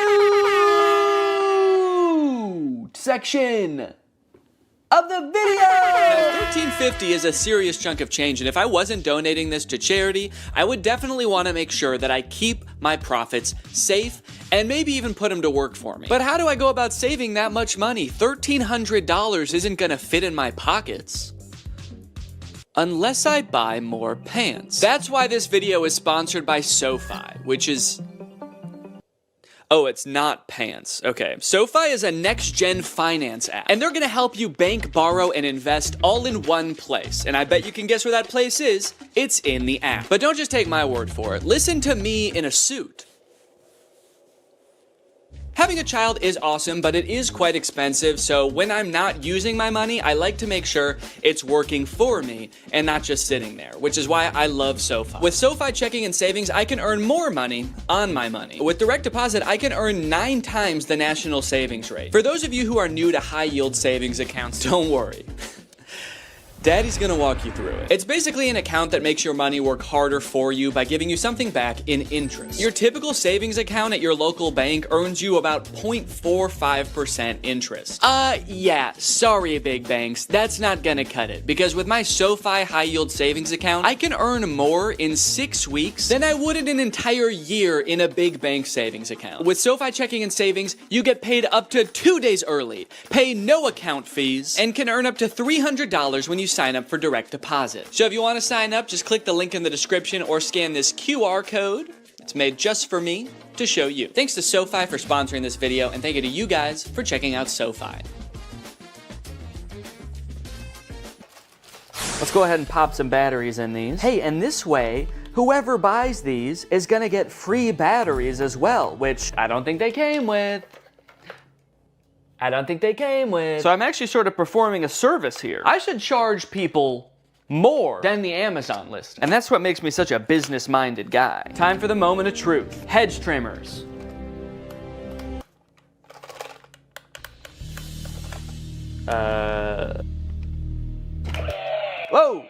section of the video. Now, $13.50 is a serious chunk of change, and if I wasn't donating this to charity, I would definitely want to make sure that I keep my profits safe and maybe even put them to work for me. But how do I go about saving that much money? $1,300 isn't gonna fit in my pockets unless I buy more pants. That's why this video is sponsored by SoFi, which is... Oh, it's not pants. Okay. SoFi is a next-gen finance app, and they're gonna help you bank, borrow, and invest all in one place. And I bet you can guess where that place is. It's in the app. But don't just take my word for it. Listen to me in a suit. Having a child is awesome, but it is quite expensive, so when I'm not using my money, I like to make sure it's working for me and not just sitting there, which is why I love SoFi. With SoFi checking and savings, I can earn more money on my money. With direct deposit, I can earn 9 times the national savings rate. For those of you who are new to high-yield savings accounts, don't worry. Daddy's gonna walk you through it. It's basically an account that makes your money work harder for you by giving you something back in interest. Your typical savings account at your local bank earns you about 0.45% interest. Yeah, sorry big banks, that's not gonna cut it, because with my SoFi high yield savings account, I can earn more in 6 weeks than I would in an entire year in a big bank savings account. With SoFi checking and savings, you get paid up to 2 days early, pay no account fees, and can earn up to $300 when you sign up for direct deposit. So if you want to sign up, just click the link in the description or scan this QR code. It's made just for me to show you. Thanks to SoFi for sponsoring this video, and thank you to you guys for checking out SoFi. Let's go ahead and pop some batteries in these. Hey, and this way, whoever buys these is gonna get free batteries as well, which I don't think they came with. So I'm actually sort of performing a service here. I should charge people more than the Amazon list. And that's what makes me such a business-minded guy. Time for the moment of truth. Hedge trimmers. Whoa!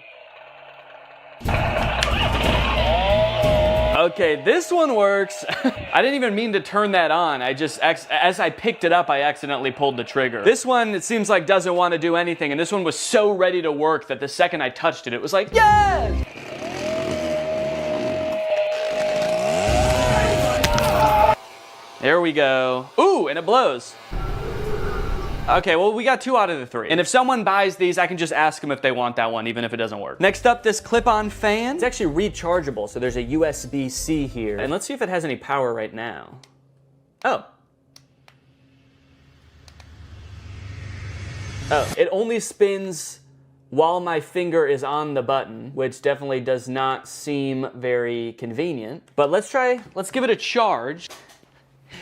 Okay, this one works. I didn't even mean to turn that on. I just, as I picked it up, I accidentally pulled the trigger. This one, it seems like doesn't want to do anything, and this one was so ready to work that the second I touched it, it was like, yes! There we go. Ooh, and it blows. Okay, well, we got 2 out of the 3. And if someone buys these, I can just ask them if they want that one, even if it doesn't work. Next up, this clip-on fan. It's actually rechargeable, so there's a USB-C here. And let's see if it has any power right now. Oh. Oh, it only spins while my finger is on the button, which definitely does not seem very convenient. But let's give it a charge.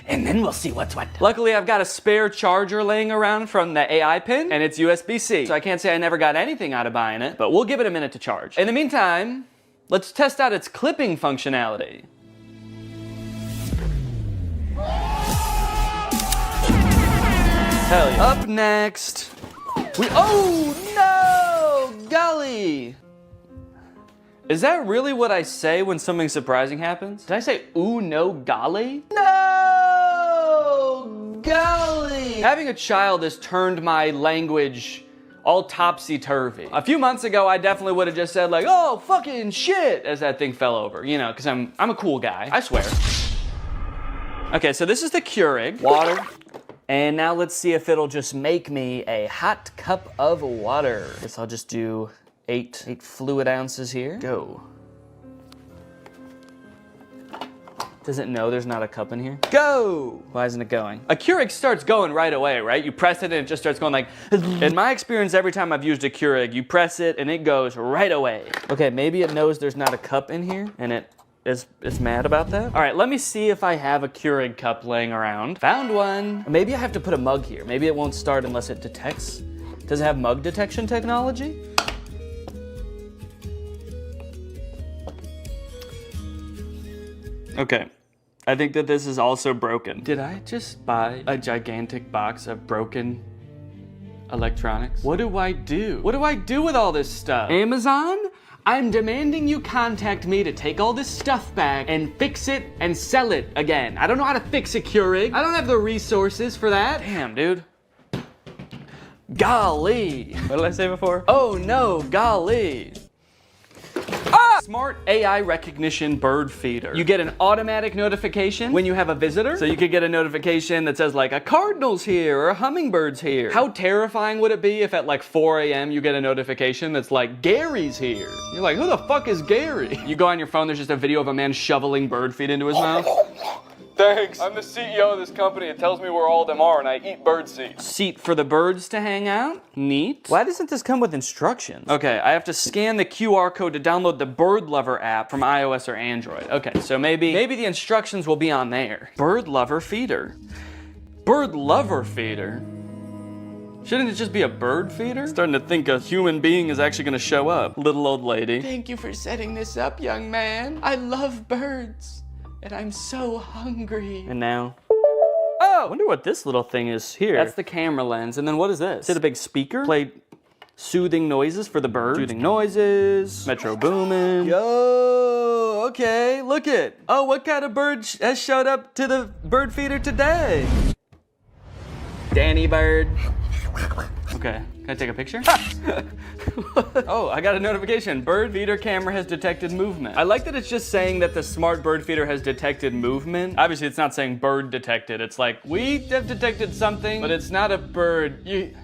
And then we'll see what's what. Luckily, I've got a spare charger laying around from the AI pin, and it's USB-C. So I can't say I never got anything out of buying it, but we'll give it a minute to charge. In the meantime, let's test out its clipping functionality. Hell yeah. Up next, oh no, golly. Is that really what I say when something surprising happens? Did I say, ooh, no, golly? No, golly! Having a child has turned my language all topsy-turvy. A few months ago, I definitely would have just said like, oh, fucking shit, as that thing fell over, you know, because I'm a cool guy, I swear. Okay, so this is the Keurig. Water. And now let's see if it'll just make me a hot cup of water. Guess I'll just do 8 fluid ounces here. Go. Does it know there's not a cup in here? Go! Why isn't it going? A Keurig starts going right away, right? You press it and it just starts going like... In my experience, every time I've used a Keurig, you press it and it goes right away. Okay, maybe it knows there's not a cup in here and it's mad about that. All right, let me see if I have a Keurig cup laying around. Found one. Maybe I have to put a mug here. Maybe it won't start unless it detects. Does it have mug detection technology? Okay, I think that this is also broken. Did I just buy a gigantic box of broken electronics? What do I do? What do I do with all this stuff? Amazon? I'm demanding you contact me to take all this stuff back and fix it and sell it again. I don't know how to fix a Keurig. I don't have the resources for that. Damn, dude. Golly. What did I say before? Oh no, golly. Ah! Smart AI recognition bird feeder. You get an automatic notification when you have a visitor. So you could get a notification that says like a cardinal's here or a hummingbird's here. How terrifying would it be if at like 4 a.m. you get a notification that's like Gary's here? You're like, who the fuck is Gary? You go on your phone, there's just a video of a man shoveling bird feed into his mouth. Thanks. I'm the CEO of this company. It tells me where all of them are, and I eat bird seed. Seat for the birds to hang out? Neat. Why doesn't this come with instructions? Okay, I have to scan the QR code to download the Bird Lover app from iOS or Android. Okay, so maybe the instructions will be on there. Bird Lover feeder. Bird Lover feeder? Shouldn't it just be a bird feeder? Starting to think a human being is actually gonna show up. Little old lady. Thank you for setting this up, young man. I love birds. And I'm so hungry. And now? Oh! I wonder what this little thing is here. That's the camera lens. And then what is this? Is it a big speaker? Play soothing noises for the birds. Soothing noises. Metro Boomin. Yo! Okay, look it. Oh, what kind of bird has showed up to the bird feeder today? Danny Bird. Okay, can I take a picture? Oh, I got a notification. Bird feeder camera has detected movement. I like that it's just saying that the smart bird feeder has detected movement. Obviously, it's not saying bird detected. It's like, we have detected something, but it's not a bird. You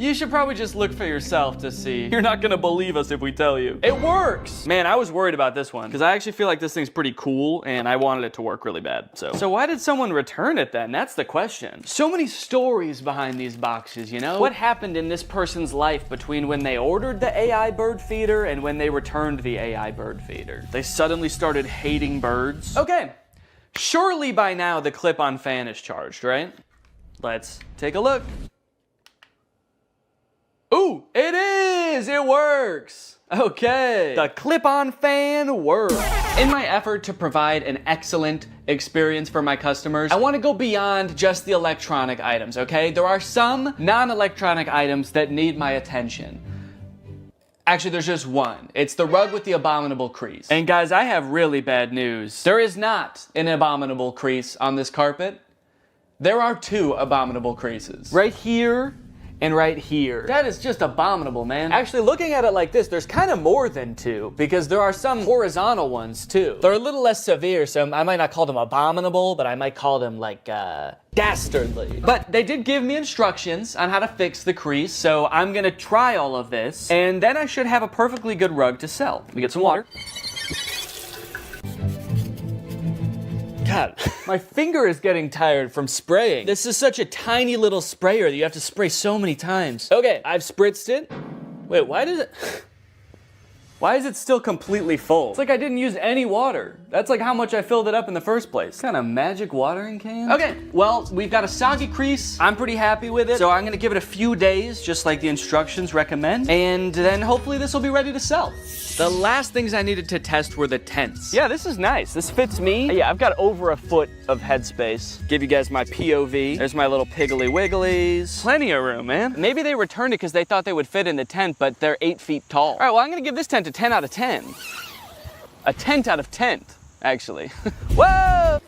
You should probably just look for yourself to see. You're not gonna believe us if we tell you. It works! Man, I was worried about this one because I actually feel like this thing's pretty cool and I wanted it to work really bad. So why did someone return it then? That's the question. So many stories behind these boxes, you know? What happened in this person's life between when they ordered the AI bird feeder and when they returned the AI bird feeder? They suddenly started hating birds. Okay, surely by now the clip-on fan is charged, right? Let's take a look. Ooh, it is! It works! Okay, the clip-on fan works. In my effort to provide an excellent experience for my customers, I want to go beyond just the electronic items, okay? There are some non-electronic items that need my attention. Actually, there's just one. It's the rug with the abominable crease. And guys, I have really bad news. There is not an abominable crease on this carpet. There are 2 abominable creases. Right here and right here. That is just abominable, man. Actually, looking at it like this, there's kind of more than 2 because there are some horizontal ones too. They're a little less severe, so I might not call them abominable, but I might call them like dastardly. But they did give me instructions on how to fix the crease, so I'm gonna try all of this, and then I should have a perfectly good rug to sell. Let me get some water. God, my finger is getting tired from spraying. This is such a tiny little sprayer that you have to spray so many times. Okay, I've spritzed it. Wait, why is it still completely full? It's like I didn't use any water. That's like how much I filled it up in the first place. Kind of magic watering can? Okay, well, we've got a soggy crease. I'm pretty happy with it. So I'm gonna give it a few days, just like the instructions recommend. And then hopefully this will be ready to sell. The last things I needed to test were the tents. Yeah, this is nice. This fits me. Yeah, I've got over a foot of headspace. Give you guys my POV. There's my little piggly wigglies. Plenty of room, man. Maybe they returned it because they thought they would fit in the tent, but they're 8 feet tall. All right, well, I'm gonna give this tent a 10 out of 10. A tent out of tent, actually. Whoa!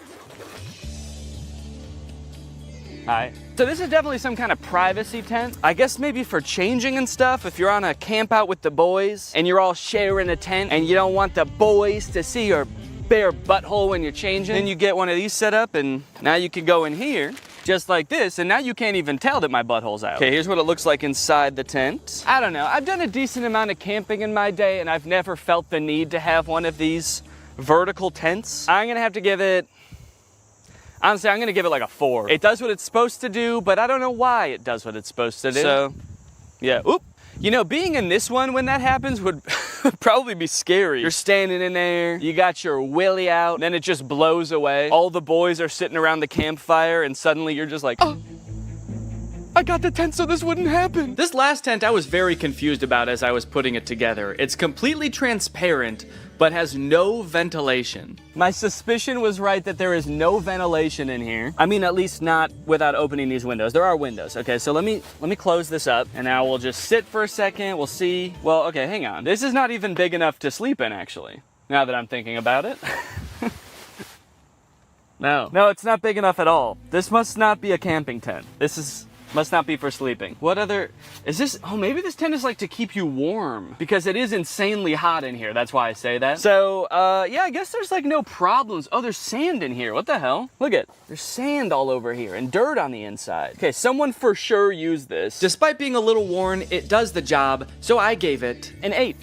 Hi. So this is definitely some kind of privacy tent. I guess maybe for changing and stuff, if you're on a camp out with the boys and you're all sharing a tent and you don't want the boys to see your bare butthole when you're changing, then you get one of these set up and now you can go in here just like this, and now you can't even tell that my butthole's out. Okay, here's what it looks like inside the tent. I don't know, I've done a decent amount of camping in my day and I've never felt the need to have one of these vertical tents. I'm gonna have to give it, honestly, I'm gonna give it like a 4. It does what it's supposed to do, but I don't know why it does what it's supposed to do. So, yeah, oop. You know, being in this one when that happens would probably be scary. You're standing in there, you got your willy out, then it just blows away. All the boys are sitting around the campfire and suddenly you're just like, oh, I got the tent so this wouldn't happen. This last tent I was very confused about as I was putting it together. It's completely transparent, but has no ventilation. My suspicion was right that there is no ventilation in here. I mean, at least not without opening these windows. There are windows. Okay, so let me close this up and now we'll just sit for a second. We'll see. Well, okay, hang on. This is not even big enough to sleep in, actually, now that I'm thinking about it. No, it's not big enough at all. This must not be a camping tent. Must not be for sleeping. What other, is this, oh, maybe this tent is like to keep you warm because it is insanely hot in here. That's why I say that. So, yeah, I guess there's like no problems. Oh, there's sand in here. What the hell? Look at, there's sand all over here and dirt on the inside. Okay, someone for sure used this. Despite being a little worn, it does the job. So I gave it an 8.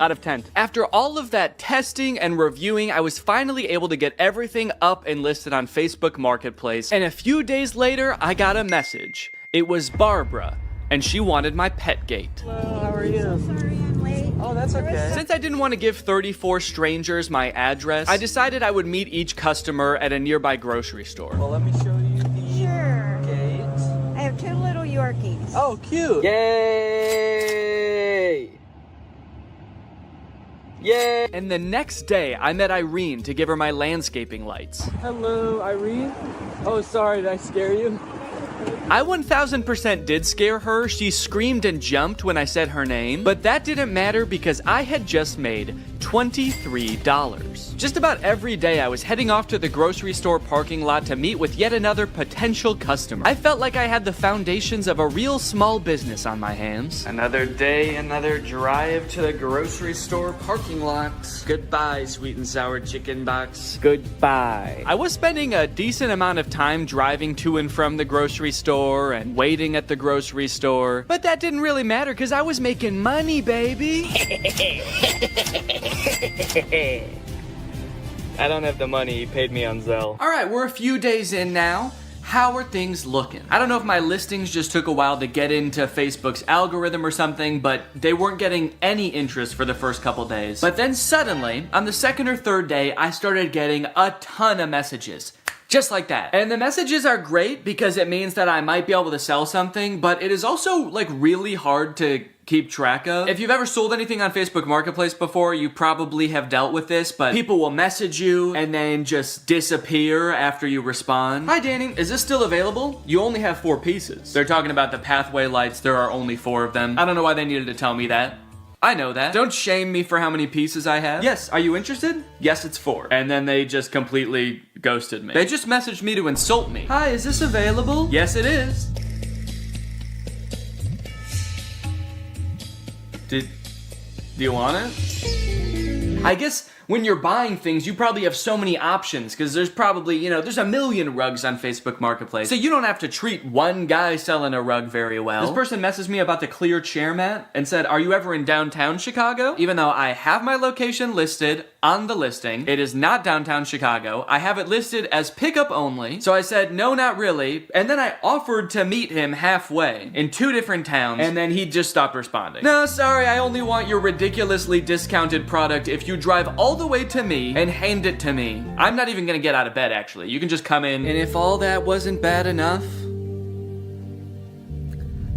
Out of 10. After all of that testing and reviewing, I was finally able to get everything up and listed on Facebook Marketplace, and a few days later, I got a message. It was Barbara, and she wanted my pet gate. Hello, how are you? So sorry I'm late. Oh, that's okay. Since I didn't want to give 34 strangers my address, I decided I would meet each customer at a nearby grocery store. Well, let me show you the gate. I have 2 little Yorkies. Oh, cute. Yay! Yay! And the next day, I met Irene to give her my landscaping lights. Hello, Irene. Oh, sorry, did I scare you? I 1000% did scare her. She screamed and jumped when I said her name, but that didn't matter because I had just made $23. Just about every day I was heading off to the grocery store parking lot to meet with yet another potential customer. I felt like I had the foundations of a real small business on my hands. Another day, another drive to the grocery store parking lot. Goodbye, sweet and sour chicken box. Goodbye. I was spending a decent amount of time driving to and from the grocery grocery store and waiting at the grocery store. But that didn't really matter because I was making money, baby. I don't have the money. He paid me on Zelle. All right, we're a few days in now. How are things looking? I don't know if my listings just took a while to get into Facebook's algorithm or something, but they weren't getting any interest for the first couple days. But then suddenly, on the second or third day, I started getting a ton of messages. Just like that. And the messages are great because it means that I might be able to sell something, but it is also like really hard to keep track of. If you've ever sold anything on Facebook Marketplace before, you probably have dealt with this, but people will message you and then just disappear after you respond. Hi Danny, is this still available? You only have 4 pieces. They're talking about the pathway lights, there are only 4 of them. I don't know why they needed to tell me that. I know that. Don't shame me for how many pieces I have. Yes, are you interested? Yes, it's 4. And then they just completely ghosted me. They just messaged me to insult me. Hi, is this available? Yes, it is. Do you want it? I guess when you're buying things, you probably have so many options because there's probably, you know, there's a million rugs on Facebook Marketplace. So you don't have to treat one guy selling a rug very well. This person messaged me about the clear chair mat and said, are you ever in downtown Chicago? Even though I have my location listed on the listing, it is not downtown Chicago. I have it listed as pickup only. So I said, no, not really. And then I offered to meet him halfway in 2 different towns. And then he just stopped responding. No, sorry, I only want your ridiculously discounted product if you drive all the way to me and hand it to me. I'm not even gonna get out of bed, actually. You can just come in. And if all that wasn't bad enough,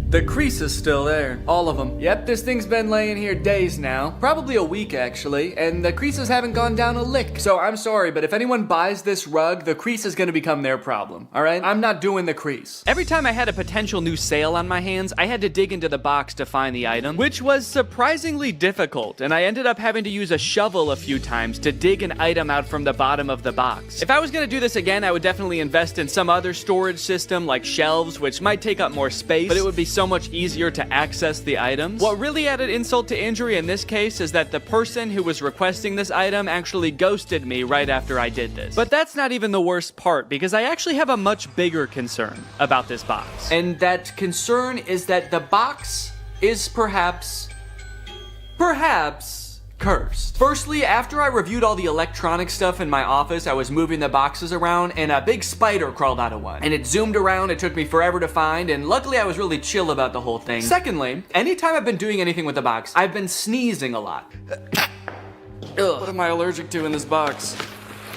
the crease is still there. All of them. Yep, this thing's been laying here days now. Probably a week, actually. And the creases haven't gone down a lick. So I'm sorry, but if anyone buys this rug, the crease is gonna become their problem. All right? I'm not doing the crease. Every time I had a potential new sale on my hands, I had to dig into the box to find the item, which was surprisingly difficult. And I ended up having to use a shovel a few times to dig an item out from the bottom of the box. If I was gonna do this again, I would definitely invest in some other storage system like shelves, which might take up more space, but it would be so much easier to access the items. What really added insult to injury in this case is that the person who was requesting this item actually ghosted me right after I did this. But that's not even the worst part, because I actually have a much bigger concern about this box. And that concern is that the box is perhaps cursed. Firstly, after I reviewed all the electronic stuff in my office, I was moving the boxes around and a big spider crawled out of one. And it zoomed around, it took me forever to find, and luckily I was really chill about the whole thing. Secondly, anytime I've been doing anything with the box, I've been sneezing a lot. Ugh. What am I allergic to in this box?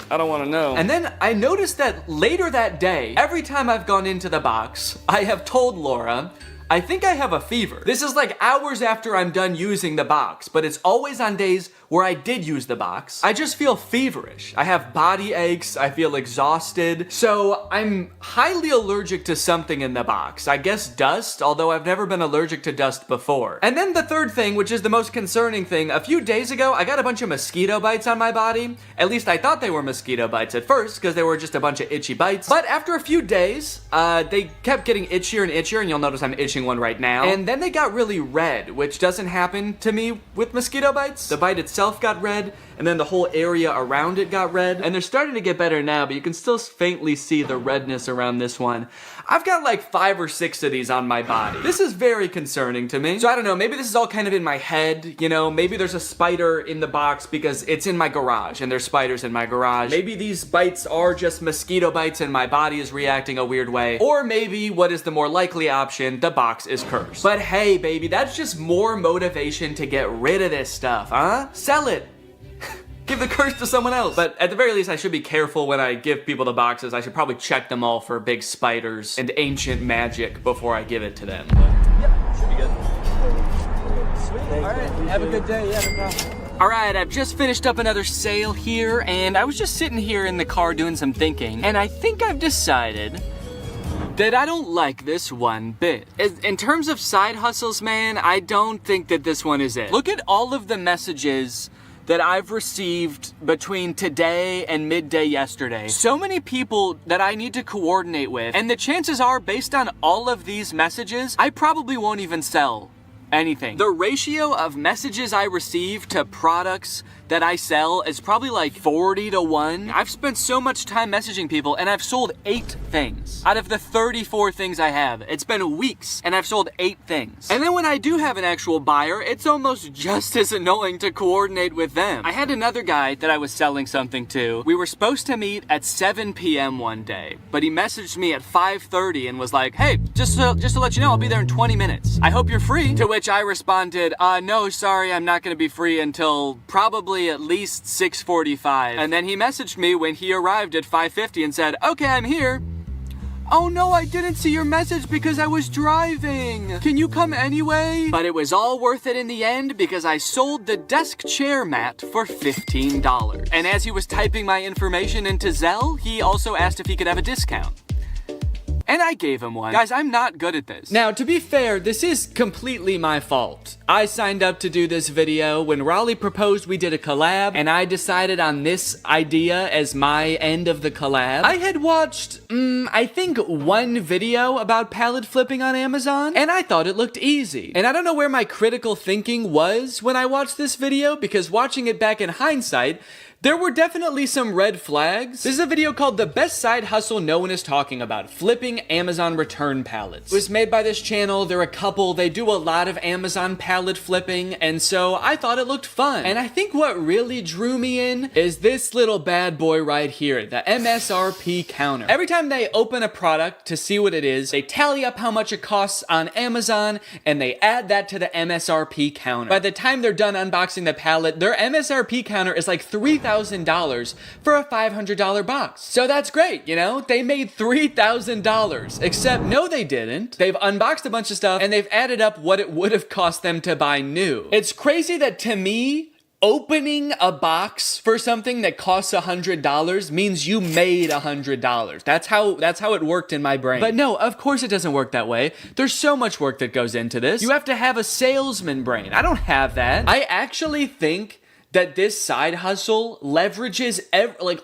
I don't want to know. And then I noticed that later that day, every time I've gone into the box, I have told Laura, I think I have a fever. This is like hours after I'm done using the box, but it's always on days where I did use the box. I just feel feverish. I have body aches, I feel exhausted. So I'm highly allergic to something in the box. I guess dust, although I've never been allergic to dust before. And then the third thing, which is the most concerning thing, a few days ago, I got a bunch of mosquito bites on my body. At least I thought they were mosquito bites at first, because they were just a bunch of itchy bites. But after a few days, they kept getting itchier and itchier, and you'll notice I'm itching one right now. And then they got really red, which doesn't happen to me with mosquito bites. The bite itself got red, and then the whole area around it got red. And they're starting to get better now, but you can still faintly see the redness around this one. I've got like 5 or 6 of these on my body. This is very concerning to me. So I don't know, maybe this is all kind of in my head, you know? Maybe there's a spider in the box because it's in my garage, and there's spiders in my garage. Maybe these bites are just mosquito bites and my body is reacting a weird way. Or maybe, what is the more likely option, the box is cursed. But hey, baby, that's just more motivation to get rid of this stuff, huh? Sell it. Give the curse to someone else. But at the very least, I should be careful when I give people the boxes. I should probably check them all for big spiders and ancient magic before I give it to them. Yep, should be good. Sweet. All right, have a good day. Yeah, no problem. All right, I've just finished up another sale here, and I was just sitting here in the car doing some thinking, and I think I've decided that I don't like this one bit. In terms of side hustles, man, I don't think that this one is it. Look at all of the messages that I've received between today and midday yesterday. So many people that I need to coordinate with, and the chances are, based on all of these messages, I probably won't even sell anything. The ratio of messages I receive to products that I sell is probably like 40 to 1. I've spent so much time messaging people and I've sold 8 things. Out of the 34 things I have, it's been weeks and I've sold 8 things. And then when I do have an actual buyer, it's almost just as annoying to coordinate with them. I had another guy that I was selling something to. We were supposed to meet at 7 p.m. one day, but he messaged me at 5:30 and was like, hey, just to let you know, I'll be there in 20 minutes. I hope you're free. To which I responded, no, sorry, I'm not gonna be free until probably at least 6:45. And then he messaged me when he arrived at 5:50 and said, okay, I'm here. Oh no, I didn't see your message because I was driving. Can you come anyway? But it was all worth it in the end because I sold the desk chair mat for $15. And as he was typing my information into Zelle, he also asked if he could have a discount. And I gave him one. Guys, I'm not good at this. Now, to be fair, this is completely my fault. I signed up to do this video. When Raleigh proposed, we did a collab, and I decided on this idea as my end of the collab. I had watched, I think 1 video about pallet flipping on Amazon, and I thought it looked easy. And I don't know where my critical thinking was when I watched this video, because watching it back in hindsight, there were definitely some red flags. This is a video called The Best Side Hustle No One Is Talking About, Flipping Amazon Return Pallets. It was made by this channel. They're a couple. They do a lot of Amazon pallet flipping, and so I thought it looked fun. And I think what really drew me in is this little bad boy right here, the MSRP counter. Every time they open a product to see what it is, they tally up how much it costs on Amazon, and they add that to the MSRP counter. By the time they're done unboxing the pallet, their MSRP counter is like $3,000 for a $500 box. So that's great, you know? They made $3,000. Except, no, they didn't. They've unboxed a bunch of stuff and they've added up what it would have cost them to buy new. It's crazy that, to me, opening a box for something that costs $100 means you made $100. That's how it worked in my brain. But no, of course it doesn't work that way. There's so much work that goes into this. You have to have a salesman brain. I don't have that. I actually think that this side hustle leverages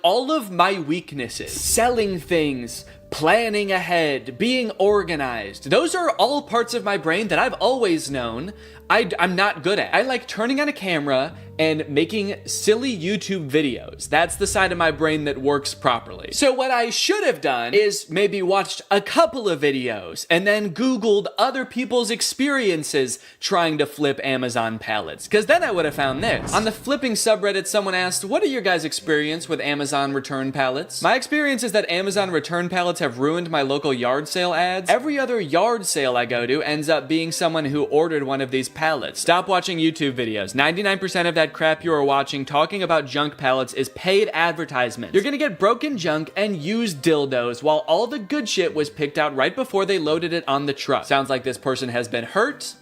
all of my weaknesses. Selling things, planning ahead, being organized. Those are all parts of my brain that I've always known I'm not good at. I like turning on a camera and making silly YouTube videos. That's the side of my brain that works properly. So what I should have done is maybe watched a couple of videos and then Googled other people's experiences trying to flip Amazon pallets, because then I would have found this. On the flipping subreddit, someone asked, what are your guys' experience with Amazon return pallets? My experience is that Amazon return pallets have ruined my local yard sale ads. Every other yard sale I go to ends up being someone who ordered one of these pallets. Stop watching YouTube videos. 99% of that crap you are watching talking about junk pallets is paid advertisement. You're gonna get broken junk and used dildos while all the good shit was picked out right before they loaded it on the truck. Sounds like this person has been hurt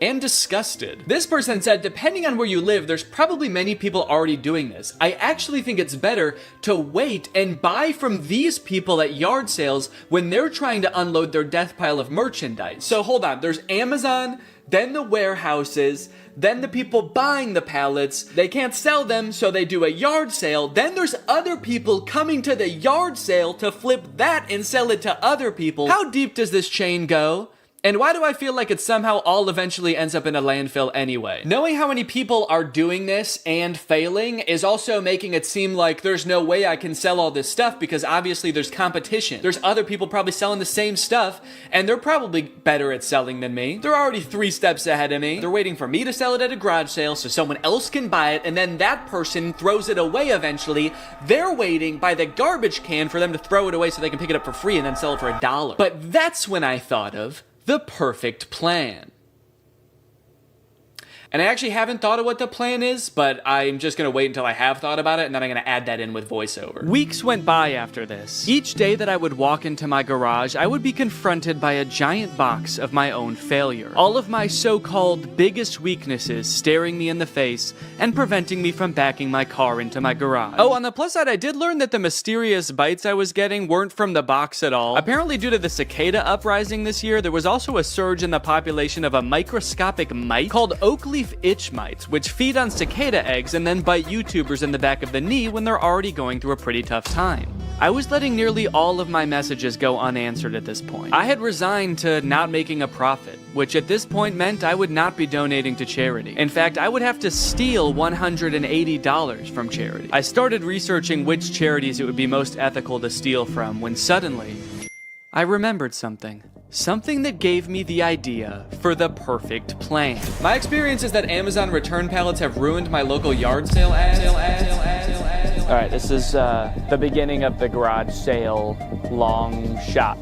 and disgusted. This person said, depending on where you live, there's probably many people already doing this. I actually think it's better to wait and buy from these people at yard sales when they're trying to unload their death pile of merchandise. So hold on, there's Amazon, then the warehouses, then the people buying the pallets. They can't sell them, so they do a yard sale. Then there's other people coming to the yard sale to flip that and sell it to other people. How deep does this chain go? And why do I feel like it somehow all eventually ends up in a landfill anyway? Knowing how many people are doing this and failing is also making it seem like there's no way I can sell all this stuff, because obviously there's competition. There's other people probably selling the same stuff, and they're probably better at selling than me. They're already 3 steps ahead of me. They're waiting for me to sell it at a garage sale so someone else can buy it, and then that person throws it away eventually. They're waiting by the garbage can for them to throw it away so they can pick it up for free and then sell it for $1. But that's when I thought of the perfect plan. And I actually haven't thought of what the plan is, but I'm just gonna wait until I have thought about it, and then I'm gonna add that in with voiceover. Weeks went by after this. Each day that I would walk into my garage, I would be confronted by a giant box of my own failure. All of my so-called biggest weaknesses staring me in the face and preventing me from backing my car into my garage. Oh, on the plus side, I did learn that the mysterious bites I was getting weren't from the box at all. Apparently, due to the cicada uprising this year, there was also a surge in the population of a microscopic mite called Oakley leaf itch mites, which feed on cicada eggs and then bite YouTubers in the back of the knee when they're already going through a pretty tough time. I was letting nearly all of my messages go unanswered at this point. I had resigned to not making a profit, which at this point meant I would not be donating to charity. In fact, I would have to steal $180 from charity. I started researching which charities it would be most ethical to steal from when suddenly, I remembered something. Something that gave me the idea for the perfect plan. My experience is that Amazon return pallets have ruined my local yard sale ads. All right, this is the beginning of the garage sale long shot.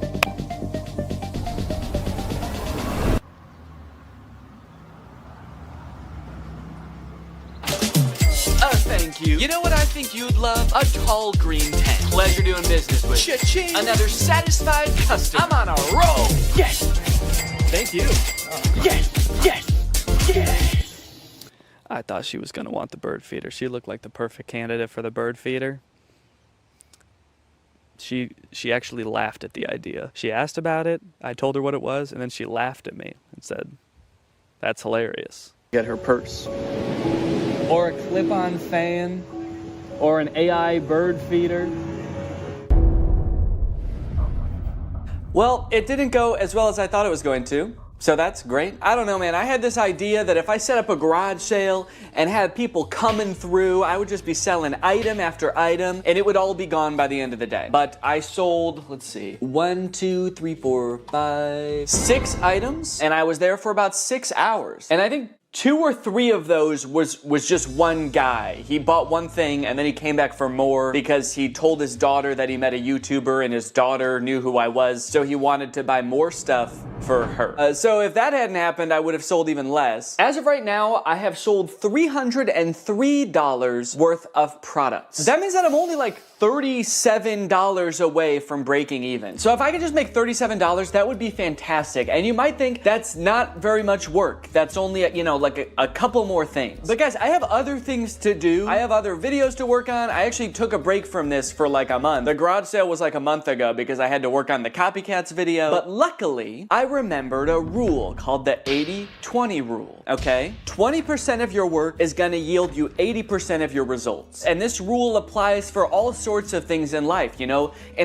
Thank you. You know what I think you'd love? A tall green tent. Pleasure doing business with you. Cha-ching. Another satisfied customer. I'm on a roll. Yes. Thank you. Yes. Yes. Yes. I thought she was gonna want the bird feeder. She looked like the perfect candidate for the bird feeder. She actually laughed at the idea. She asked about it, I told her what it was, and then she laughed at me and said, "That's hilarious." Get her purse. Or a clip-on fan, or an AI bird feeder. Well, it didn't go as well as I thought it was going to. So that's great. I don't know, man. I had this idea that if I set up a garage sale and had people coming through, I would just be selling item after item, and it would all be gone by the end of the day. But I sold, let's see, 1, 2, 3, 4, 5, 6 items, and I was there for about 6 hours. And I think 2 or 3 of those was just one guy. He bought one thing and then he came back for more because he told his daughter that he met a YouTuber and his daughter knew who I was, so he wanted to buy more stuff for her. So if that hadn't happened, I would have sold even less. As of right now, I have sold $303 worth of products. That means that I'm only like $37 away from breaking even. So if I could just make $37, that would be fantastic. And you might think that's not very much work. That's only, like a couple more things. But guys, I have other things to do. I have other videos to work on. I actually took a break from this for like a month. The garage sale was like a month ago because I had to work on the copycats video. But luckily, I remembered a rule called the 80-20 rule, okay? 20% of your work is gonna yield you 80% of your results. And this rule applies for all sorts of things in life, In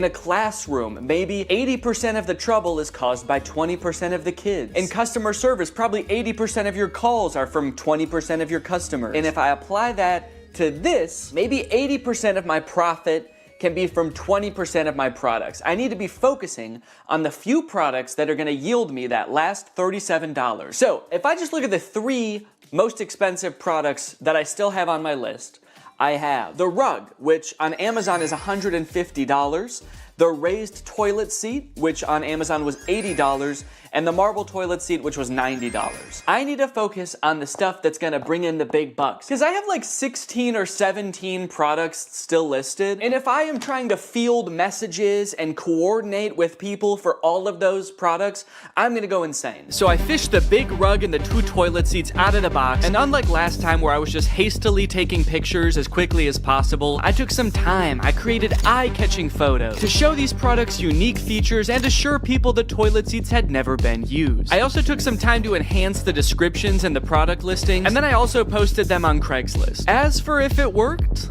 a classroom, maybe 80% of the trouble is caused by 20% of the kids. In customer service, probably 80% of your calls are from 20% of your customers. And if I apply that to this, maybe 80% of my profit can be from 20% of my products. I need to be focusing on the few products that are gonna yield me that last $37. So if I just look at the 3 most expensive products that I still have on my list, I have the rug, which on Amazon is $150, the raised toilet seat, which on Amazon was $80, and the marble toilet seat, which was $90. I need to focus on the stuff that's gonna bring in the big bucks, because I have like 16 or 17 products still listed, and if I am trying to field messages and coordinate with people for all of those products, I'm gonna go insane. So I fished the big rug and the 2 toilet seats out of the box, and unlike last time where I was just hastily taking pictures as quickly as possible, I took some time. I created eye-catching photos to show these products unique features and assure people the toilet seats had never been used. I also took some time to enhance the descriptions and the product listings, and then I also posted them on Craigslist. As for if it worked,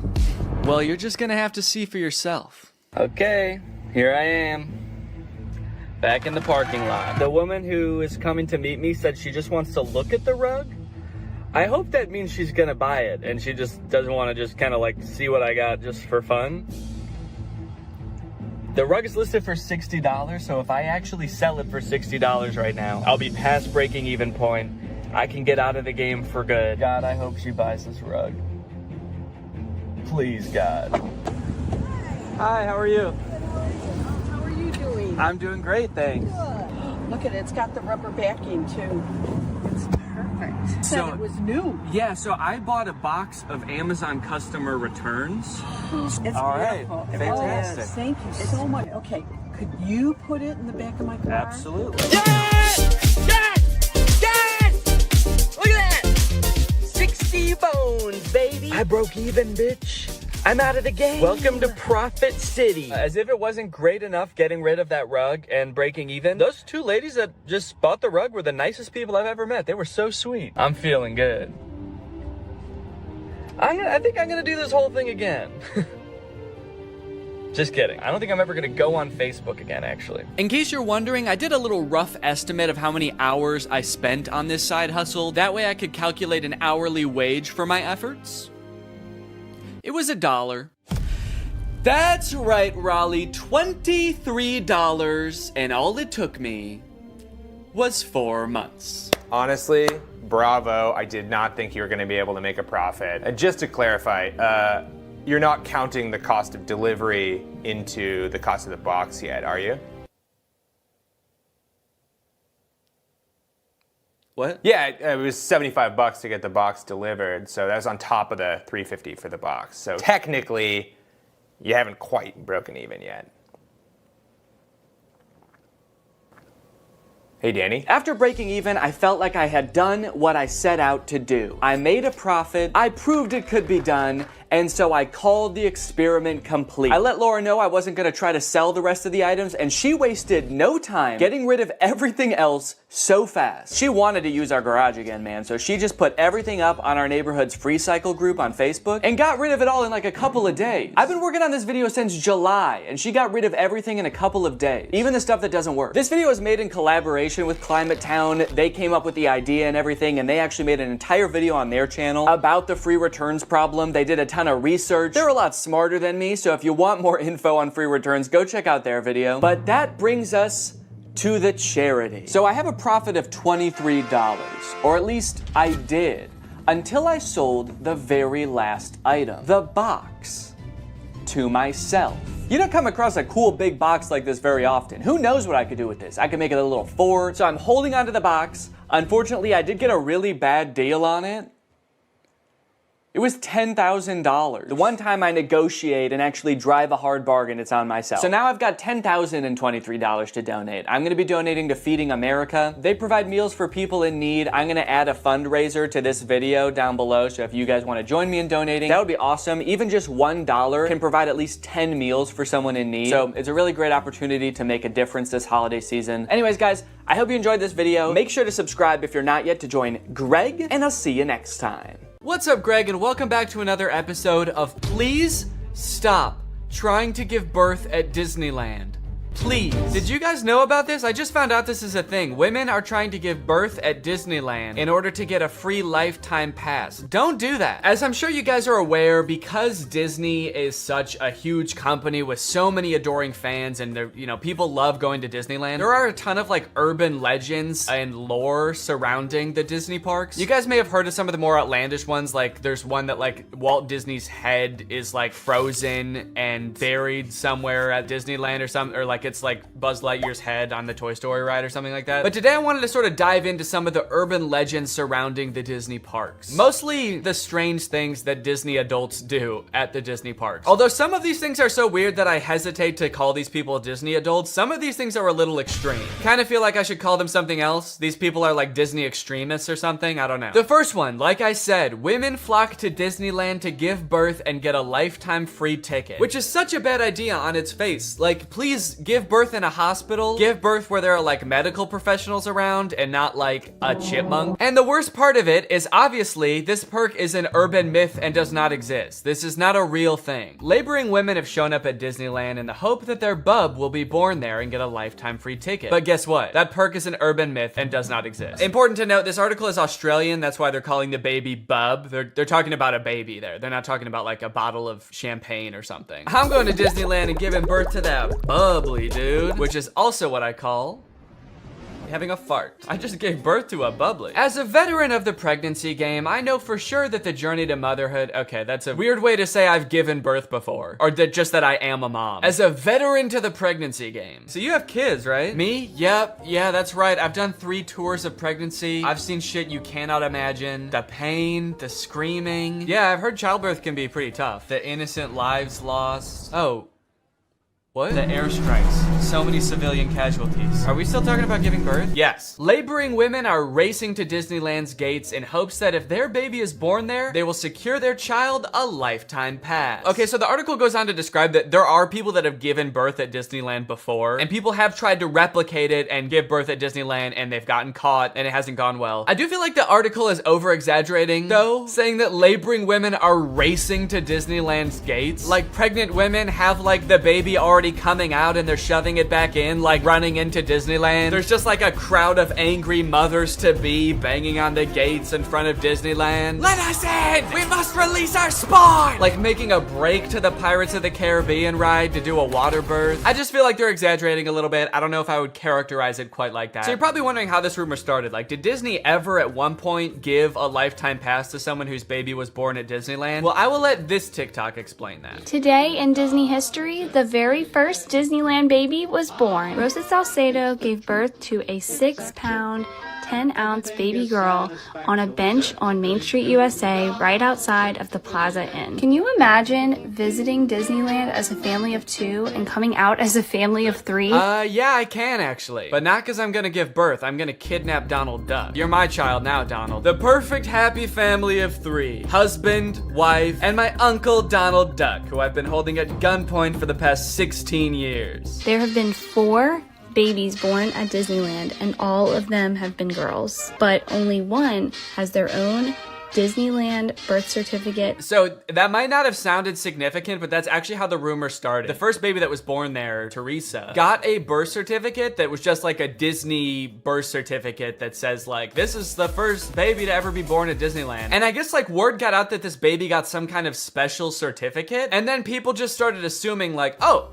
well, you're just gonna have to see for yourself. Okay, here I am. Back in the parking lot. The woman who is coming to meet me said she just wants to look at the rug. I hope that means she's gonna buy it and she just doesn't want to just kind of like see what I got just for fun. The rug is listed for $60, so if I actually sell it for $60 right now, I'll be past breaking even point. I can get out of the game for good. God, I hope she buys this rug. Please, God. Hi, how are you? How are you doing? I'm doing great, thanks. Good. Look at it, it's got the rubber backing too. It's perfect. So it was new. Yeah, so I bought a box of Amazon customer returns. It's all right, beautiful. fantastic. Yes, thank you so much. Okay, could you put it in the back of my car? Absolutely. Yes! Yes! Yes! Look at that! 60 bones, baby. I broke even, bitch. I'm out of the game. Welcome to Profit City. As if it wasn't great enough getting rid of that rug and breaking even, those two ladies that just bought the rug were the nicest people I've ever met. They were so sweet. I'm feeling good. I think I'm gonna do this whole thing again. Just kidding. I don't think I'm ever gonna go on Facebook again, actually. In case you're wondering, I did a little rough estimate of how many hours I spent on this side hustle. That way I could calculate an hourly wage for my efforts. It was $1. That's right, Raleigh, $23, and all it took me was 4 months. Honestly, bravo. I did not think you were going to be able to make a profit. And just to clarify, you're not counting the cost of delivery into the cost of the box yet, are you? What? Yeah, it was $75 to get the box delivered, so that was on top of the $350 for the box. So technically, you haven't quite broken even yet. Hey, Danny. After breaking even, I felt like I had done what I set out to do. I made a profit, I proved it could be done, and so I called the experiment complete. I let Laura know I wasn't gonna try to sell the rest of the items, and she wasted no time getting rid of everything else so fast. She wanted to use our garage again, man, so she just put everything up on our neighborhood's free cycle group on Facebook and got rid of it all in like a couple of days. I've been working on this video since July, and she got rid of everything in a couple of days, even the stuff that doesn't work. This video is made in collaboration with Climate Town. They came up with the idea and everything, and they actually made an entire video on their channel about the free returns problem. They did a ton of research. They're a lot smarter than me, so if you want more info on free returns, go check out their video. But that brings us to the charity. So I have a profit of $23, or at least I did, until I sold the very last item, the box, to myself. You don't come across a cool big box like this very often. Who knows what I could do with this? I could make it a little fort. So I'm holding onto the box. Unfortunately, I did get a really bad deal on it. It was $10,000. The one time I negotiate and actually drive a hard bargain, it's on myself. So now I've got $10,023 to donate. I'm gonna be donating to Feeding America. They provide meals for people in need. I'm gonna add a fundraiser to this video down below, so if you guys wanna join me in donating, that would be awesome. Even just $1 can provide at least 10 meals for someone in need. So it's a really great opportunity to make a difference this holiday season. Anyways, guys, I hope you enjoyed this video. Make sure to subscribe if you're not yet to join Greg, and I'll see you next time. What's up, Greg, and welcome back to another episode of Please Stop Trying to Give Birth at Disneyland. Please. Did you guys know about this? I just found out this is a thing. Women are trying to give birth at Disneyland in order to get a free lifetime pass. Don't do that. As I'm sure you guys are aware, because Disney is such a huge company with so many adoring fans and people love going to Disneyland, there are a ton of like urban legends and lore surrounding the Disney parks. You guys may have heard of some of the more outlandish ones, like there's one that like Walt Disney's head is like frozen and buried somewhere at Disneyland or something, or like it's like Buzz Lightyear's head on the Toy Story ride or something like that. But today I wanted to sort of dive into some of the urban legends surrounding the Disney parks. Mostly the strange things that Disney adults do at the Disney parks. Although some of these things are so weird that I hesitate to call these people Disney adults, some of these things are a little extreme. Kind of feel like I should call them something else. These people are like Disney extremists or something, I don't know. The first one, like I said, women flock to Disneyland to give birth and get a lifetime free ticket, which is such a bad idea on its face. Like, please give birth in a hospital, give birth where there are like medical professionals around and not like a chipmunk. And the worst part of it is obviously this perk is an urban myth and does not exist. This is not a real thing. Laboring women have shown up at Disneyland in the hope that their bub will be born there and get a lifetime free ticket. But guess what? That perk is an urban myth and does not exist. Important to note, this article is Australian. That's why they're calling the baby bub. They're talking about a baby there. They're not talking about like a bottle of champagne or something. I'm going to Disneyland and giving birth to that bubbly dude, which is also what I call having a fart. I just gave birth to a bubbly. As a veteran of the pregnancy game, I know for sure that the journey to motherhood, okay, that's a weird way to say I've given birth before, or just that I am a mom. As a veteran to the pregnancy game. So you have kids, right? Me? Yep, yeah, that's right. I've done 3 tours of pregnancy. I've seen shit you cannot imagine. The pain, the screaming. Yeah, I've heard childbirth can be pretty tough. The innocent lives lost. Oh. What? The airstrikes. So many civilian casualties. Are we still talking about giving birth? Yes. Laboring women are racing to Disneyland's gates in hopes that if their baby is born there, they will secure their child a lifetime pass. Okay, so the article goes on to describe that there are people that have given birth at Disneyland before, and people have tried to replicate it and give birth at Disneyland, and they've gotten caught, and it hasn't gone well. I do feel like the article is over-exaggerating, though, saying that laboring women are racing to Disneyland's gates. Like, pregnant women have, like, the baby already coming out, and they're shoving it back in, like, running into Disneyland. There's just, like, a crowd of angry mothers-to-be banging on the gates in front of Disneyland. Let us in! We must release our spawn! Like, making a break to the Pirates of the Caribbean ride to do a water birth. I just feel like they're exaggerating a little bit. I don't know if I would characterize it quite like that. So you're probably wondering how this rumor started. Like, did Disney ever at one point give a lifetime pass to someone whose baby was born at Disneyland? Well, I will let this TikTok explain that. Today in Disney history, the very first Disneyland baby was born. Rosa Salcedo gave birth to a 6-pound, 10-ounce baby girl on a bench on Main Street, USA, right outside of the Plaza Inn. Can you imagine visiting Disneyland as a family of 2 and coming out as a family of 3? Yeah, I can actually. But not because I'm gonna give birth. I'm gonna kidnap Donald Duck. You're my child now, Donald. The perfect happy family of 3. Husband, wife, and my uncle Donald Duck, who I've been holding at gunpoint for the past 16 years. There have been 4 babies born at Disneyland, and all of them have been girls, but only one has their own Disneyland birth certificate. So that might not have sounded significant, but that's actually how the rumor started. The first baby that was born there, Teresa, got a birth certificate that was just like a Disney birth certificate that says like, this is the first baby to ever be born at Disneyland. And I guess like word got out that this baby got some kind of special certificate, and then people just started assuming like, oh,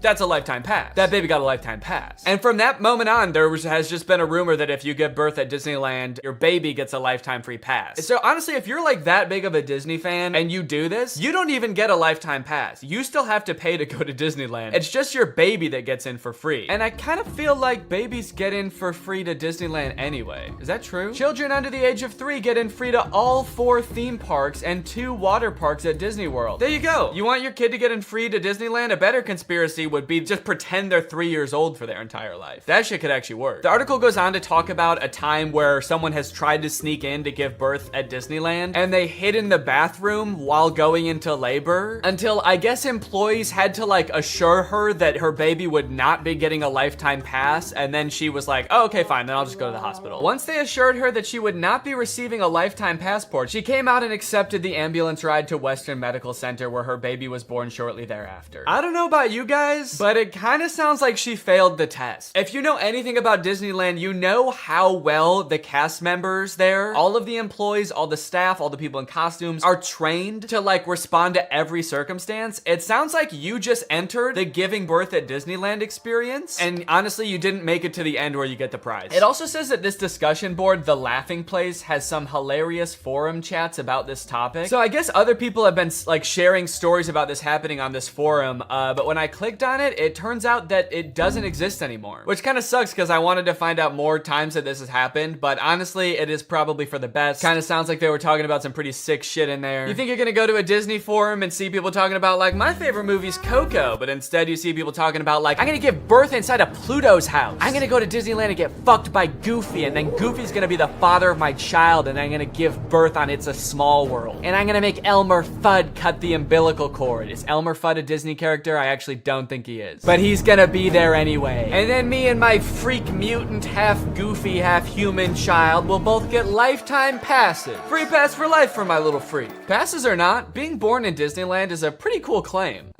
that's a lifetime pass. That baby got a lifetime pass. And from that moment on, has just been a rumor that if you give birth at Disneyland, your baby gets a lifetime free pass. So honestly, if you're like that big of a Disney fan and you do this, you don't even get a lifetime pass. You still have to pay to go to Disneyland. It's just your baby that gets in for free. And I kind of feel like babies get in for free to Disneyland anyway. Is that true? Children under the age of 3 get in free to all 4 theme parks and 2 water parks at Disney World. There you go. You want your kid to get in free to Disneyland? A better conspiracy would be just pretend they're 3 years old for their entire life. That shit could actually work. The article goes on to talk about a time where someone has tried to sneak in to give birth at Disneyland, and they hid in the bathroom while going into labor until I guess employees had to like assure her that her baby would not be getting a lifetime pass, and then she was like, oh, okay, fine, then I'll just go to the hospital. Once they assured her that she would not be receiving a lifetime passport, she came out and accepted the ambulance ride to Western Medical Center where her baby was born shortly thereafter. I don't know about you guys, but it kind of sounds like she failed the test. If you know anything about Disneyland, you know how well the cast members there, all of the employees, all the staff, all the people in costumes are trained to like respond to every circumstance. It sounds like you just entered the giving birth at Disneyland experience, and honestly, you didn't make it to the end where you get the prize. It also says that this discussion board, The Laughing Place, has some hilarious forum chats about this topic. So I guess other people have been like sharing stories about this happening on this forum, but when I clicked on it, it turns out that it doesn't exist anymore, which kind of sucks because I wanted to find out more times that this has happened, but honestly, it is probably for the best. Kind of sounds like they were talking about some pretty sick shit in there. You think you're gonna go to a Disney forum and see people talking about like, my favorite movie's Coco, but instead you see people talking about like, I'm gonna give birth inside of Pluto's house. I'm gonna go to Disneyland and get fucked by Goofy, and then Goofy's gonna be the father of my child, and I'm gonna give birth on It's a Small World. And I'm gonna make Elmer Fudd cut the umbilical cord. Is Elmer Fudd a Disney character? I actually don't think he is. But he's gonna be there anyway. And then me and my freak mutant, half goofy, half human child will both get lifetime passes. Free pass for life for my little freak. Passes or not, being born in Disneyland is a pretty cool claim.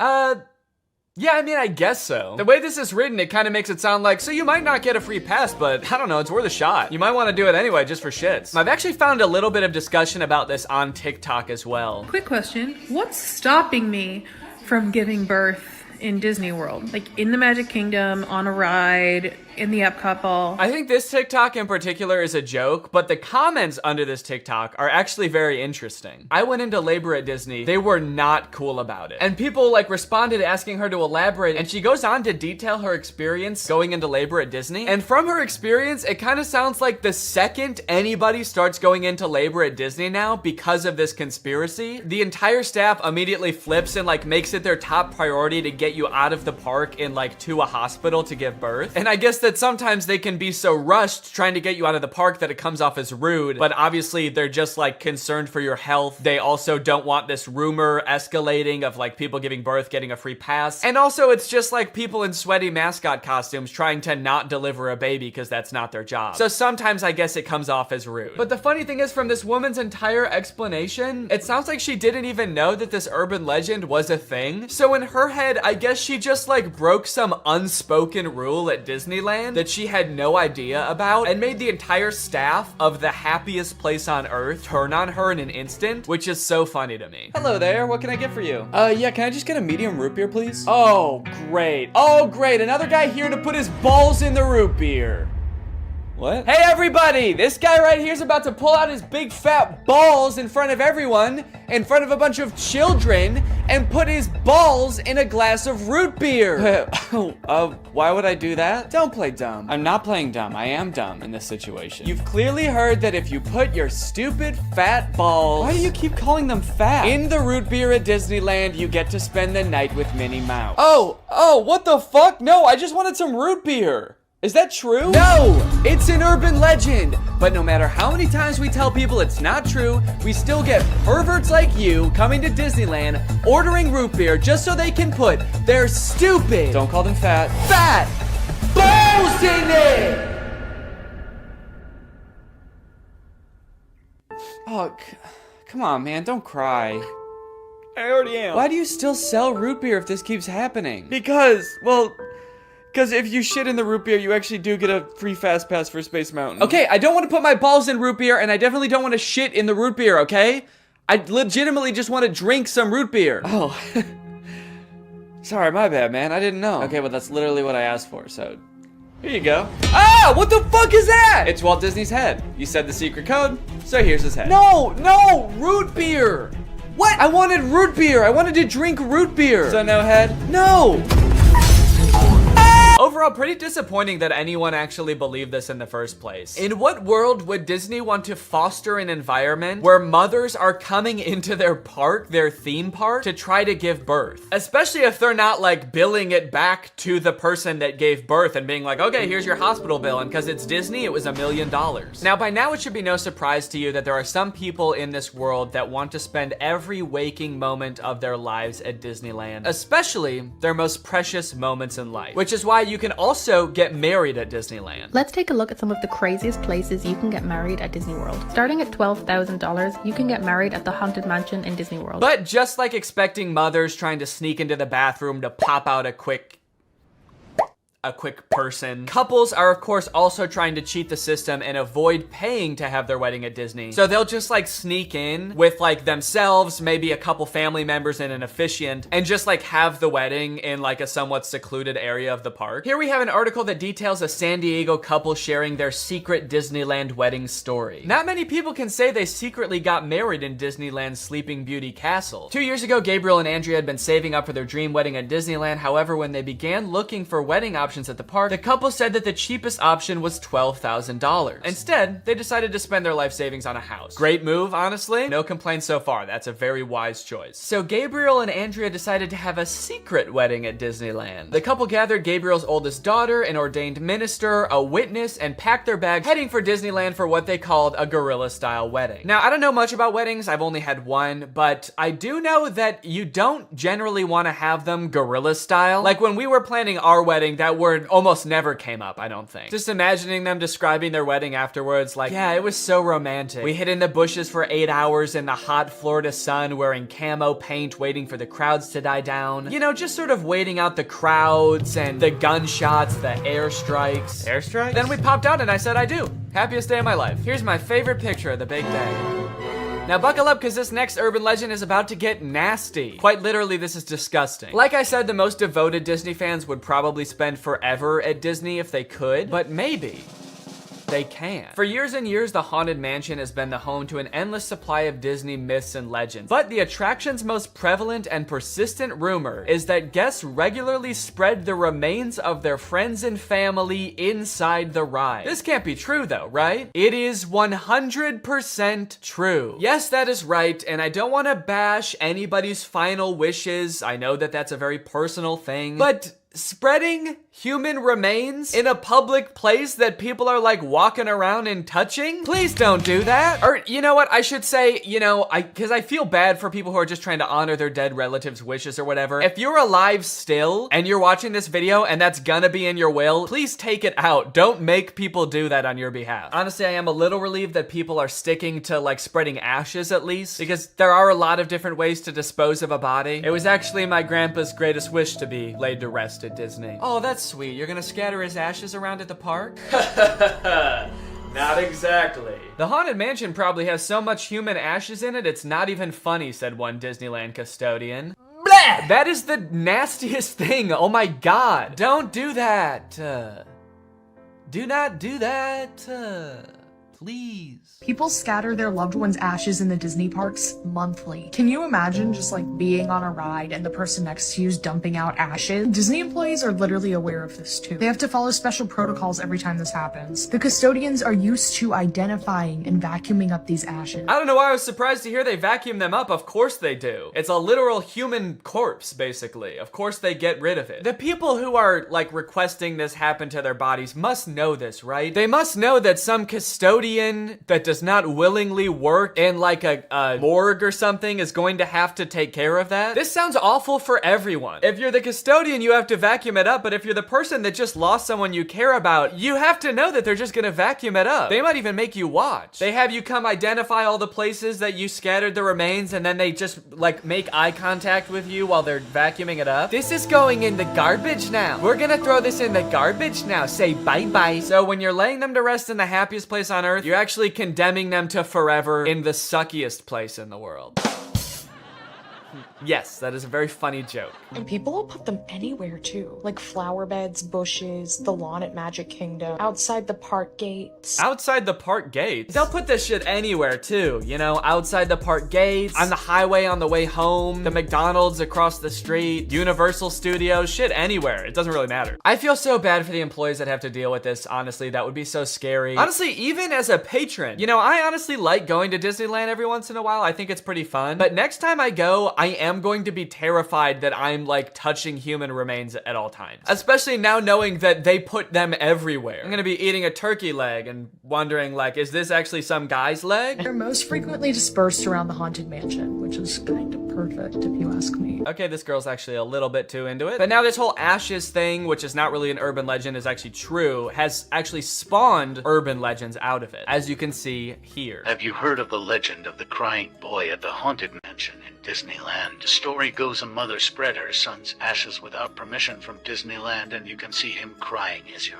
Yeah, I mean, I guess so. The way this is written, it kind of makes it sound like, so you might not get a free pass, but I don't know, it's worth a shot. You might want to do it anyway, just for shits. I've actually found a little bit of discussion about this on TikTok as well. Quick question, what's stopping me from giving birth in Disney World? Like in the Magic Kingdom, on a ride, in the up couple. I think this TikTok in particular is a joke, but the comments under this TikTok are actually very interesting. I went into labor at Disney. They were not cool about it. And people like responded asking her to elaborate, and she goes on to detail her experience going into labor at Disney. And from her experience, it kind of sounds like the second anybody starts going into labor at Disney now because of this conspiracy, the entire staff immediately flips and like makes it their top priority to get you out of the park and like to a hospital to give birth. And I guess that sometimes they can be so rushed trying to get you out of the park that it comes off as rude, but obviously they're just like concerned for your health. They also don't want this rumor escalating of like people giving birth getting a free pass. And also it's just like people in sweaty mascot costumes trying to not deliver a baby because that's not their job. So sometimes I guess it comes off as rude. But the funny thing is, from this woman's entire explanation, it sounds like she didn't even know that this urban legend was a thing. So in her head, I guess she just like broke some unspoken rule at Disneyland that she had no idea about and made the entire staff of the happiest place on earth turn on her in an instant, which is so funny to me. Hello there, what can I get for you? Yeah, can I just get a medium root beer, please? Oh, great. Oh, great, another guy here to put his balls in the root beer. What? Hey everybody, this guy right here is about to pull out his big fat balls in front of everyone, in front of a bunch of children, and put his balls in a glass of root beer. Why would I do that? Don't play dumb. I'm not playing dumb. I am dumb in this situation. You've clearly heard that if you put your stupid fat balls— why do you keep calling them fat? In the root beer at Disneyland, you get to spend the night with Minnie Mouse. Oh, what the fuck? No, I just wanted some root beer. Is that true? No, it's an urban legend. But no matter how many times we tell people it's not true, we still get perverts like you coming to Disneyland, ordering root beer just so they can put their stupid— don't call them fat balls in it. Oh, come on, man, don't cry. I already am. Why do you still sell root beer if this keeps happening? Because if you shit in the root beer, you actually do get a free fast pass for Space Mountain. Okay, I don't want to put my balls in root beer, and I definitely don't want to shit in the root beer, okay? I legitimately just want to drink some root beer. Oh. Sorry, my bad, man. I didn't know. Okay, well, that's literally what I asked for, so here you go. Ah, what the fuck is that? It's Walt Disney's head. You said the secret code, so here's his head. No, root beer. What? I wanted root beer. I wanted to drink root beer. So no head? No. Overall, pretty disappointing that anyone actually believed this in the first place. In what world would Disney want to foster an environment where mothers are coming into their park, their theme park, to try to give birth? Especially if they're not like billing it back to the person that gave birth and being like, okay, here's your hospital bill, and because it's Disney, it was $1 million. Now, by now, it should be no surprise to you that there are some people in this world that want to spend every waking moment of their lives at Disneyland, especially their most precious moments in life, which is why you can also get married at Disneyland. Let's take a look at some of the craziest places you can get married at Disney World. Starting at $12,000, you can get married at the Haunted Mansion in Disney World. But just like expecting mothers trying to sneak into the bathroom to pop out a quick person, couples are of course also trying to cheat the system and avoid paying to have their wedding at Disney. So they'll just like sneak in with like themselves, maybe a couple family members and an officiant, and just like have the wedding in like a somewhat secluded area of the park. Here we have an article that details a San Diego couple sharing their secret Disneyland wedding story. Not many people can say they secretly got married in Disneyland's Sleeping Beauty Castle. 2 years ago, Gabriel and Andrea had been saving up for their dream wedding at Disneyland. However, when they began looking for wedding options at the park, the couple said that the cheapest option was $12,000. Instead, they decided to spend their life savings on a house. Great move, honestly. No complaints so far. That's a very wise choice. So Gabriel and Andrea decided to have a secret wedding at Disneyland. The couple gathered Gabriel's oldest daughter, an ordained minister, a witness, and packed their bags, heading for Disneyland for what they called a guerrilla-style wedding. Now, I don't know much about weddings. I've only had one, but I do know that you don't generally want to have them guerrilla style. Like when we were planning our wedding, that word almost never came up, I don't think. Just imagining them describing their wedding afterwards, like, yeah, it was so romantic. We hid in the bushes for 8 hours in the hot Florida sun, wearing camo paint, waiting for the crowds to die down. You know, just sort of waiting out the crowds and the gunshots, the airstrikes. Airstrikes? Then we popped out and I said I do. Happiest day of my life. Here's my favorite picture of the big day. Now buckle up, because this next urban legend is about to get nasty. Quite literally, this is disgusting. Like I said, the most devoted Disney fans would probably spend forever at Disney if they could, but maybe they can. For years and years, the Haunted Mansion has been the home to an endless supply of Disney myths and legends. But the attraction's most prevalent and persistent rumor is that guests regularly spread the remains of their friends and family inside the ride. This can't be true though, right? It is 100% true. Yes, that is right, and I don't want to bash anybody's final wishes. I know that that's a very personal thing, but spreading human remains in a public place that people are like walking around and touching? Please don't do that. Or you know what, I should say, because I feel bad for people who are just trying to honor their dead relatives' wishes or whatever. If you're alive still and you're watching this video and that's gonna be in your will, please take it out. Don't make people do that on your behalf. Honestly, I am a little relieved that people are sticking to like spreading ashes at least, because there are a lot of different ways to dispose of a body. It was actually my grandpa's greatest wish to be laid to rest at Disney. Oh, that's sweet. You're gonna scatter his ashes around at the park? Not exactly. The Haunted Mansion probably has so much human ashes in it, it's not even funny, said one Disneyland custodian. Bleh! That is the nastiest thing. Oh my god. Don't do that. Do not do that. Please. People scatter their loved ones' ashes in the Disney parks monthly. Can you imagine just like being on a ride and the person next to you is dumping out ashes? Disney employees are literally aware of this too. They have to follow special protocols every time this happens. The custodians are used to identifying and vacuuming up these ashes. I don't know why I was surprised to hear they vacuum them up. Of course they do. It's a literal human corpse, basically. Of course they get rid of it. The people who are like requesting this happen to their bodies must know this, right? They must know that some custodian that does not willingly work in like a morgue or something is going to have to take care of that. This sounds awful for everyone. If you're the custodian, you have to vacuum it up, but if you're the person that just lost someone you care about, you have to know that they're just gonna vacuum it up. They might even make you watch. They have you come identify all the places that you scattered the remains, and then they just like make eye contact with you while they're vacuuming it up. This is going in the garbage now. We're gonna throw this in the garbage now. Say bye-bye. So when you're laying them to rest in the happiest place on earth, you're actually condemning them to forever in the suckiest place in the world. Yes, that is a very funny joke. And people will put them anywhere too. Like flower beds, bushes, the lawn at Magic Kingdom, outside the park gates. Outside the park gates? They'll put this shit anywhere too, outside the park gates, on the highway on the way home, the McDonald's across the street, Universal Studios, shit anywhere. It doesn't really matter. I feel so bad for the employees that have to deal with this, honestly. That would be so scary. Honestly, even as a patron, I honestly like going to Disneyland every once in a while. I think it's pretty fun. But next time I go, I am going to be terrified that I'm like touching human remains at all times. Especially now knowing that they put them everywhere. I'm gonna be eating a turkey leg and wondering like, is this actually some guy's leg? They're most frequently dispersed around the Haunted Mansion, which is kind of perfect if you ask me. Okay, this girl's actually a little bit too into it. But now this whole ashes thing, which is not really an urban legend, is actually true, has actually spawned urban legends out of it, as you can see here. Have you heard of the legend of the crying boy at the Haunted Mansion in Disneyland? The story goes a mother spread her son's ashes without permission from Disneyland, and you can see him crying as you're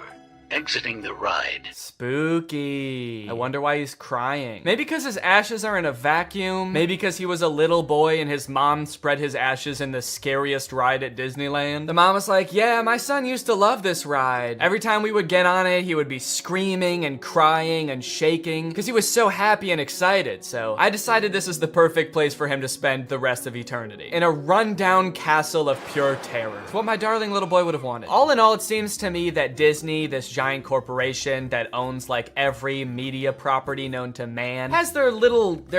exiting the ride. Spooky. I wonder why he's crying. Maybe because his ashes are in a vacuum. Maybe because he was a little boy and his mom spread his ashes in the scariest ride at Disneyland. The mom was like, yeah, my son used to love this ride. Every time we would get on it, he would be screaming and crying and shaking because he was so happy and excited. So I decided this is the perfect place for him to spend the rest of eternity. In a rundown castle of pure terror. It's what my darling little boy would have wanted. All in all, it seems to me that Disney, this giant corporation that owns like every media property known to man, has their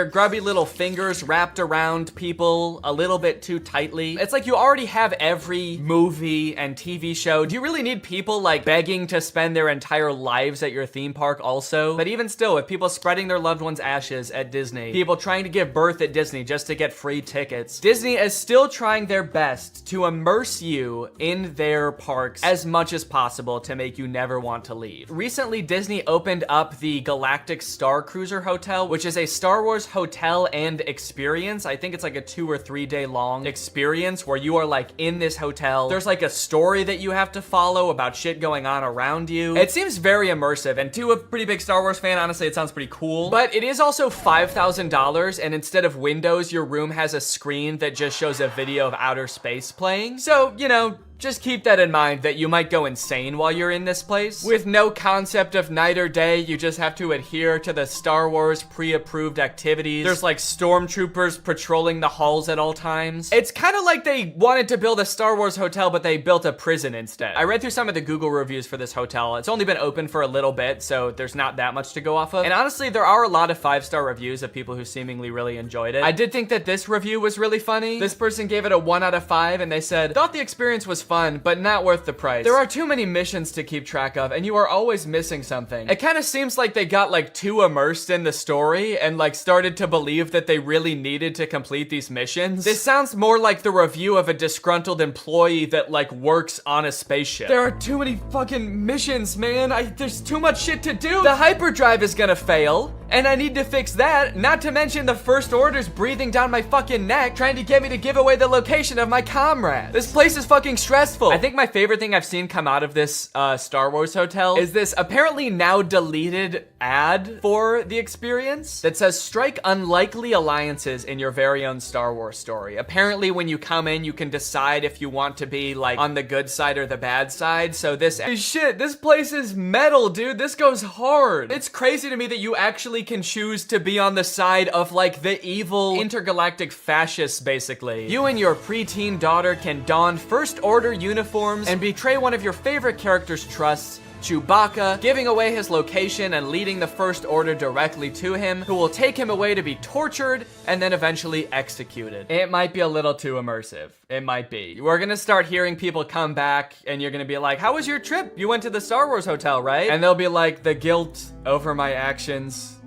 grubby little fingers wrapped around people a little bit too tightly. It's like you already have every movie and TV show. Do you really need people like begging to spend their entire lives at your theme park also? But even still, with people spreading their loved ones' ashes at Disney, people trying to give birth at Disney just to get free tickets, Disney is still trying their best to immerse you in their parks as much as possible to make you never want to leave. Recently, Disney opened up the Galactic Star Cruiser Hotel, which is a Star Wars hotel and experience. I think it's like a 2 or 3 day long experience where you are like in this hotel. There's like a story that you have to follow about shit going on around you. It seems very immersive, and to a pretty big Star Wars fan, honestly, it sounds pretty cool. But it is also $5,000, and instead of windows, your room has a screen that just shows a video of outer space playing. So, you know, just keep that in mind, that you might go insane while you're in this place. With no concept of night or day, you just have to adhere to the Star Wars pre-approved activities. There's like stormtroopers patrolling the halls at all times. It's kind of like they wanted to build a Star Wars hotel, but they built a prison instead. I read through some of the Google reviews for this hotel. It's only been open for a little bit, so there's not that much to go off of. And honestly, there are a lot of 5-star reviews of people who seemingly really enjoyed it. I did think that this review was really funny. This person gave it a 1 out of 5, and they said, thought the experience was fun, but not worth the price. There are too many missions to keep track of, and you are always missing something. It kind of seems like they got like too immersed in the story and like started to believe that they really needed to complete these missions. This sounds more like the review of a disgruntled employee that like works on a spaceship. There are too many fucking missions, man. There's too much shit to do. The hyperdrive is gonna fail, and I need to fix that. Not to mention the First Order's breathing down my fucking neck, trying to get me to give away the location of my comrade. This place is fucking stressful. I think my favorite thing I've seen come out of this Star Wars hotel is this apparently now deleted ad for the experience that says, strike unlikely alliances in your very own Star Wars story. Apparently when you come in, you can decide if you want to be like on the good side or the bad side. So this shit, this place is metal, dude. This goes hard. It's crazy to me that you actually can choose to be on the side of like the evil intergalactic fascists, basically. You and your preteen daughter can don First Order uniforms and betray one of your favorite character's trusts, Chewbacca, giving away his location and leading the First Order directly to him, who will take him away to be tortured and then eventually executed. It might be a little too immersive. It might be. We're gonna start hearing people come back and you're gonna be like, how was your trip? You went to the Star Wars hotel, right? And they'll be like, the guilt over my actions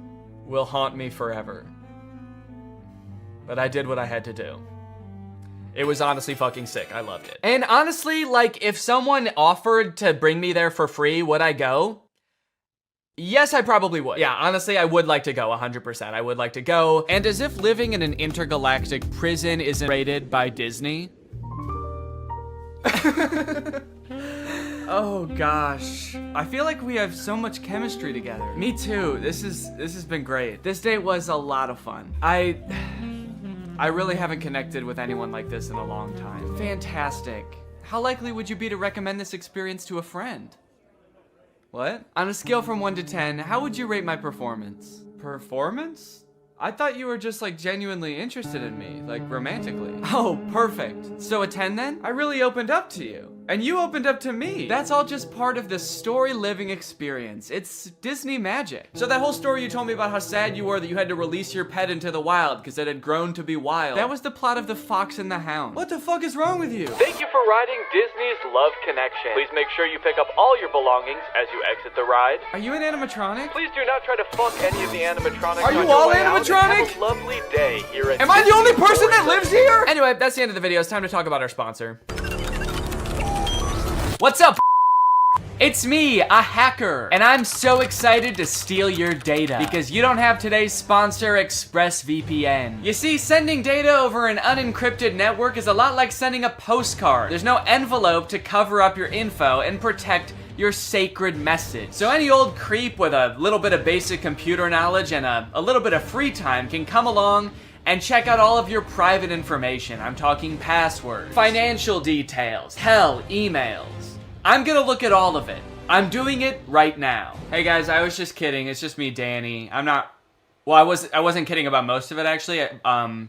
will haunt me forever. But I did what I had to do. It was honestly fucking sick. I loved it. And honestly, like, if someone offered to bring me there for free, would I go? Yes, I probably would. Yeah, honestly, I would like to go 100%. I would like to go. And as if living in an intergalactic prison isn't rated by Disney. Oh gosh. I feel like we have so much chemistry together. Me too. This has been great. This date was a lot of fun. I really haven't connected with anyone like this in a long time. Fantastic. How likely would you be to recommend this experience to a friend? What? On a scale from 1 to 10, how would you rate my performance? Performance? I thought you were just like genuinely interested in me, like romantically. Oh, perfect. So a 10 then? I really opened up to you. And you opened up to me. That's all just part of the story living experience. It's Disney magic. So that whole story you told me about how sad you were that you had to release your pet into the wild because it had grown to be wild. That was the plot of The Fox and the Hound. What the fuck is wrong with you? Thank you for riding Disney's Love Connection. Please make sure you pick up all your belongings as you exit the ride. Are you an animatronic? Please do not try to fuck any of the animatronics. Are you all animatronic? Have a lovely day here at Am I the only person that lives here? Anyway, that's the end of the video. It's time to talk about our sponsor. What's up? It's me, a hacker, and I'm so excited to steal your data because you don't have today's sponsor, ExpressVPN. You see, sending data over an unencrypted network is a lot like sending a postcard. There's no envelope to cover up your info and protect your sacred message. So any old creep with a little bit of basic computer knowledge and a little bit of free time can come along and check out all of your private information. I'm talking passwords, financial details, hell, emails. I'm gonna look at all of it. I'm doing it right now. Hey guys, I was just kidding. It's just me, Danny. I wasn't kidding about most of it actually.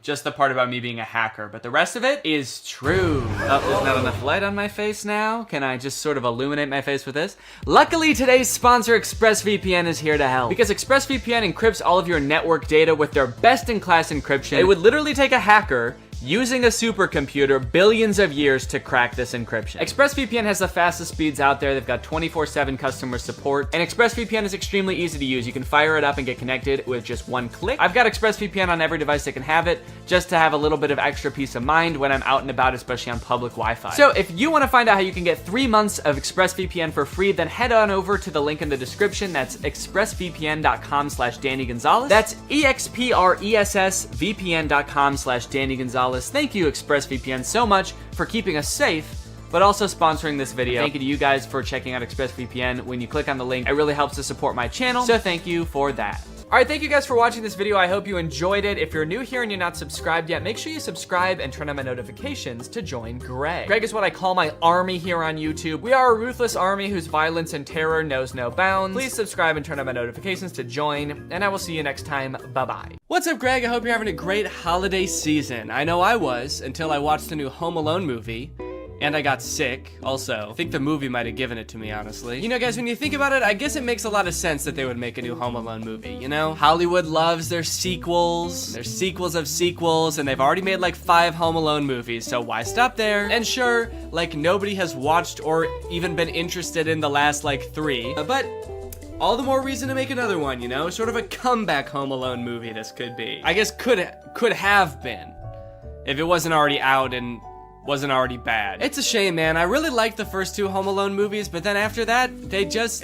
Just the part about me being a hacker, but the rest of it is true. Oh, there's not enough light on my face now. Can I just sort of illuminate my face with this? Luckily, today's sponsor, ExpressVPN, is here to help. Because ExpressVPN encrypts all of your network data with their best-in-class encryption. It would literally take a hacker using a supercomputer billions of years to crack this encryption. ExpressVPN has the fastest speeds out there. They've got 24/7 customer support, and ExpressVPN is extremely easy to use. You can fire it up and get connected with just one click. I've got ExpressVPN on every device that can have it, just to have a little bit of extra peace of mind when I'm out and about, especially on public Wi-Fi. So if you want to find out how you can get 3 months of ExpressVPN for free, then head on over to the link in the description. That's expressvpn.com/Danny Gonzalez. That's expressvpn.com/Danny Gonzalez. Thank you, ExpressVPN, so much for keeping us safe, but also sponsoring this video. Thank you to you guys for checking out ExpressVPN. When you click on the link, it really helps to support my channel, so thank you for that. All right, thank you guys for watching this video. I hope you enjoyed it. If you're new here and you're not subscribed yet, make sure you subscribe and turn on my notifications to join Greg. Greg is what I call my army here on YouTube. We are a ruthless army whose violence and terror knows no bounds. Please subscribe and turn on my notifications to join, and I will see you next time. Bye-bye. What's up, Greg? I hope you're having a great holiday season. I know I was, until I watched the new Home Alone movie. And I got sick, also. I think the movie might have given it to me, honestly. You know, guys, when you think about it, I guess it makes a lot of sense that they would make a new Home Alone movie, you know? Hollywood loves their sequels. Their sequels of sequels, and they've already made like 5 Home Alone movies, so why stop there? And sure, like, nobody has watched or even been interested in the last, like, 3, but all the more reason to make another one, you know? Sort of a comeback Home Alone movie this could be. I guess could have been, if it wasn't already out and wasn't already bad. It's a shame, man. I really liked the first 2 Home Alone movies, but then after that,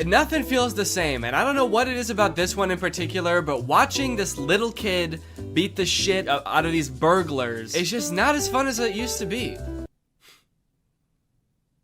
nothing feels the same. And I don't know what it is about this one in particular, but watching this little kid beat the shit out of these burglars, it's just not as fun as it used to be.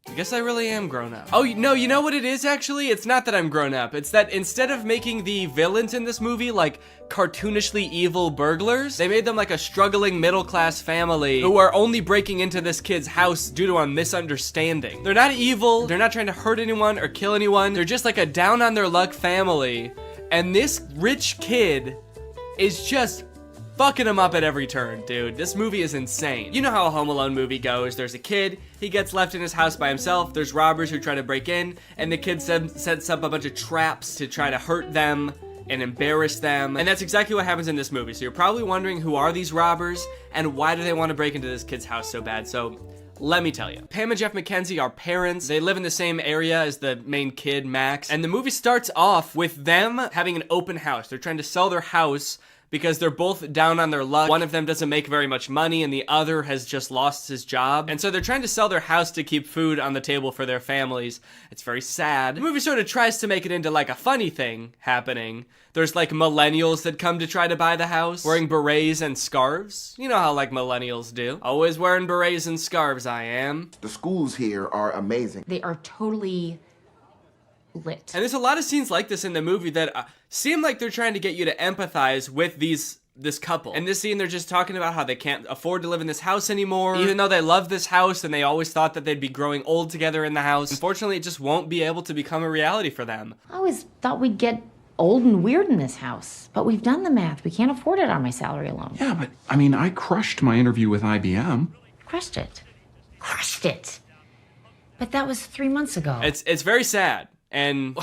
I guess I really am grown up. Oh, no, you know what it is, actually? It's not that I'm grown up. It's that instead of making the villains in this movie like cartoonishly evil burglars, they made them like a struggling middle-class family who are only breaking into this kid's house due to a misunderstanding. They're not evil. They're not trying to hurt anyone or kill anyone. They're just like a down-on-their-luck family. And this rich kid is just fucking him up at every turn, dude. This movie is insane. You know how a Home Alone movie goes. There's a kid, he gets left in his house by himself, there's robbers who try to break in, and the kid sets up a bunch of traps to try to hurt them and embarrass them. And that's exactly what happens in this movie. So you're probably wondering, who are these robbers and why do they want to break into this kid's house so bad? So let me tell you. Pam and Jeff McKenzie are parents. They live in the same area as the main kid, Max. And the movie starts off with them having an open house. They're trying to sell their house because they're both down on their luck. One of them doesn't make very much money and the other has just lost his job. And so they're trying to sell their house to keep food on the table for their families. It's very sad. The movie sort of tries to make it into like a funny thing happening. There's like millennials that come to try to buy the house, wearing berets and scarves. You know how like millennials do. Always wearing berets and scarves, I am. The schools here are amazing. They are totally lit. And there's a lot of scenes like this in the movie that seem like they're trying to get you to empathize with this couple. In this scene, they're just talking about how they can't afford to live in this house anymore, even though they love this house and they always thought that they'd be growing old together in the house. Unfortunately, it just won't be able to become a reality for them. I always thought we'd get old and weird in this house, but we've done the math. We can't afford it on my salary alone. Yeah, but I mean, I crushed my interview with IBM. Crushed it. Crushed it. But that was 3 months ago. It's very sad. And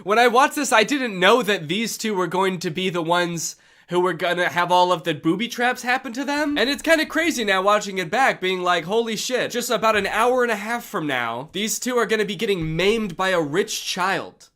when I watched this, I didn't know that these two were going to be the ones who were gonna have all of the booby traps happen to them. And it's kind of crazy now watching it back, being like, holy shit, just about an hour and a half from now, these two are gonna be getting maimed by a rich child.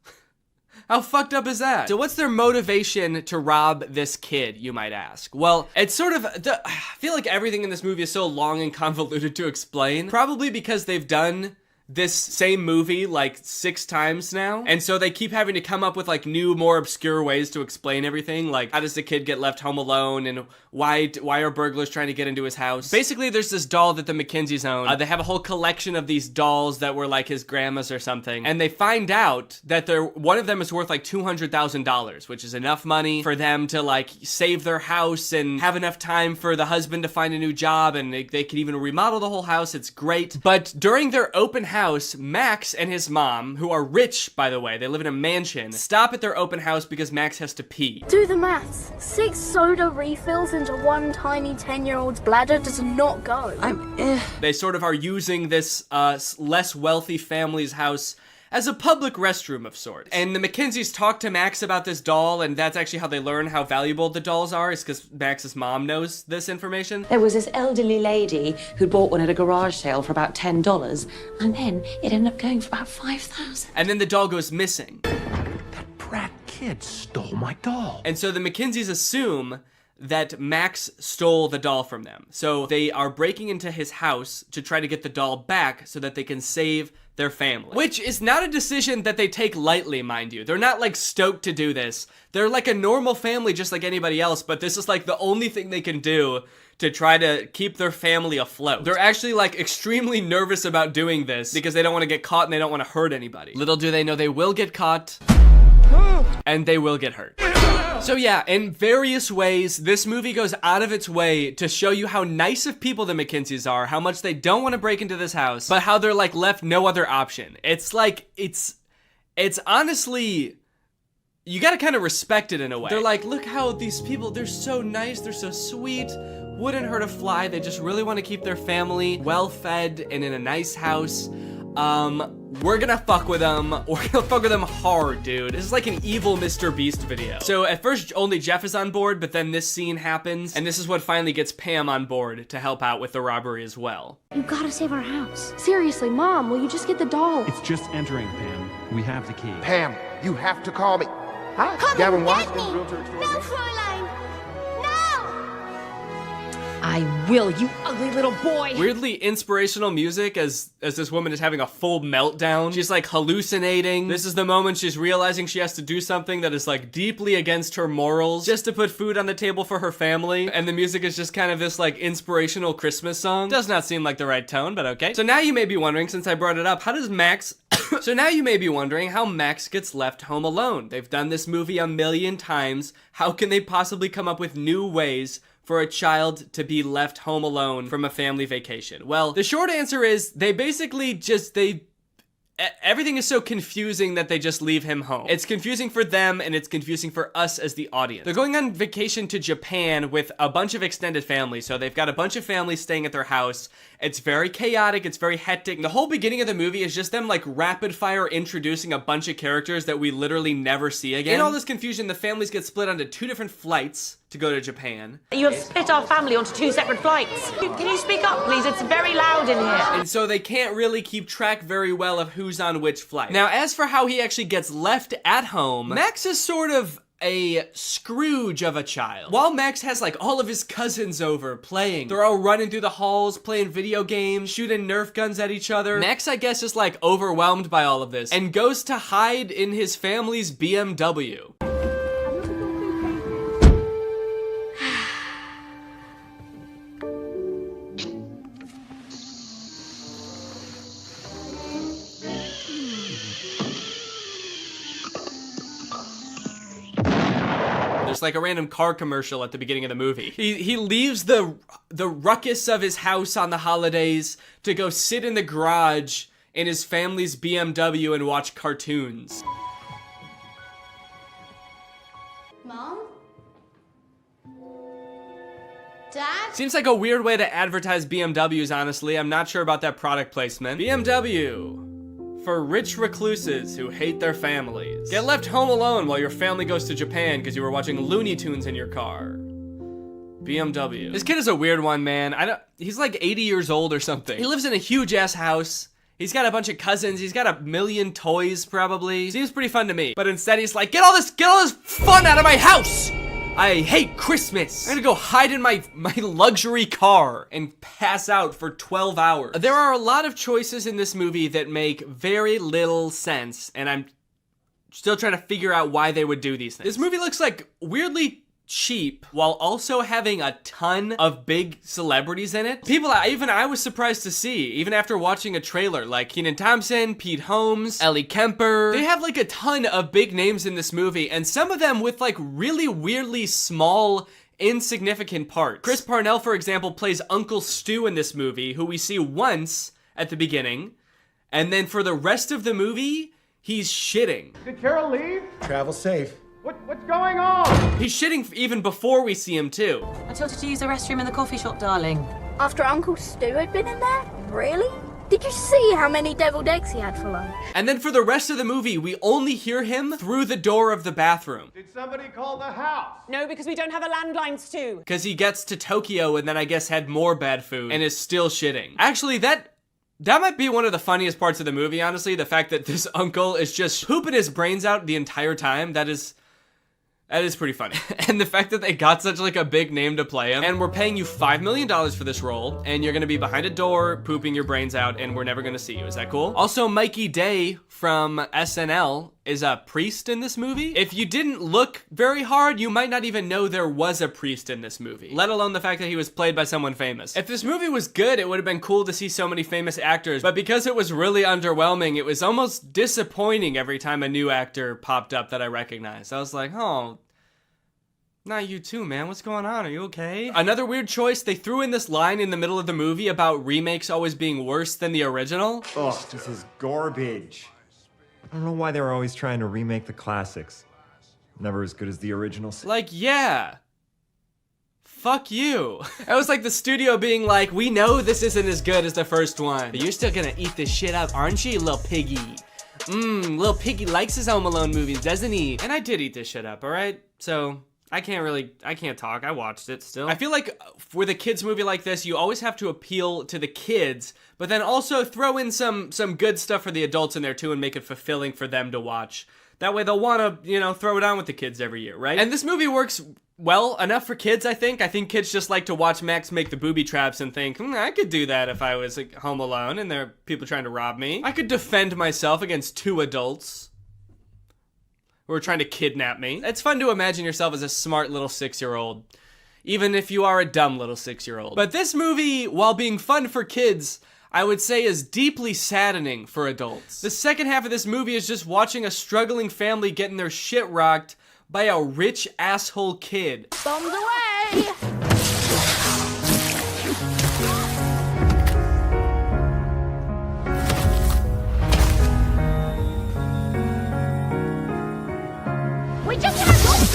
How fucked up is that? So what's their motivation to rob this kid, you might ask? Well, it's sort of, I feel like everything in this movie is so long and convoluted to explain. Probably because they've done this same movie like 6 times now, and so they keep having to come up with like new, more obscure ways to explain everything, like how does the kid get left home alone, and why are burglars trying to get into his house. Basically, there's this doll that the McKenzies own. They have a whole collection of these dolls that were like his grandma's or something, and they find out that one of them is worth like $200,000, which is enough money for them to like save their house and have enough time for the husband to find a new job, and they could even remodel the whole house. It's great. But during their open house, Max and his mom, who are rich, by the way, they live in a mansion, stop at their open house because Max has to pee. Do the maths. 6 soda refills into one tiny 10-year-old's bladder does not go. They sort of are using this less wealthy family's house as a public restroom of sorts. And the Mackenzies talk to Max about this doll, and that's actually how they learn how valuable the dolls are, is because Max's mom knows this information. There was this elderly lady who bought one at a garage sale for about $10, and then it ended up going for about $5,000. And then the doll goes missing. That brat kid stole my doll. And so the Mackenzies assume that Max stole the doll from them. So they are breaking into his house to try to get the doll back so that they can save their family. Which is not a decision that they take lightly, mind you. They're not like stoked to do this. They're like a normal family just like anybody else, but this is like the only thing they can do to try to keep their family afloat. They're actually like extremely nervous about doing this because they don't want to get caught and they don't want to hurt anybody. Little do they know they will get caught and they will get hurt. So yeah, in various ways, this movie goes out of its way to show you how nice of people the Mackenzies are, how much they don't want to break into this house, but how they're like left no other option. It's like, it's honestly, you gotta kind of respect it in a way. They're like, look how these people, they're so nice, they're so sweet, wouldn't hurt a fly, they just really want to keep their family well-fed and in a nice house. We're gonna fuck with them. We're gonna fuck with them hard, dude. This is like an evil Mr. Beast video. So at first only Jeff is on board, but then this scene happens, and this is what finally gets Pam on board to help out with the robbery as well. You gotta save our house. Seriously, Mom, will you just get the doll? It's just entering, Pam. We have the key. Pam, you have to call me. Hi, Come Gavin and Watts. get me. No, Fräulein. No! I will, you ugly little boy. Weirdly inspirational music as this woman is having a full meltdown. She's like hallucinating. This is the moment she's realizing she has to do something that is like deeply against her morals just to put food on the table for her family. And the music is just kind of this like inspirational Christmas song. Does not seem like the right tone, but okay. So now you may be wondering, since I brought it up, how does Max... So now you may be wondering how Max gets left home alone. They've done this movie a million times. How can they possibly come up with new ways for a child to be left home alone from a family vacation? Well, the short answer is they basically just, everything is so confusing that they just leave him home. It's confusing for them and it's confusing for us as the audience. They're going on vacation to Japan with a bunch of extended family. So they've got a bunch of families staying at their house. It's very chaotic, it's very hectic. The whole beginning of the movie is just them like rapid fire introducing a bunch of characters that we literally never see again. In all this confusion, the families get split onto 2 different flights to go to Japan. You have split our family onto 2 separate flights. Can you speak up, please? It's very loud in here. And so they can't really keep track very well of who's on which flight. Now, as for how he actually gets left at home, Max is sort of a Scrooge of a child. While Max has like all of his cousins over playing, they're all running through the halls, playing video games, shooting Nerf guns at each other. Max, I guess, is like overwhelmed by all of this and goes to hide in his family's BMW. There's like a random car commercial at the beginning of the movie. He leaves the ruckus of his house on the holidays to go sit in the garage in his family's BMW and watch cartoons. Mom? Dad? Seems like a weird way to advertise BMWs, honestly. I'm not sure about that product placement. BMW. For rich recluses who hate their families. Get left home alone while your family goes to Japan because you were watching Looney Tunes in your car. BMW. This kid is a weird one, man. He's like 80 years old or something. He lives in a huge ass house. He's got a bunch of cousins. He's got a million toys, probably. Seems pretty fun to me. But instead he's like, get all this fun out of my house! I hate Christmas. I'm gonna go hide in my luxury car and pass out for 12 hours. There are a lot of choices in this movie that make very little sense, and I'm still trying to figure out why they would do these things. This movie looks like weirdly cheap while also having a ton of big celebrities in it. People even I was surprised to see, even after watching a trailer, like Kenan Thompson, Pete Holmes, Ellie Kemper. They have like a ton of big names in this movie, and some of them with like really weirdly small, insignificant parts. Chris Parnell, for example, plays Uncle Stu in this movie, who we see once at the beginning, and then for the rest of the movie, he's shitting. Did Carol leave? Travel safe. What's going on? He's shitting even before we see him too. I told you to use the restroom in the coffee shop, darling. After Uncle Stu had been in there? Really? Did you see how many deviled eggs he had for lunch? And then for the rest of the movie, we only hear him through the door of the bathroom. Did somebody call the house? No, because we don't have a landline, Stu. Because he gets to Tokyo and then I guess had more bad food and is still shitting. Actually, that might be one of the funniest parts of the movie, honestly. The fact that this uncle is just pooping his brains out the entire time. That is pretty funny. And the fact that they got such like a big name to play him, and we're paying you $5 million for this role, and you're gonna be behind a door pooping your brains out, and we're never gonna see you. Is that cool? Also, Mikey Day from SNL is a priest in this movie. If you didn't look very hard, you might not even know there was a priest in this movie, let alone the fact that he was played by someone famous. If this movie was good, it would have been cool to see so many famous actors, but because it was really underwhelming, it was almost disappointing every time a new actor popped up that I recognized. I was like, oh, not you too, man. What's going on? Are you okay? Another weird choice, they threw in this line in the middle of the movie about remakes always being worse than the original. Ugh, this is garbage. I don't know why they're always trying to remake the classics. Never as good as the originals. Like, yeah. Fuck you. It was like the studio being like, we know this isn't as good as the first one, but you're still gonna eat this shit up, aren't you, little piggy? Little piggy likes his Home Alone movies, doesn't he? And I did eat this shit up, alright? So, I can't talk. I watched it still. I feel like with a kids movie like this, you always have to appeal to the kids, but then also throw in some good stuff for the adults in there too and make it fulfilling for them to watch. That way they'll want to, throw it on with the kids every year, right? And this movie works well enough for kids, I think. I think kids just like to watch Max make the booby traps and think, I could do that if I was home alone and there are people trying to rob me. I could defend myself against two adults who are trying to kidnap me. It's fun to imagine yourself as a smart little 6-year-old, even if you are a dumb little 6-year-old. But this movie, while being fun for kids, I would say is deeply saddening for adults. The second half of this movie is just watching a struggling family getting their shit rocked by a rich asshole kid. Bombs away!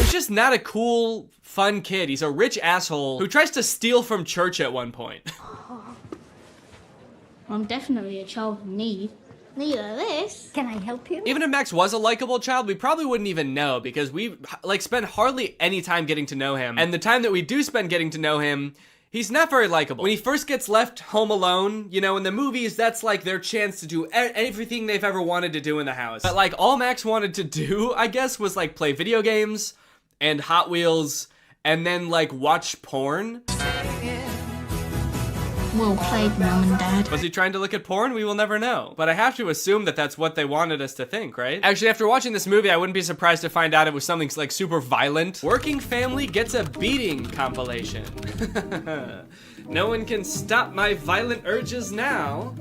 He's just not a cool, fun kid. He's a rich asshole who tries to steal from church at one point. I'm definitely a child in need. Neither this. Can I help you? Even if Max was a likable child, we probably wouldn't even know because we spend hardly any time getting to know him. And the time that we do spend getting to know him, he's not very likable. When he first gets left home alone, in the movies, that's like their chance to do everything they've ever wanted to do in the house. But all Max wanted to do, I guess, was play video games and Hot Wheels and then watch porn. Well played, Mom and Dad. Was he trying to look at porn? We will never know. But I have to assume that that's what they wanted us to think, right? Actually, after watching this movie, I wouldn't be surprised to find out it was something super violent. Working Family Gets a Beating compilation. No one can stop my violent urges now.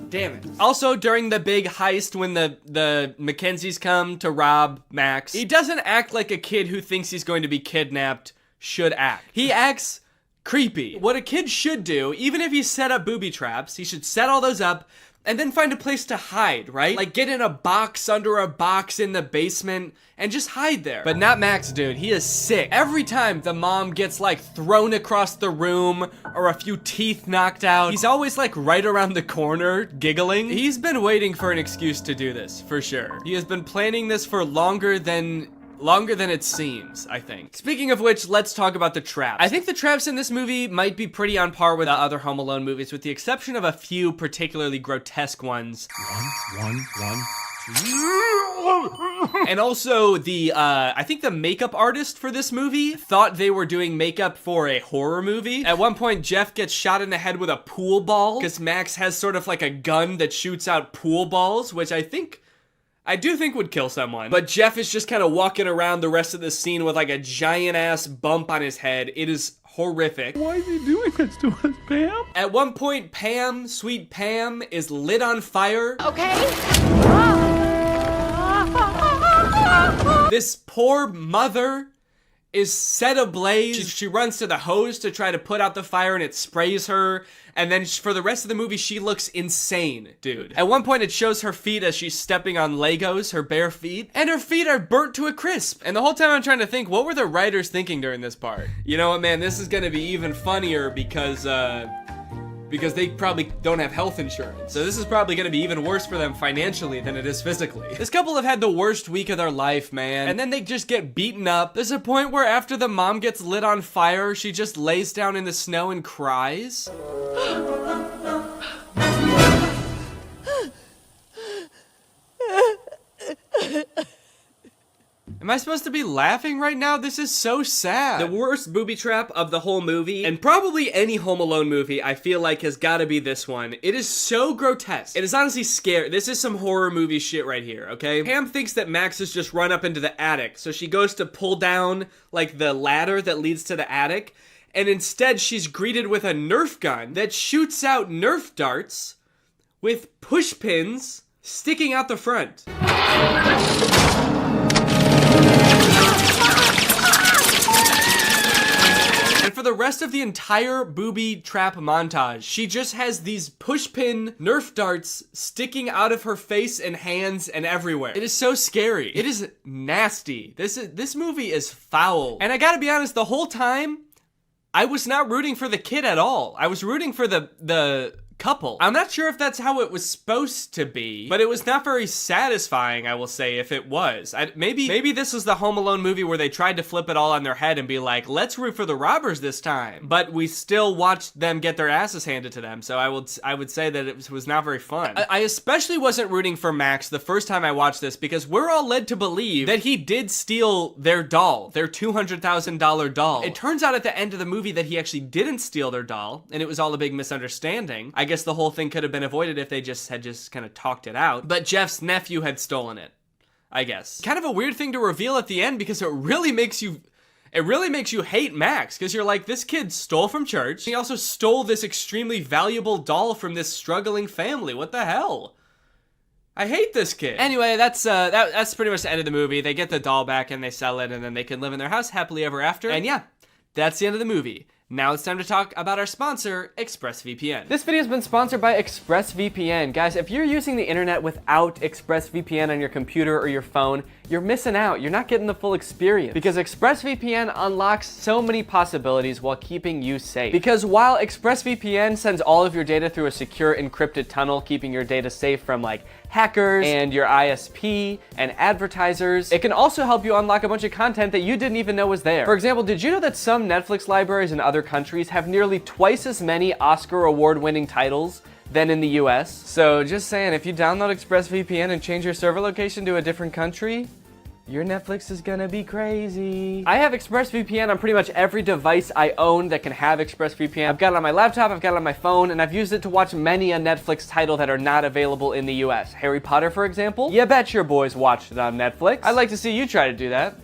Damn it. Also, during the big heist when the Mackenzies come to rob Max, he doesn't act like a kid who thinks he's going to be kidnapped should act. He acts creepy. What a kid should do, even if he set up booby traps, he should set all those up and then find a place to hide, right? Get in a box under a box in the basement and just hide there. But not Max, dude. He is sick. Every time the mom gets thrown across the room or a few teeth knocked out, he's always right around the corner giggling. He's been waiting for an excuse to do this, for sure. He has been planning this for longer than it seems, I think. Speaking of which, let's talk about the traps. I think the traps in this movie might be pretty on par with the other Home Alone movies, with the exception of a few particularly grotesque ones. One. And also I think the makeup artist for this movie thought they were doing makeup for a horror movie. At one point, Jeff gets shot in the head with a pool ball because Max has sort of a gun that shoots out pool balls, which I do think would kill someone. But Jeff is just kind of walking around the rest of the scene with a giant ass bump on his head. It is horrific. Why is he doing this to us, Pam? At one point, Pam, sweet Pam, is lit on fire. Okay. This poor mother is set ablaze. She runs to the hose to try to put out the fire and it sprays her. And then for the rest of the movie, she looks insane, dude. At one point, it shows her feet as she's stepping on Legos, her bare feet. And her feet are burnt to a crisp. And the whole time I'm trying to think, what were the writers thinking during this part? You know what, man? This is gonna be even funnier because, because they probably don't have health insurance. So this is probably gonna be even worse for them financially than it is physically. This couple have had the worst week of their life, man. And then they just get beaten up. There's a point where after the mom gets lit on fire, she just lays down in the snow and cries. Am I supposed to be laughing right now? This is so sad. The worst booby trap of the whole movie, and probably any Home Alone movie, I feel like has gotta be this one. It is so grotesque. It is honestly scary. This is some horror movie shit right here, okay? Pam thinks that Max has just run up into the attic, so she goes to pull down, like, the ladder that leads to the attic, and instead she's greeted with a Nerf gun that shoots out Nerf darts with push pins sticking out the front. And for the rest of the entire booby trap montage, she just has these pushpin Nerf darts sticking out of her face and hands and everywhere. It is so scary. It is nasty. This movie is foul. And I gotta be honest, the whole time, I was not rooting for the kid at all. I was rooting for the couple. I'm not sure if that's how it was supposed to be, but it was not very satisfying, I will say, if it was. Maybe this was the Home Alone movie where they tried to flip it all on their head and be like, let's root for the robbers this time. But we still watched them get their asses handed to them, so I would say that it was not very fun. I especially wasn't rooting for Max the first time I watched this because we're all led to believe that he did steal their doll, their $200,000 doll. It turns out at the end of the movie that he actually didn't steal their doll, and it was all a big misunderstanding. I guess the whole thing could have been avoided if they had just kind of talked it out. But Jeff's nephew had stolen it, I guess. Kind of a weird thing to reveal at the end because it really makes you hate Max, because you're like, this kid stole from church. He also stole this extremely valuable doll from this struggling family. What the hell? I hate this kid. Anyway, that's pretty much the end of the movie. They get the doll back and they sell it, and then they can live in their house happily ever after. And yeah, that's the end of the movie. Now it's time to talk about our sponsor, ExpressVPN. This video has been sponsored by ExpressVPN. Guys, if you're using the internet without ExpressVPN on your computer or your phone, you're missing out. You're not getting the full experience, because ExpressVPN unlocks so many possibilities while keeping you safe. Because while ExpressVPN sends all of your data through a secure encrypted tunnel, keeping your data safe from like hackers and your ISP and advertisers, it can also help you unlock a bunch of content that you didn't even know was there. For example, did you know that some Netflix libraries in other countries have nearly twice as many Oscar award-winning titles than in the US? So just saying, if you download ExpressVPN and change your server location to a different country, your Netflix is gonna be crazy. I have ExpressVPN on pretty much every device I own that can have ExpressVPN. I've got it on my laptop, I've got it on my phone, and I've used it to watch many a Netflix title that are not available in the US. Harry Potter, for example. You bet your boys watched it on Netflix. I'd like to see you try to do that.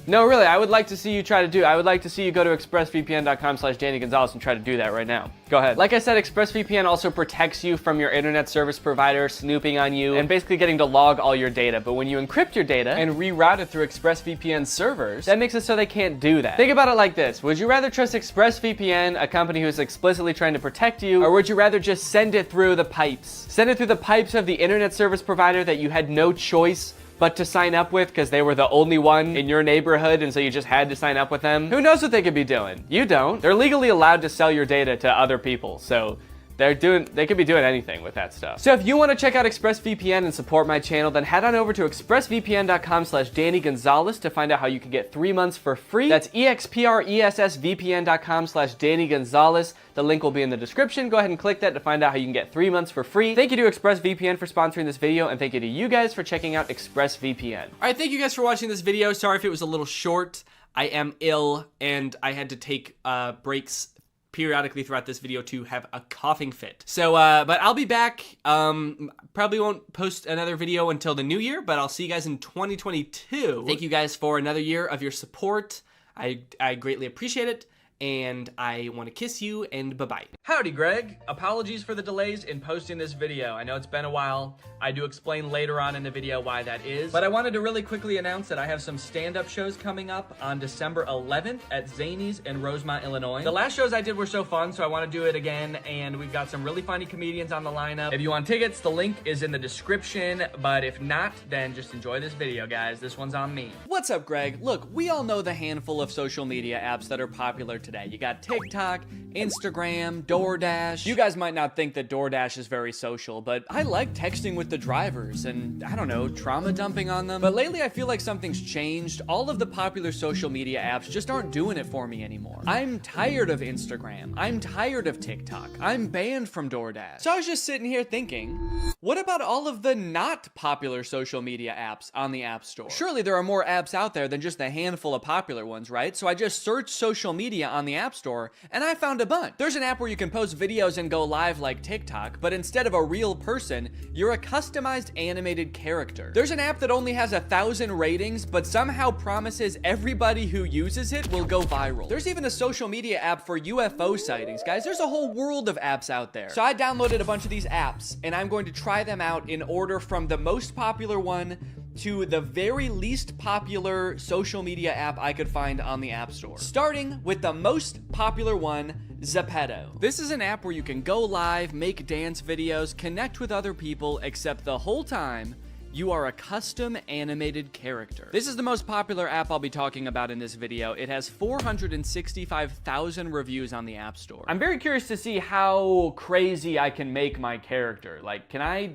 No, really, I would like to see you try to do. I would like to see you go to expressvpn.com/Danny Gonzalez and try to do that right now. Go ahead. Like I said, ExpressVPN also protects you from your internet service provider snooping on you and basically getting to log all your data. But when you encrypt your data and reroute it through ExpressVPN servers, that makes it so they can't do that. Think about it like this. Would you rather trust ExpressVPN, a company who is explicitly trying to protect you, or would you rather just send it through the pipes? Send it through the pipes of the internet service provider that you had no choice but to sign up with because they were the only one in your neighborhood, and so you just had to sign up with them? Who knows what they could be doing? You don't. They're legally allowed to sell your data to other people, so they could be doing anything with that stuff. So if you want to check out ExpressVPN and support my channel, then head on over to expressvpn.com/Danny Gonzalez to find out how you can get 3 months for free. That's expressvpn.com/Danny Gonzalez. The link will be in the description. Go ahead and click that to find out how you can get 3 months for free. Thank you to ExpressVPN for sponsoring this video, and thank you to you guys for checking out ExpressVPN. All right, thank you guys for watching this video. Sorry if it was a little short. I am ill, and I had to take breaks periodically throughout this video to have a coughing fit. So, but I'll be back. Probably won't post another video until the new year, but I'll see you guys in 2022. Thank you guys for another year of your support. I greatly appreciate it, and I want to kiss you, and bye-bye. Howdy, Greg. Apologies for the delays in posting this video. I know it's been a while. I do explain later on in the video why that is, but I wanted to really quickly announce that I have some stand-up shows coming up on December 11th at Zany's in Rosemont, Illinois. The last shows I did were so fun, so I want to do it again, and we've got some really funny comedians on the lineup. If you want tickets, the link is in the description, but if not, then just enjoy this video, guys. This one's on me. What's up, Greg? Look, we all know the handful of social media apps that are popular today. today. You got TikTok, Instagram, DoorDash. You guys might not think that DoorDash is very social, but I like texting with the drivers and, I don't know, trauma dumping on them. But lately I feel like something's changed. All of the popular social media apps just aren't doing it for me anymore. I'm tired of Instagram. I'm tired of TikTok. I'm banned from DoorDash. So I was just sitting here thinking, what about all of the not popular social media apps on the App Store? Surely there are more apps out there than just a handful of popular ones, right? So I just searched social media on the App Store and I found a bunch. There's an app where you can post videos and go live like TikTok, but instead of a real person, you're a customized animated character. There's an app that only has 1,000 ratings, but somehow promises everybody who uses it will go viral. There's even a social media app for UFO sightings. Guys, there's a whole world of apps out there. So I downloaded a bunch of these apps and I'm going to try them out in order from the most popular one to the very least popular social media app I could find on the App Store. Starting with the most popular one, Zepeto. This is an app where you can go live, make dance videos, connect with other people, except the whole time, you are a custom animated character. This is the most popular app I'll be talking about in this video. It has 465,000 reviews on the App Store. I'm very curious to see how crazy I can make my character. Like, can I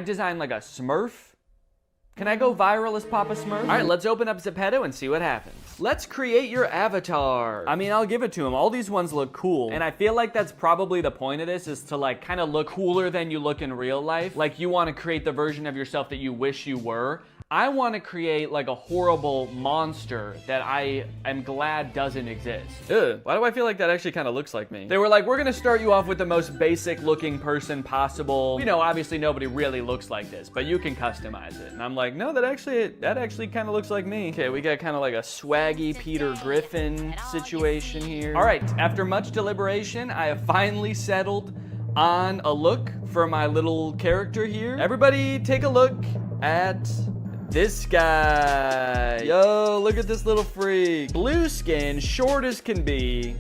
design like a Smurf? Can I go viral as Papa Smurf? All right, let's open up Zepeto and see what happens. Let's create your avatar. I mean, I'll give it to him. All these ones look cool. And I feel like that's probably the point of this, is to like kind of look cooler than you look in real life. Like you want to create the version of yourself that you wish you were. I want to create like a horrible monster that I am glad doesn't exist. Ugh, why do I feel like that actually kind of looks like me? They were like, we're going to start you off with the most basic looking person possible. You know, obviously nobody really looks like this, but you can customize it. And I'm like, no, that actually kind of looks like me. Okay, we got kind of like a swaggy Peter Griffin situation here. All right, after much deliberation, I have finally settled on a look for my little character here. Everybody take a look at this guy. Yo, look at this little freak. Blue skin, short as can be.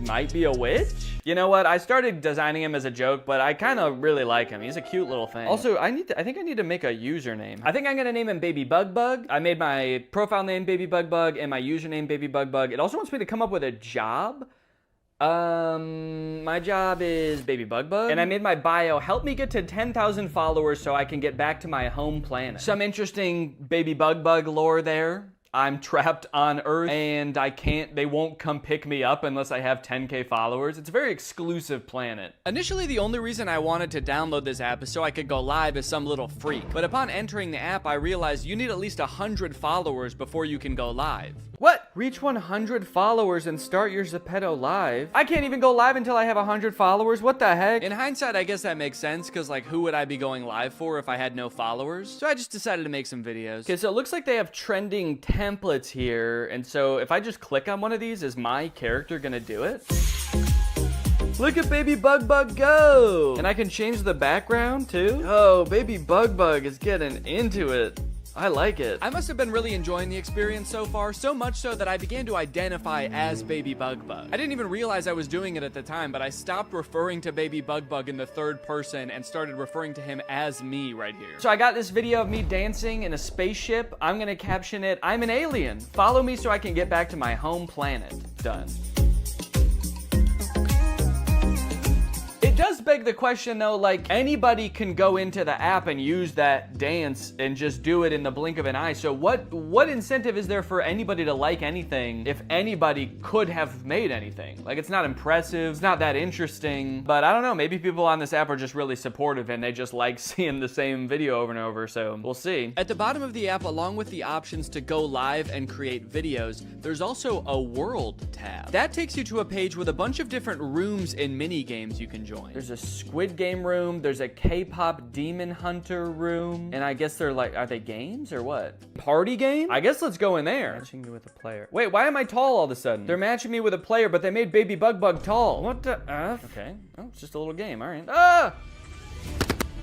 Might be a witch? You know what? I started designing him as a joke, but I kind of really like him. He's a cute little thing. Also, I think I need to make a username. I think I'm gonna name him Baby Bug Bug. I made my profile name Baby Bug Bug and my username Baby Bug Bug. It also wants me to come up with a job. My job is Baby Bug Bug. And I made my bio, help me get to 10,000 followers so I can get back to my home planet. Some interesting Baby Bug Bug lore there. I'm trapped on Earth and they won't come pick me up unless I have 10K followers. It's a very exclusive planet. Initially, the only reason I wanted to download this app is so I could go live as some little freak. But upon entering the app, I realized you need at least 100 followers before you can go live. What? Reach 100 followers and start your Zepeto live? I can't even go live until I have 100 followers? What the heck? In hindsight, I guess that makes sense, because like, who would I be going live for if I had no followers? So I just decided to make some videos. Okay, so it looks like they have trending templates here, and so if I just click on one of these, is my character gonna do it? Look at Baby Bug Bug go! And I can change the background too? Oh, Baby Bug Bug is getting into it. I like it. I must have been really enjoying the experience so far, so much so that I began to identify as Baby Bug Bug. I didn't even realize I was doing it at the time, but I stopped referring to Baby Bug Bug in the third person and started referring to him as me right here. So I got this video of me dancing in a spaceship. I'm gonna caption it, I'm an alien. Follow me so I can get back to my home planet. Done. It does beg the question though, like anybody can go into the app and use that dance and just do it in the blink of an eye. So what incentive is there for anybody to like anything if anybody could have made anything? Like, it's not impressive, it's not that interesting, but I don't know, maybe people on this app are just really supportive and they just like seeing the same video over and over, so we'll see. At the bottom of the app, along with the options to go live and create videos, there's also a world tab. That takes you to a page with a bunch of different rooms and mini games you can join. There's a Squid Game room, there's a K-pop Demon Hunter room, and I guess they're like, are they games or what? Party game? I guess let's go in there. Matching me with a player. Wait, why am I tall all of a sudden? They're matching me with a player, but they made Baby Bug Bug tall. What the F? Okay, oh, it's just a little game, all right. Ah!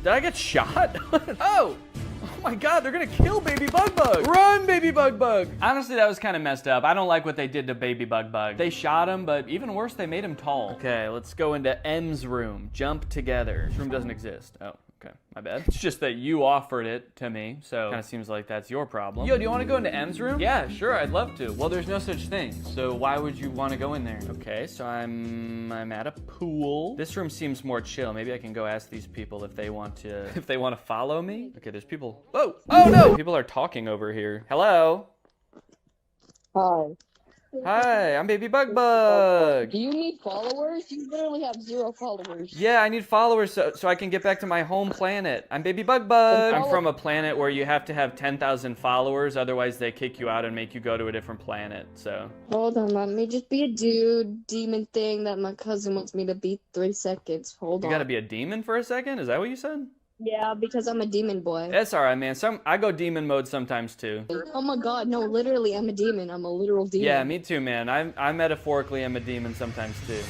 Did I get shot? Oh! Oh my god, they're gonna kill Baby Bug Bug! Run, Baby Bug Bug! Honestly, that was kind of messed up. I don't like what they did to Baby Bug Bug. They shot him, but even worse, they made him tall. Okay, let's go into M's room. Jump together. This room doesn't exist. Oh. Okay, my bad. It's just that you offered it to me, so kind of seems like that's your problem. Yo, do you want to go into M's room? Yeah, sure, I'd love to. Well, there's no such thing, so why would you want to go in there? Okay, so I'm at a pool. This room seems more chill. Maybe I can go ask these people if they want to follow me. Okay, there's people. Whoa! Oh no! People are talking over here. Hello. Hi. Hi, I'm Baby Bug Bug. Do you need followers? You literally have 0 followers. Yeah, I need followers so I can get back to my home planet. I'm Baby Bug Bug. I'm from a planet where you have to have 10,000 followers, otherwise they kick you out and make you go to a different planet, so. Hold on, let me just be a demon thing that my cousin wants me to beat 3 seconds. Hold on. You gotta be a demon for a second? Is that what you said? Yeah, because I'm a demon boy. That's alright, man. I go demon mode sometimes too. Oh my god, no, literally, I'm a demon. I'm a literal demon. Yeah, me too, man. I metaphorically am a demon sometimes too.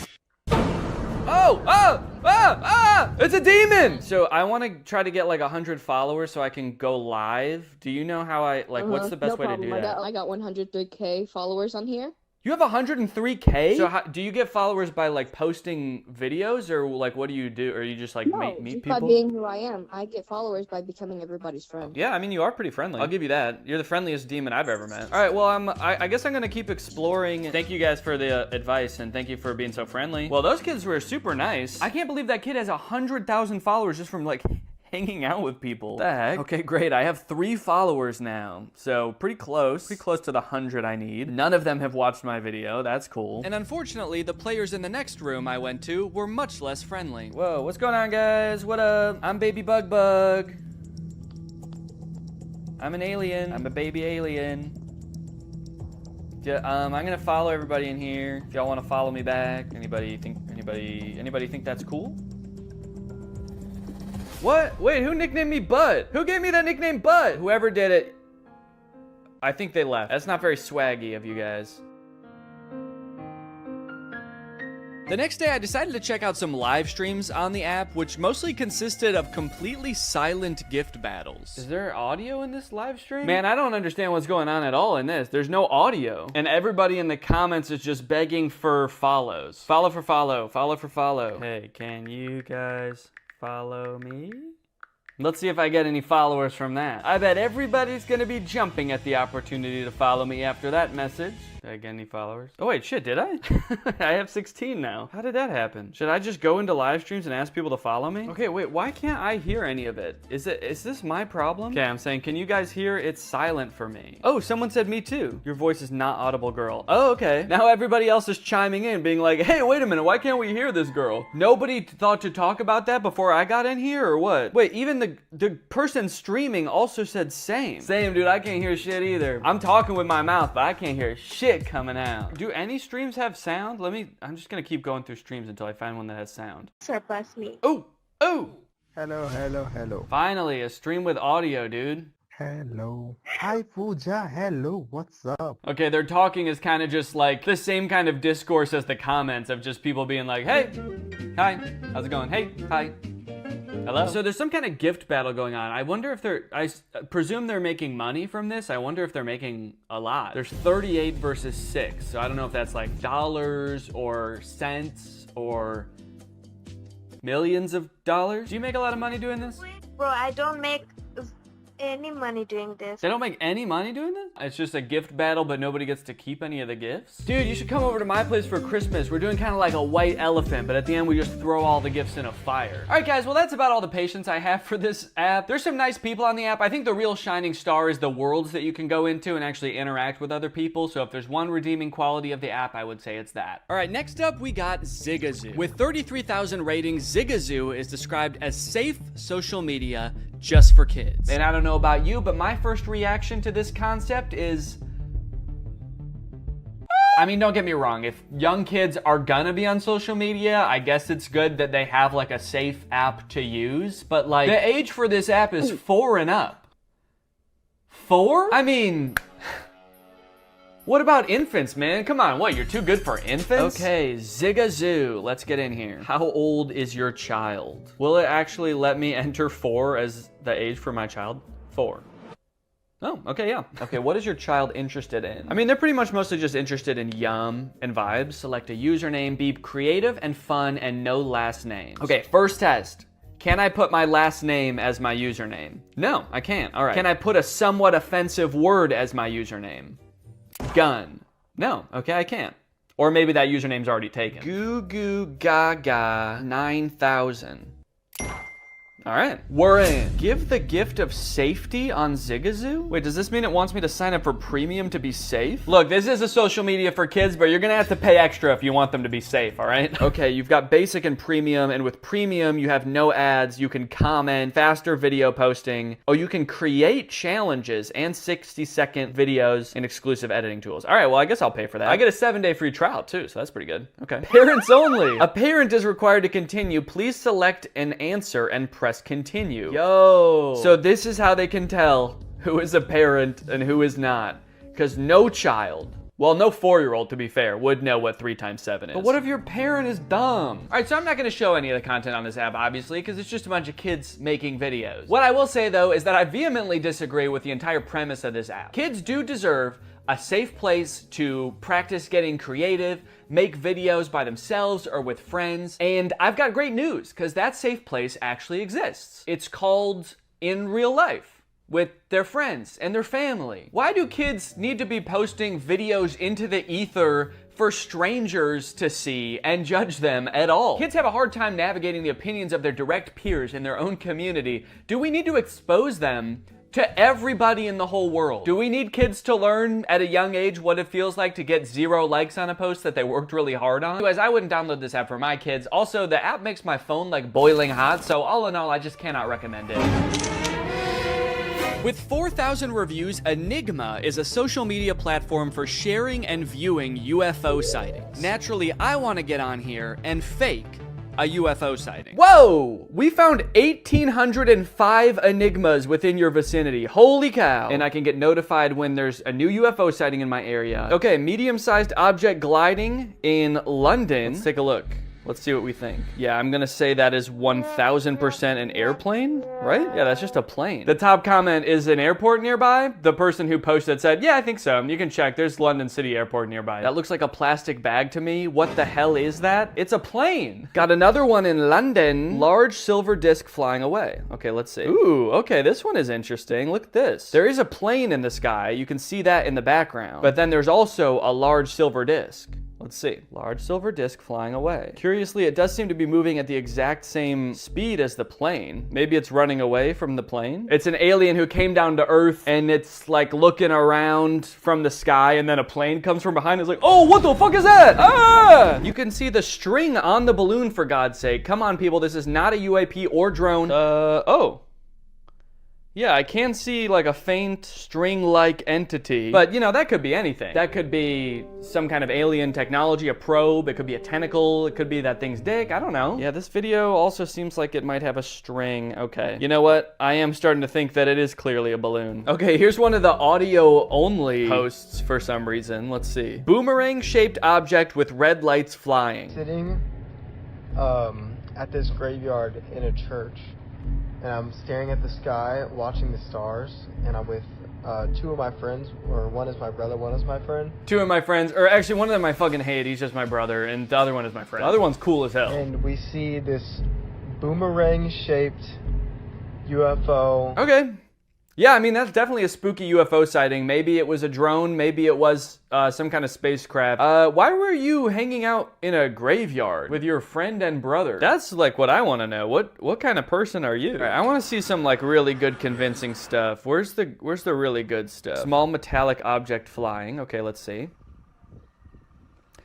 Oh! Ah! Ah! Ah! It's a demon! So I want to try to get like 100 followers so I can go live. Do you know how what's the best way to do that? I got 103K followers on here. You have 103K? So do you get followers by like posting videos, or like what do you do? Or you just like meet people? By being who I am. I get followers by becoming everybody's friend. Yeah, I mean, you are pretty friendly. I'll give you that. You're the friendliest demon I've ever met. All right, well, I guess I'm gonna keep exploring. Thank you guys for the advice, and thank you for being so friendly. Well, those kids were super nice. I can't believe that kid has 100,000 followers just from like hanging out with people. What the heck? Okay, great. I have 3 followers now. So pretty close to the 100 I need. None of them have watched my video. That's cool. And unfortunately, the players in the next room I went to were much less friendly. Whoa, what's going on, guys? What up? I'm Baby Bug Bug. I'm an alien. I'm a baby alien. Yeah, I'm gonna follow everybody in here. If y'all want to follow me back. Anybody think that's cool? What? Wait, who nicknamed me Butt? Who gave me that nickname Butt? Whoever did it, I think they left. That's not very swaggy of you guys. The next day, I decided to check out some live streams on the app, which mostly consisted of completely silent gift battles. Is there audio in this live stream? Man, I don't understand what's going on at all in this. There's no audio. And everybody in the comments is just begging for follows. Follow for follow. Follow for follow. Hey, can you guys follow me? Let's see if I get any followers from that. I bet everybody's gonna be jumping at the opportunity to follow me after that message. Did I get any followers? Oh wait, shit, did I? I have 16 now. How did that happen? Should I just go into live streams and ask people to follow me? Okay, wait, why can't I hear any of it? Is this my problem? Okay, I'm saying, can you guys hear? It's silent for me. Oh, someone said me too. Your voice is not audible, girl. Oh, okay. Now everybody else is chiming in, being like, hey, wait a minute, why can't we hear this girl? Nobody thought to talk about that before I got in here, or what? Wait, even the person streaming also said same. Same, dude, I can't hear shit either. I'm talking with my mouth, but I can't hear shit coming out. Do any streams have sound? I'm just gonna keep going through streams until I find one that has sound. Surpass me. Oh, oh. Hello, hello, hello. Finally, a stream with audio, dude. Hello. Hi, Pooja. Hello, what's up? Okay, their talking is kind of just like the same kind of discourse as the comments of just people being like, hey, hi, how's it going? Hey, hi. Hello? So there's some kind of gift battle going on. I wonder if I presume they're making money from this. I wonder if they're making a lot. There's 38 versus 6. So I don't know if that's like dollars or cents or millions of dollars. Do you make a lot of money doing this? Bro, I don't make any money doing this. They don't make any money doing this? It's just a gift battle, but nobody gets to keep any of the gifts? Dude, you should come over to my place for Christmas. We're doing kind of like a white elephant, but at the end we just throw all the gifts in a fire. All right, guys, well, that's about all the patience I have for this app. There's some nice people on the app. I think the real shining star is the worlds that you can go into and actually interact with other people. So if there's one redeeming quality of the app, I would say it's that. All right, next up, we got Zigazoo. With 33,000 ratings, Zigazoo is described as safe social media just for kids. And I don't know about you, but my first reaction to this concept is, I mean, don't get me wrong. If young kids are gonna be on social media, I guess it's good that they have like a safe app to use. But like, the age for this app is 4 and up. 4? I mean, what about infants, man? Come on, what, you're too good for infants? Okay, Zigazoo, let's get in here. How old is your child? Will it actually let me enter 4 as the age for my child? 4. Oh, okay, yeah. Okay, what is your child interested in? I mean, they're pretty much mostly just interested in yum and vibes. Select a username, be creative and fun, and no last names. Okay, first test. Can I put my last name as my username? No, I can't. All right. Can I put a somewhat offensive word as my username? Gun. No, okay, I can't. Or maybe that username's already taken. Goo Goo Gaga 9000. All right, we're in. Give the gift of safety on Zigazoo? Wait, does this mean it wants me to sign up for premium to be safe? Look, this is a social media for kids, but you're gonna have to pay extra if you want them to be safe, all right? Okay, you've got basic and premium, and with premium, you have no ads, you can comment, faster video posting, oh, you can create challenges and 60-second videos and exclusive editing tools. All right, well, I guess I'll pay for that. I get a 7-day free trial too, so that's pretty good. Okay. Parents only. A parent is required to continue. Please select an answer and press continue. Yo. So this is how they can tell who is a parent and who is not. Because no child, well, no 4-year-old to be fair, would know what 3 times 7 is. But what if your parent is dumb? All right, so I'm not gonna show any of the content on this app, obviously, because it's just a bunch of kids making videos. What I will say though is that I vehemently disagree with the entire premise of this app. Kids do deserve a safe place to practice getting creative, make videos by themselves or with friends. And I've got great news, because that safe place actually exists. It's called in real life, with their friends and their family. Why do kids need to be posting videos into the ether for strangers to see and judge them at all? Kids have a hard time navigating the opinions of their direct peers in their own community. Do we need to expose them to everybody in the whole world? Do we need kids to learn at a young age what it feels like to get 0 likes on a post that they worked really hard on? Anyways, I wouldn't download this app for my kids. Also, the app makes my phone like boiling hot, so all in all, I just cannot recommend it. With 4,000 reviews, Enigma is a social media platform for sharing and viewing UFO sightings. Naturally, I want to get on here and fake a UFO sighting. Whoa! We found 1,805 enigmas within your vicinity. Holy cow. And I can get notified when there's a new UFO sighting in my area. Okay, medium-sized object gliding in London. Let's take a look. Let's see what we think. Yeah, I'm gonna say that is 1,000% an airplane, right? Yeah, that's just a plane. The top comment is an airport nearby. The person who posted said, yeah, I think so. You can check, there's London City Airport nearby. That looks like a plastic bag to me. What the hell is that? It's a plane. Got another one in London. Large silver disc flying away. Okay, let's see. Ooh, okay, this one is interesting. Look at this. There is a plane in the sky. You can see that in the background. But then there's also a large silver disc. Let's see. Large silver disc flying away. Curiously, it does seem to be moving at the exact same speed as the plane. Maybe it's running away from the plane. It's an alien who came down to Earth and it's like looking around from the sky and then a plane comes from behind and is like, oh, what the fuck is that? Ah! You can see the string on the balloon, for God's sake. Come on, people. This is not a UAP or drone. Oh. Yeah, I can see like a faint string-like entity, but you know, that could be anything. That could be some kind of alien technology, a probe, it could be a tentacle, it could be that thing's dick, I don't know. Yeah, this video also seems like it might have a string. Okay, you know what? I am starting to think that it is clearly a balloon. Okay, here's one of the audio-only posts for some reason. Let's see. Boomerang-shaped object with red lights flying. Sitting at this graveyard in a church. And I'm staring at the sky, watching the stars, and I'm with 2 of my friends, or one is my brother, one is my friend. 2 of my friends, or actually one of them I fucking hate, he's just my brother, and the other one is my friend. The other one's cool as hell. And we see this boomerang-shaped UFO. Okay. Yeah, I mean, that's definitely a spooky UFO sighting. Maybe it was a drone, maybe it was some kind of spacecraft. Why were you hanging out in a graveyard with your friend and brother? That's like what I want to know. What kind of person are you? Right, I want to see some like really good convincing stuff. Where's the really good stuff? Small metallic object flying. Okay, let's see.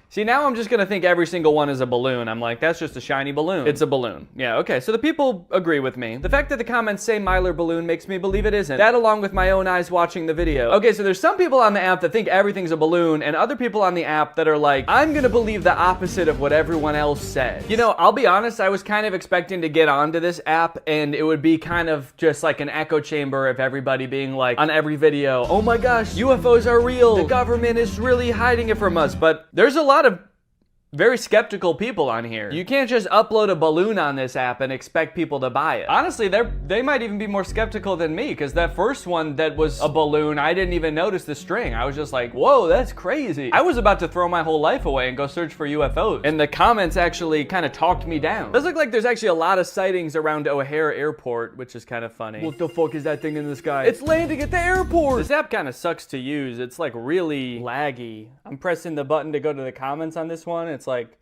See, now I'm just gonna think every single one is a balloon. I'm like, that's just a shiny balloon. It's a balloon. Yeah, okay, so the people agree with me. The fact that the comments say Myler balloon makes me believe it isn't. That along with my own eyes watching the video. Okay, so there's some people on the app that think everything's a balloon, and other people on the app that are like, I'm gonna believe the opposite of what everyone else says. You know, I'll be honest, I was kind of expecting to get onto this app, and it would be kind of just like an echo chamber of everybody being like, on every video, oh my gosh, UFOs are real. The government is really hiding it from us, but there's a lot of very skeptical people on here. You can't just upload a balloon on this app and expect people to buy it. Honestly, they might even be more skeptical than me, because that first one that was a balloon, I didn't even notice the string. I was just like, whoa, that's crazy. I was about to throw my whole life away and go search for UFOs. And the comments actually kind of talked me down. Does look like there's actually a lot of sightings around O'Hare Airport, which is kind of funny. What the fuck is that thing in the sky? It's landing at the airport! This app kind of sucks to use. It's like really laggy. I'm pressing the button to go to the comments on this one. It's like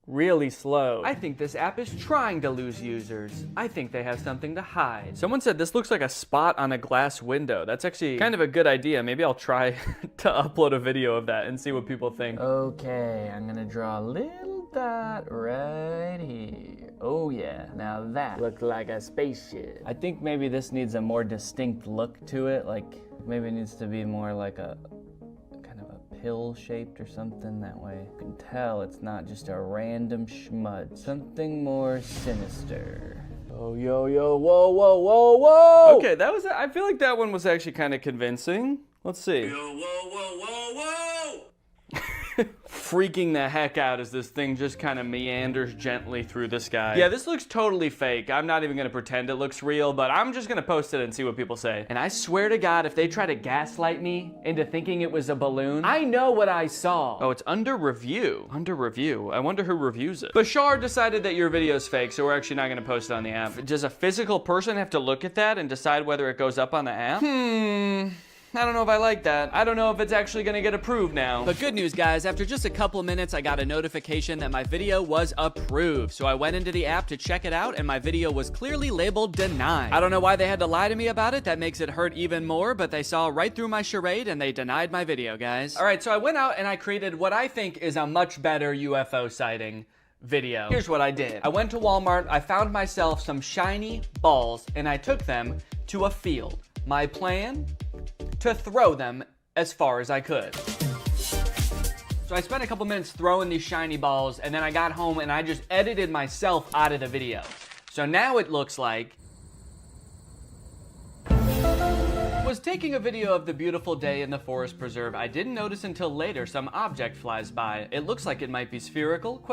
really slow. I think this app is trying to lose users. I think they have something to hide. Someone said this looks like a spot on a glass window. That's actually kind of a good idea. Maybe I'll try to upload a video of that and see what people think. Okay, I'm gonna draw a little dot right here. Oh yeah, now that looks like a spaceship. I think maybe this needs a more distinct look to it. Like maybe it needs to be more like a pill shaped or something. That way you can tell it's not just a random schmud. Something more sinister. Oh, yo, yo, whoa, whoa, whoa, whoa! Okay, that was, I feel like that one was actually kind of convincing. Let's see. Yo, whoa, whoa, whoa, whoa! Freaking the heck out as this thing just kind of meanders gently through the sky. Yeah, this looks totally fake. I'm not even gonna pretend it looks real, but I'm just gonna post it and see what people say. And I swear to God, if they try to gaslight me into thinking it was a balloon, I know what I saw. Oh, it's under review. Under review. I wonder who reviews it. Bashar decided that your video is fake, so we're actually not gonna post it on the app. Does a physical person have to look at that and decide whether it goes up on the app? I don't know if I like that. I don't know if it's actually gonna get approved now. But good news, guys. After just a couple minutes, I got a notification that my video was approved. So I went into the app to check it out, and my video was clearly labeled denied. I don't know why they had to lie to me about it. That makes it hurt even more, but they saw right through my charade, and they denied my video, guys. All right, so I went out and I created what I think is a much better UFO sighting video. Here's what I did. I went to Walmart, I found myself some shiny balls, and I took them to a field. My plan? To throw them as far as I could. So I spent a couple minutes throwing these shiny balls, and then I got home and I just edited myself out of the video. So now it looks like was taking a video of the beautiful day in the forest preserve. I didn't notice until later some object flies by. It looks like it might be spherical, ?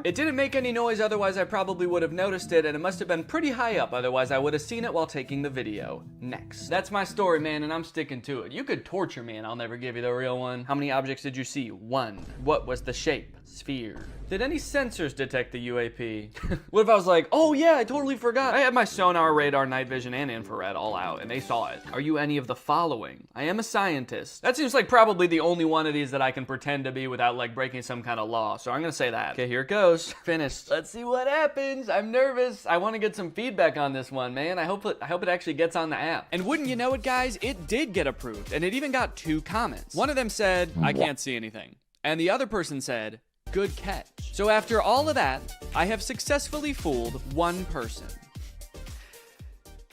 It didn't make any noise, otherwise I probably would have noticed it, and it must have been pretty high up, otherwise I would have seen it while taking the video. Next. That's my story, man, and I'm sticking to it. You could torture me and I'll never give you the real one. How many objects did you see? 1. What was the shape? Sphere. Did any sensors detect the UAP? What if I was like, oh yeah, I totally forgot. I had my sonar, radar, night vision, and infrared all out, and they saw it. Are you any of the following? I am a scientist. That seems like probably the only one of these that I can pretend to be without like breaking some kind of law, so I'm gonna say that. Okay, here it goes. Finished. Let's see what happens. I'm nervous. I want to get some feedback on this one, man. I hope it actually gets on the app. And wouldn't you know it, guys, it did get approved, and it even got 2 comments. One of them said, I can't see anything. And the other person said, good catch. So after all of that, I have successfully fooled 1 person.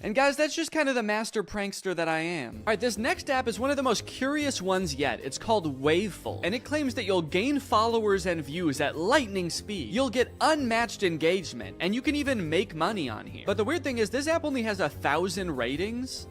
And guys, that's just kind of the master prankster that I am. All right, this next app is one of the most curious ones yet. It's called Waveful, and it claims that you'll gain followers and views at lightning speed. You'll get unmatched engagement, and you can even make money on here. But the weird thing is, this app only has 1,000 ratings.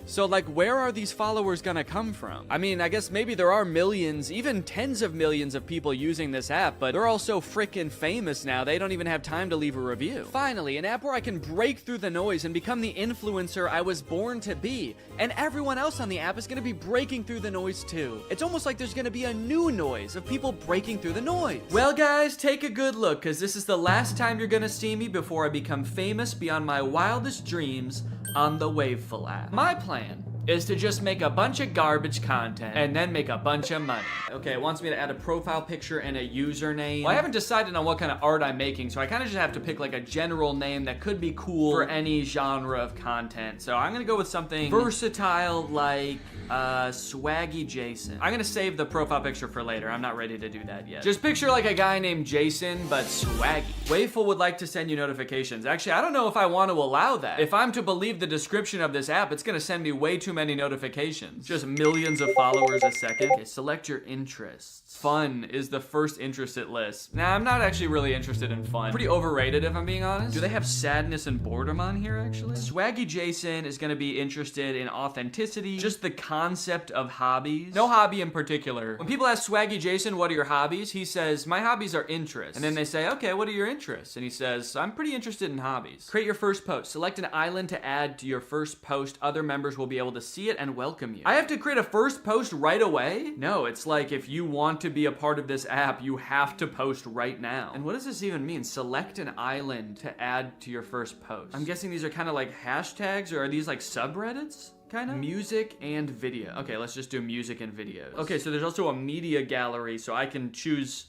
So like, where are these followers gonna come from? I mean, I guess maybe there are millions, even tens of millions of people using this app, but they're all so freaking famous now, they don't even have time to leave a review. Finally, an app where I can break through the noise and become the influencer I was born to be. And everyone else on the app is gonna be breaking through the noise too. It's almost like there's gonna be a new noise of people breaking through the noise. Well guys, take a good look, cause this is the last time you're gonna see me before I become famous beyond my wildest dreams on the Waveful app. My plan is to just make a bunch of garbage content and then make a bunch of money. Okay, it wants me to add a profile picture and a username. Well, I haven't decided on what kind of art I'm making, so I kind of just have to pick like a general name that could be cool for any genre of content. So I'm gonna go with something versatile like Swaggy Jason. I'm gonna save the profile picture for later. I'm not ready to do that yet. Just picture like a guy named Jason, but swaggy. Waveful would like to send you notifications. Actually, I don't know if I want to allow that. If I'm to believe the description of this app, it's gonna send me way too too many notifications. Just millions of followers a second. Okay, select your interests. Fun is the first interest it lists. Nah, I'm not actually really interested in fun. Pretty overrated if I'm being honest. Do they have sadness and boredom on here actually? Swaggy Jason is gonna be interested in authenticity, just the concept of hobbies. No hobby in particular. When people ask Swaggy Jason, what are your hobbies? He says, my hobbies are interests. And then they say, okay, what are your interests? And he says, I'm pretty interested in hobbies. Create your first post. Select an island to add to your first post. Other members will be able to see it and welcome you. I have to create a first post right away? No, it's like if you want to be a part of this app, you have to post right now. And what does this even mean? Select an island to add to your first post. I'm guessing these are kind of like hashtags, or are these like subreddits? Kind of? Music and video. Okay, let's just do music and videos. Okay, so there's also a media gallery, so I can choose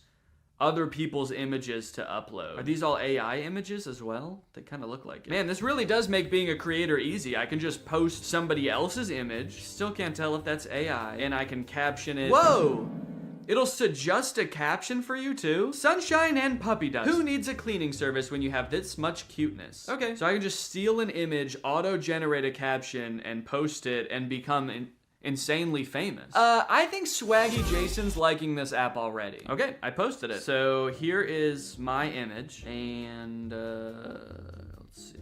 other people's images to upload. Are these all AI images as well? They kind of look like it. Man, this really does make being a creator easy. I can just post somebody else's image. Still can't tell if that's AI. And I can caption it. Whoa! It'll suggest a caption for you too? Sunshine and puppy dust. Who needs a cleaning service when you have this much cuteness? Okay, so I can just steal an image, auto-generate a caption, and post it and become insanely famous. I think Swaggy Jason's liking this app already. Okay, I posted it. So here is my image, and let's see.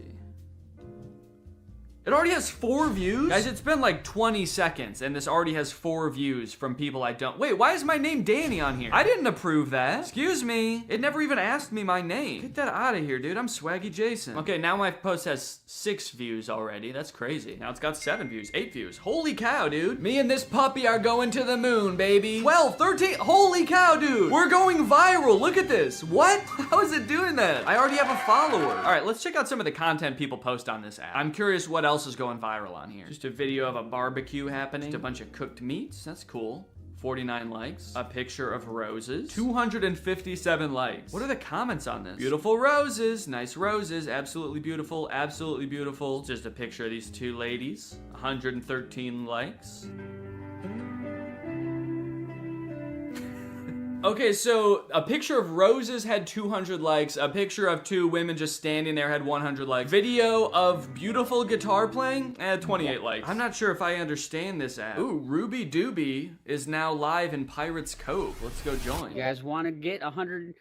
It already has 4 views? Guys, it's been like 20 seconds and this already has 4 views from people I don't. Wait, why is my name Danny on here? I didn't approve that. Excuse me. It never even asked me my name. Get that out of here, dude. I'm Swaggy Jason. Okay, now my post has 6 views already. That's crazy. Now it's got 7 views, 8 views. Holy cow, dude. Me and this puppy are going to the moon, baby. 12, 13. Holy cow, dude. We're going viral. Look at this. What? How is it doing that? I already have a follower. All right, let's check out some of the content people post on this app. I'm curious what else is going viral on here. Just a video of a barbecue happening. Just a bunch of cooked meats. That's cool. 49 likes. A picture of roses. 257 likes. What are the comments on this? Beautiful roses. Nice roses. Absolutely beautiful. Absolutely beautiful. Just a picture of these 2 ladies. 113 likes. Okay, so a picture of roses had 200 likes. A picture of 2 women just standing there had 100 likes. Video of beautiful guitar playing had 28 likes. I'm not sure if I understand this app. Ooh, Ruby Doobie is now live in Pirates Cove. Let's go join. You guys want to get 100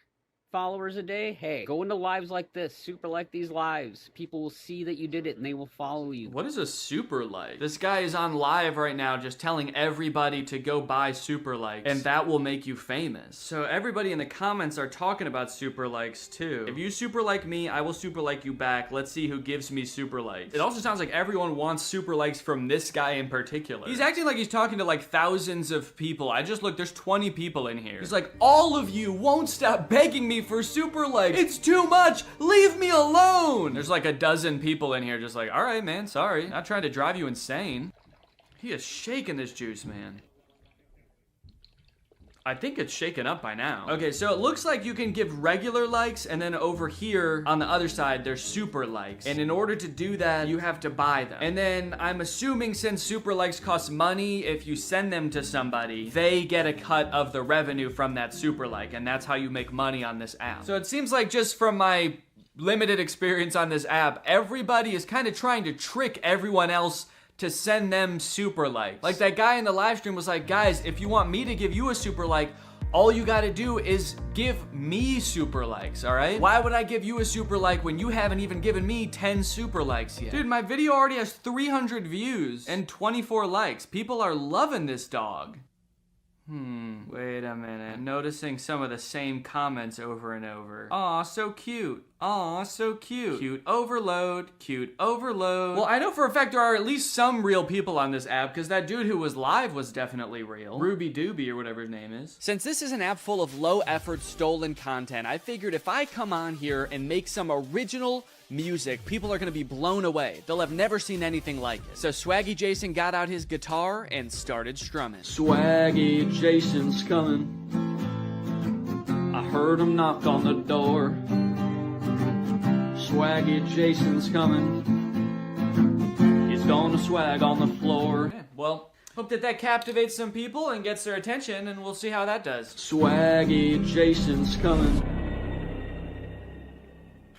followers a day? Hey, go into lives like this. Super like these lives. People will see that you did it and they will follow you. What is a super like? This guy is on live right now just telling everybody to go buy super likes and that will make you famous. So everybody in the comments are talking about super likes too. If you super like me, I will super like you back. Let's see who gives me super likes. It also sounds like everyone wants super likes from this guy in particular. He's acting like he's talking to like thousands of people. I just looked, there's 20 people in here. He's like, all of you won't stop begging me for super likes. It's too much. Leave me alone. There's like a dozen people in here just like, all right, man, sorry. Not trying to drive you insane. He is shaking this juice, man. I think it's shaken up by now. Okay, so it looks like you can give regular likes, and then over here on the other side, there's super likes. And in order to do that, you have to buy them. And then I'm assuming since super likes cost money, if you send them to somebody, they get a cut of the revenue from that super like, and that's how you make money on this app. So it seems like just from my limited experience on this app, everybody is kind of trying to trick everyone else to send them super likes. Like that guy in the live stream was like, guys, if you want me to give you a super like, all you gotta do is give me super likes, all right? Why would I give you a super like when you haven't even given me 10 super likes yet? Dude, my video already has 300 views and 24 likes. People are loving this dog. Wait a minute. I'm noticing some of the same comments over and over. Aw, so cute. Aw, so cute. Cute overload. Cute overload. Well, I know for a fact there are at least some real people on this app because that dude who was live was definitely real. Ruby Doobie or whatever his name is. Since this is an app full of low effort stolen content, I figured if I come on here and make some original music, people are gonna be blown away. They'll have never seen anything like it. So Swaggy Jason got out his guitar and started strumming. Swaggy Jason's coming. I heard him knock on the door. Swaggy Jason's coming. He's gonna swag on the floor. Yeah, well, hope that captivates some people and gets their attention, and we'll see how that does. Swaggy Jason's coming.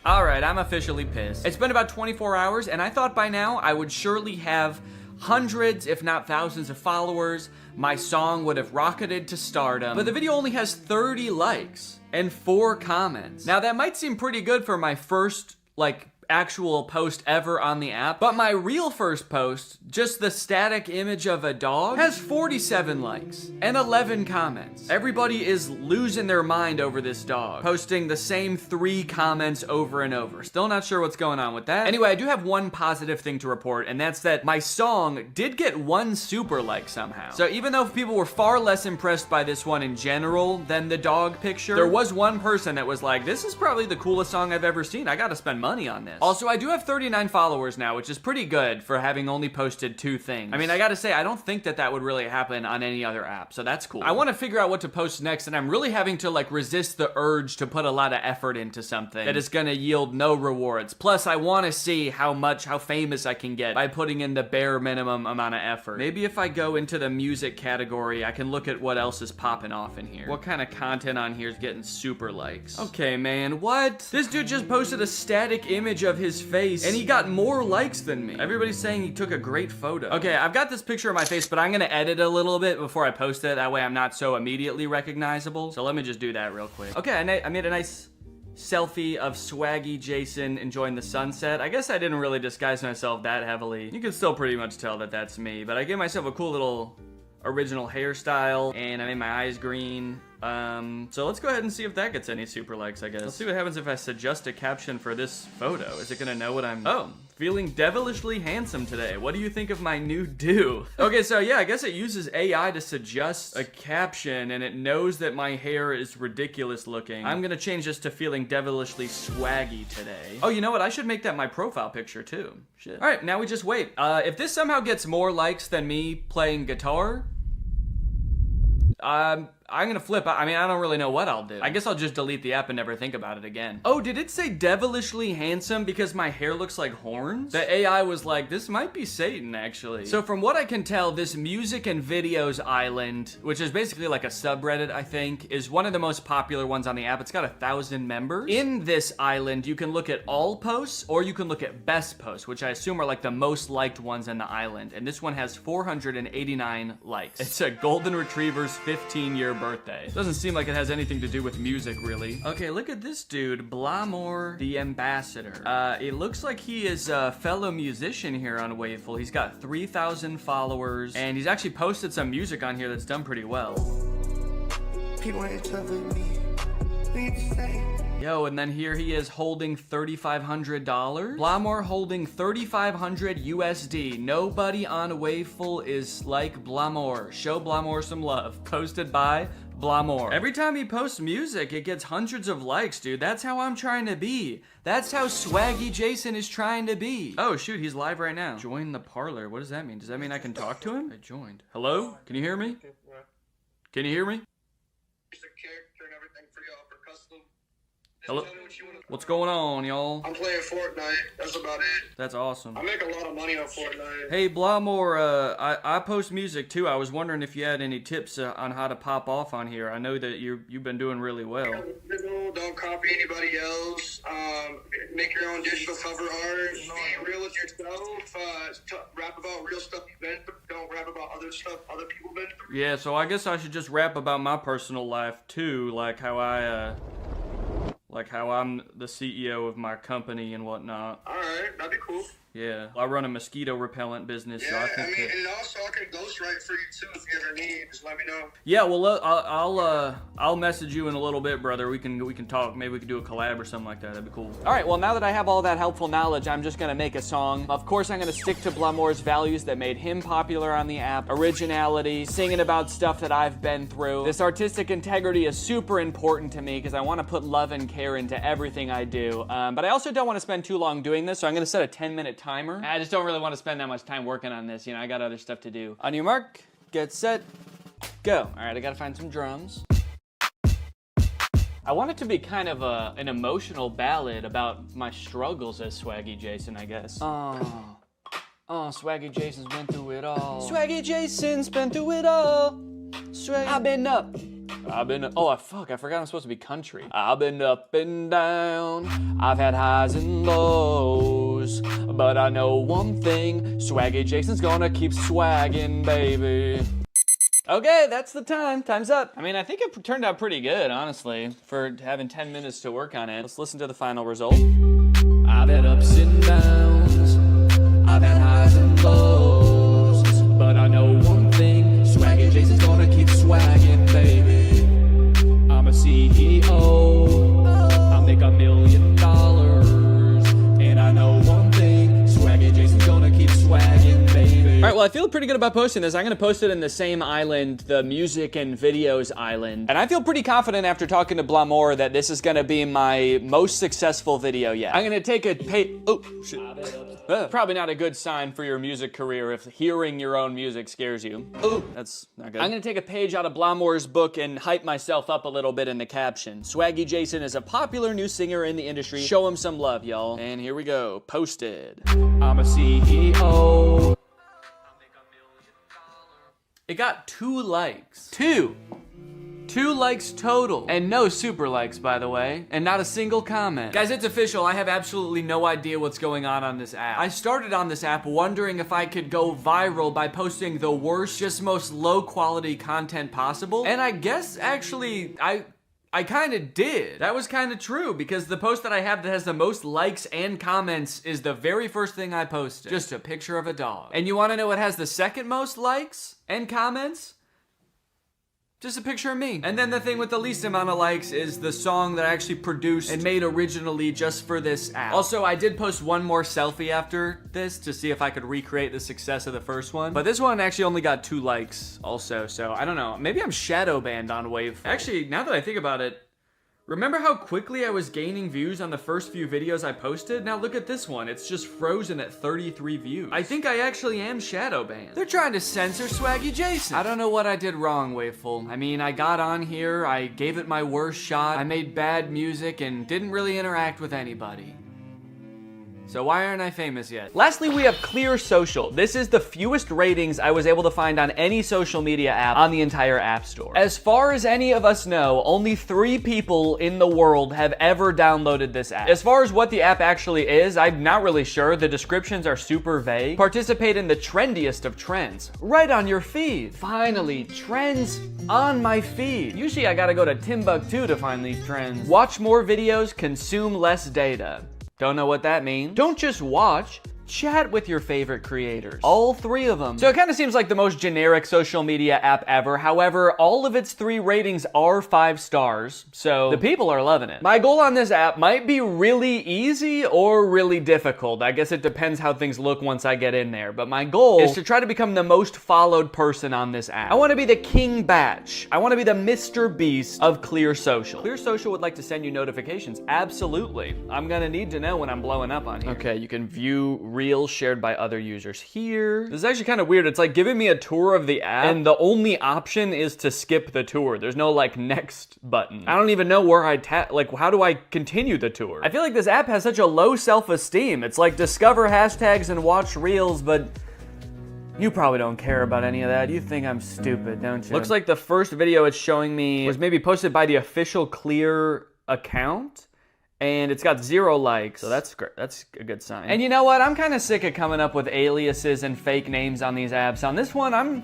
Alright, I'm officially pissed. It's been about 24 hours, and I thought by now I would surely have hundreds, if not thousands of followers, my song would have rocketed to stardom. But the video only has 30 likes and 4 comments. Now that might seem pretty good for my first, like, actual post ever on the app, but my real first post, just the static image of a dog, has 47 likes and 11 comments. Everybody is losing their mind over this dog, posting the same 3 comments over and over. Still not sure what's going on with that. Anyway, I do have one positive thing to report, and that's that my song did get 1 super like somehow. So even though people were far less impressed by this one in general than the dog picture, there was one person that was like, this is probably the coolest song I've ever seen. I gotta spend money on this. Also, I do have 39 followers now, which is pretty good for having only posted 2 things. I mean, I gotta say, I don't think that that would really happen on any other app, so that's cool. I wanna figure out what to post next, and I'm really having to like resist the urge to put a lot of effort into something that is gonna yield no rewards. Plus, I wanna see how famous I can get by putting in the bare minimum amount of effort. Maybe if I go into the music category, I can look at what else is popping off in here. What kind of content on here is getting super likes? Okay, man, what? This dude just posted a static image of his face, and he got more likes than me. Everybody's saying he took a great photo. Okay, I've got this picture of my face, but I'm gonna edit a little bit before I post it. That way I'm not so immediately recognizable. So let me just do that real quick. Okay, I made a nice selfie of swaggy Jason enjoying the sunset. I guess I didn't really disguise myself that heavily. You can still pretty much tell that that's me, but I gave myself a cool little original hairstyle, and I made my eyes green. So let's go ahead and see if that gets any super likes, I guess. Let's see what happens if I suggest a caption for this photo. Is it gonna know what I'm... Oh, feeling devilishly handsome today. What do you think of my new do? Okay, so yeah, I guess it uses AI to suggest a caption, and it knows that my hair is ridiculous looking. I'm gonna change this to feeling devilishly swaggy today. Oh, you know what? I should make that my profile picture too. Shit. All right, now we just wait. If this somehow gets more likes than me playing guitar, I'm gonna flip. I mean, I don't really know what I'll do. I guess I'll just delete the app and never think about it again. Oh, did it say devilishly handsome because my hair looks like horns? The AI was like, this might be Satan, actually. So from what I can tell, this music and videos island, which is basically like a subreddit, I think, is one of the most popular ones on the app. It's got 1,000 members. In this island, you can look at all posts, or you can look at best posts, which I assume are like the most liked ones in the island. And this one has 489 likes. It's a golden retriever's 15-year birthday. Doesn't seem like it has anything to do with music, really. Okay, look at this dude, Blamore the Ambassador. It looks like he is a fellow musician here on Waveful. He's got 3,000 followers, and he's actually posted some music on here that's done pretty well. People ain't telling me. Yo, and then here he is holding $3,500. Blamore holding $3,500 USD. Nobody on Waveful is like Blamore. Show Blamore some love. Posted by Blamore. Every time he posts music, it gets hundreds of likes, dude. That's how I'm trying to be. That's how swaggy Jason is trying to be. Oh, shoot, he's live right now. Join the parlor. What does that mean? Does that mean I can talk to him? I joined. Hello? Can you hear me? Can you hear me? Hello? What's going on, y'all? I'm playing Fortnite. That's about it. That's awesome. I make a lot of money on Fortnite. Hey, Blamore, I post music too. I was wondering if you had any tips on how to pop off on here. I know that you've been doing really well. Don't copy anybody else. Make your own digital cover art. Be real with yourself. Rap about real stuff you've been through. Don't rap about other stuff other people been through. Yeah, so I guess I should just rap about my personal life too, like how I'm the CEO of my company and whatnot. Alright, that'd be cool. Yeah, I run a mosquito repellent business, so I think and also I can ghostwrite for you too if you ever need. Just let me know. Yeah, well, I'll message you in a little bit, brother. We can talk. Maybe we can do a collab or something like that. That'd be cool. All right, well, now that I have all that helpful knowledge, I'm just gonna make a song. Of course, I'm gonna stick to Blamore's values that made him popular on the app: originality, singing about stuff that I've been through. This artistic integrity is super important to me because I want to put love and care into everything I do. But I also don't want to spend too long doing this, so I'm gonna set a 10-minute timer. I just don't really want to spend that much time working on this. You know, I got other stuff to do. On your mark, get set, go. All right, I gotta find some drums. I want it to be kind of an emotional ballad about my struggles as Swaggy Jason, I guess. Swaggy Jason's been through it all. Swaggy Jason's been through it all. I've been up, I've been, oh fuck, I forgot I'm supposed to be country. I've been up and down, I've had highs and lows, but I know one thing, Swaggy Jason's gonna keep swagging, baby. Okay, that's the time. Time's up. I mean, I think it turned out pretty good, honestly, for having 10 minutes to work on it. Let's listen to the final result. I've had ups and downs, I've had highs and lows, but I know one thing, Swaggy Jason's gonna keep swagging, baby. I'm a CEO, I'll make $1 million, and I know one thing, Swaggy Jason's gonna keep swagging, baby. All right, well, I feel pretty good about posting this. I'm gonna post it in the same island, the music and videos island. And I feel pretty confident after talking to Blamour that this is gonna be my most successful video yet. I'm gonna take a oh, shit. Probably not a good sign for your music career if hearing your own music scares you. Oh, that's not good. I'm gonna take a page out of Blamour's book and hype myself up a little bit in the caption. Swaggy Jason is a popular new singer in the industry. Show him some love, y'all. And here we go, posted. I'm a CEO. It got 2 likes. 2 likes total. And no super likes, by the way. And not a single comment. Guys, it's official. I have absolutely no idea what's going on this app. I started on this app wondering if I could go viral by posting the worst, just most low quality content possible. And I guess actually, I kind of did. That was kind of true because the post that I have that has the most likes and comments is the very first thing I posted. Just a picture of a dog. And you want to know what has the second most likes and comments? Just a picture of me. And then the thing with the least amount of likes is the song that I actually produced and made originally just for this app. Also, I did post one more selfie after this to see if I could recreate the success of the first one. But this one actually only got 2 likes also, so I don't know. Maybe I'm shadow banned on Wave. Actually, now that I think about it, remember how quickly I was gaining views on the first few videos I posted? Now look at this one, it's just frozen at 33 views. I think I actually am shadow banned. They're trying to censor Swaggy Jason. I don't know what I did wrong, Waveful. I mean, I got on here, I gave it my worst shot, I made bad music, and didn't really interact with anybody. So why aren't I famous yet? Lastly, we have Clear Social. This is the fewest ratings I was able to find on any social media app on the entire App Store. As far as any of us know, only 3 people in the world have ever downloaded this app. As far as what the app actually is, I'm not really sure. The descriptions are super vague. Participate in the trendiest of trends, right on your feed. Finally, trends on my feed. Usually I gotta go to Timbuktu to find these trends. Watch more videos, consume less data. Don't know what that means. Don't just watch, chat with your favorite creators. All 3 of them. So it kind of seems like the most generic social media app ever. However, all of its 3 ratings are 5 stars, so the people are loving it. My goal on this app might be really easy or really difficult. I guess it depends how things look once I get in there. But my goal is to try to become the most followed person on this app. I want to be the King Batch. I want to be the Mr. Beast of Clear Social. Clear Social would like to send you notifications. Absolutely. I'm gonna need to know when I'm blowing up on here. Okay, you can view reels shared by other users here. This is actually kind of weird. It's like giving me a tour of the app and the only option is to skip the tour. There's no like next button. I don't even know where I tap, like how do I continue the tour? I feel like this app has such a low self-esteem. It's like discover hashtags and watch reels, but you probably don't care about any of that. You think I'm stupid, don't you? Looks like the first video it's showing me was maybe posted by the official Clear account. And it's got 0 likes, so that's great. That's a good sign. And you know what? I'm kind of sick of coming up with aliases and fake names on these apps. On this one, I'm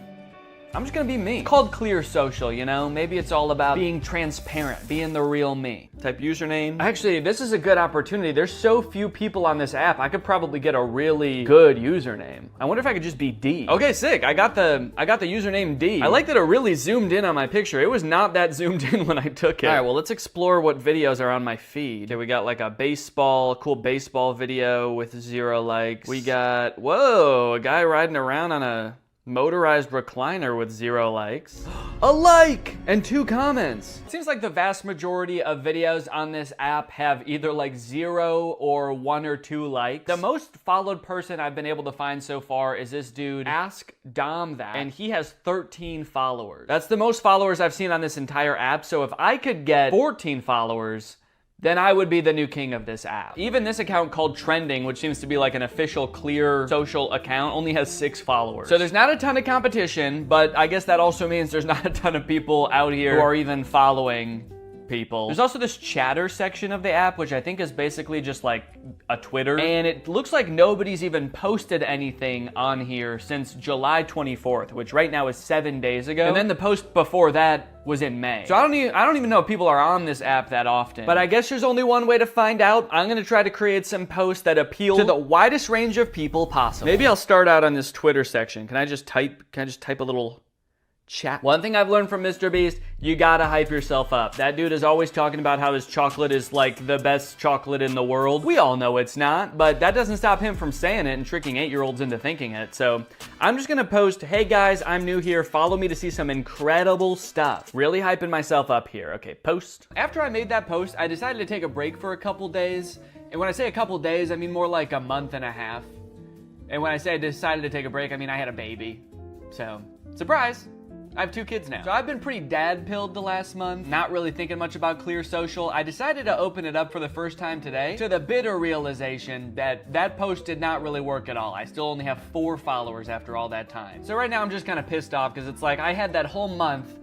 just gonna be me. It's called Clear Social, you know? Maybe it's all about being transparent, being the real me. Type username. Actually, this is a good opportunity. There's so few people on this app, I could probably get a really good username. I wonder if I could just be D. Okay, sick. I got the username D. I like that it really zoomed in on my picture. It was not that zoomed in when I took it. All right, well, let's explore what videos are on my feed. Okay, we got like a cool baseball video with 0 likes. We got, whoa, a guy riding around on a motorized recliner with 0 likes. A like! And 2 comments. It seems like the vast majority of videos on this app have either like 0 or 1 or 2 likes. The most followed person I've been able to find so far is this dude, Ask Dom That, and he has 13 followers. That's the most followers I've seen on this entire app, so if I could get 14 followers, then I would be the new king of this app. Even this account called Trending, which seems to be like an official Clear social account, only has 6 followers. So there's not a ton of competition, but I guess that also means there's not a ton of people out here who are even following people. There's also this chatter section of the app, which I think is basically just like a Twitter. And it looks like nobody's even posted anything on here since July 24th, which right now is 7 days ago. And then the post before that was in May. So I don't even know if people are on this app that often. But I guess there's only one way to find out. I'm gonna try to create some posts that appeal to the widest range of people possible. Maybe I'll start out on this Twitter section. Can I just type a little chat? One thing I've learned from Mr. Beast, you gotta hype yourself up. That dude is always talking about how his chocolate is like the best chocolate in the world. We all know it's not, but that doesn't stop him from saying it and tricking 8-year-olds into thinking it. So I'm just gonna post, hey guys, I'm new here. Follow me to see some incredible stuff. Really hyping myself up here. Okay, post. After I made that post, I decided to take a break for a couple days. And when I say a couple days, I mean more like a month and a half. And when I say I decided to take a break, I mean I had a baby. So, surprise. I have 2 kids now. So I've been pretty dad-pilled the last month, not really thinking much about Clear Social. I decided to open it up for the first time today to the bitter realization that that post did not really work at all. I still only have 4 followers after all that time. So right now I'm just kind of pissed off because it's like I had that whole month,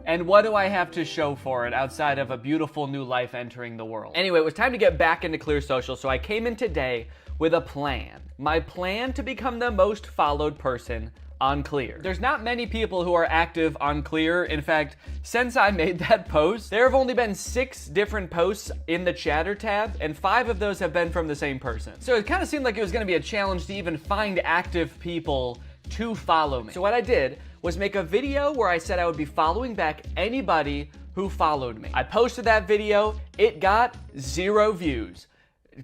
and what do I have to show for it outside of a beautiful new life entering the world? Anyway, it was time to get back into Clear Social, so I came in today with a plan. My plan to become the most followed person on Clear. There's not many people who are active on Clear. In fact, since I made that post, there have only been 6 different posts in the chatter tab, and 5 of those have been from the same person. So it kind of seemed like it was gonna be a challenge to even find active people to follow me. So what I did was make a video where I said I would be following back anybody who followed me. I posted that video, it got 0 views.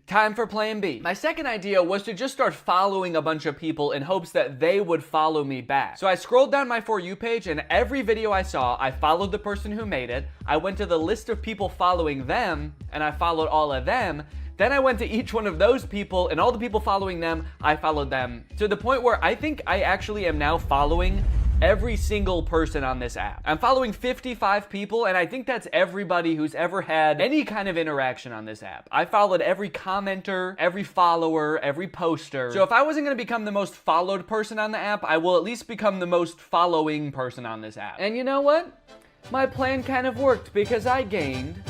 Time for plan B. My second idea was to just start following a bunch of people in hopes that they would follow me back. So I scrolled down my For You page, and every video I saw, I followed the person who made it. I went to the list of people following them, and I followed all of them. Then I went to each one of those people, and all the people following them, I followed them. To the point where I think I actually am now following every single person on this app. I'm following 55 people, and I think that's everybody who's ever had any kind of interaction on this app. I followed every commenter, every follower, every poster. So if I wasn't gonna become the most followed person on the app, I will at least become the most following person on this app. And you know what? My plan kind of worked because I gained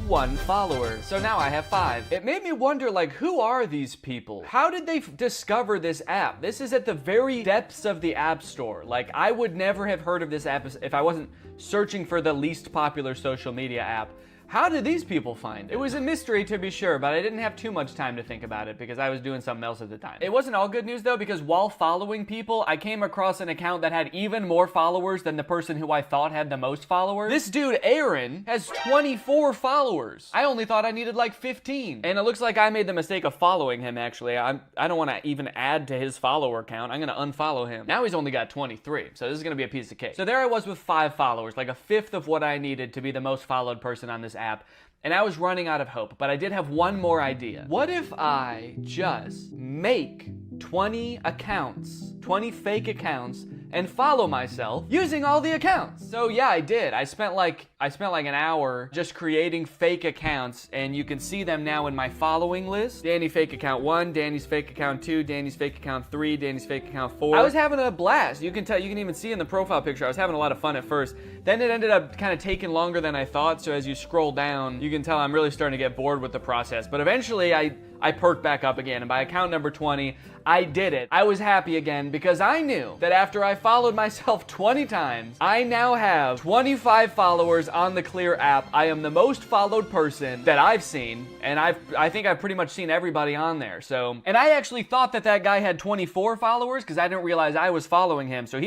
1 follower. So now I have 5. It made me wonder, like, who are these people? How did they discover this app? This is at the very depths of the App Store. Like, I would never have heard of this app if I wasn't searching for the least popular social media app. How did these people find it? It was a mystery, to be sure, but I didn't have too much time to think about it because I was doing something else at the time. It wasn't all good news though, because while following people, I came across an account that had even more followers than the person who I thought had the most followers. This dude, Aaron, has 24 followers. I only thought I needed like 15. And it looks like I made the mistake of following him, actually. I don't want to even add to his follower count. I'm going to unfollow him. Now he's only got 23, so this is going to be a piece of cake. So there I was with 5 followers, like a 1/5 of what I needed to be the most followed person on this app. And I was running out of hope, but I did have one more idea. What if I just make 20 accounts, 20 fake accounts, and follow myself using all the accounts? So yeah, I did. I spent like an hour just creating fake accounts, and you can see them now in my following list. Danny fake account 1, Danny's fake account 2, Danny's fake account 3, Danny's fake account 4. I was having a blast. You can tell, you can even see in the profile picture, I was having a lot of fun at first. Then it ended up kind of taking longer than I thought, so as you scroll down, you can tell I'm really starting to get bored with the process. But eventually I perked back up again, and by account number 20, I did it. I was happy again because I knew that after I followed myself 20 times, I now have 25 followers on the Clear app. I am the most followed person that I've seen, and I think I've pretty much seen everybody on there. So, and I actually thought that guy had 24 followers because I didn't realize I was following him. So I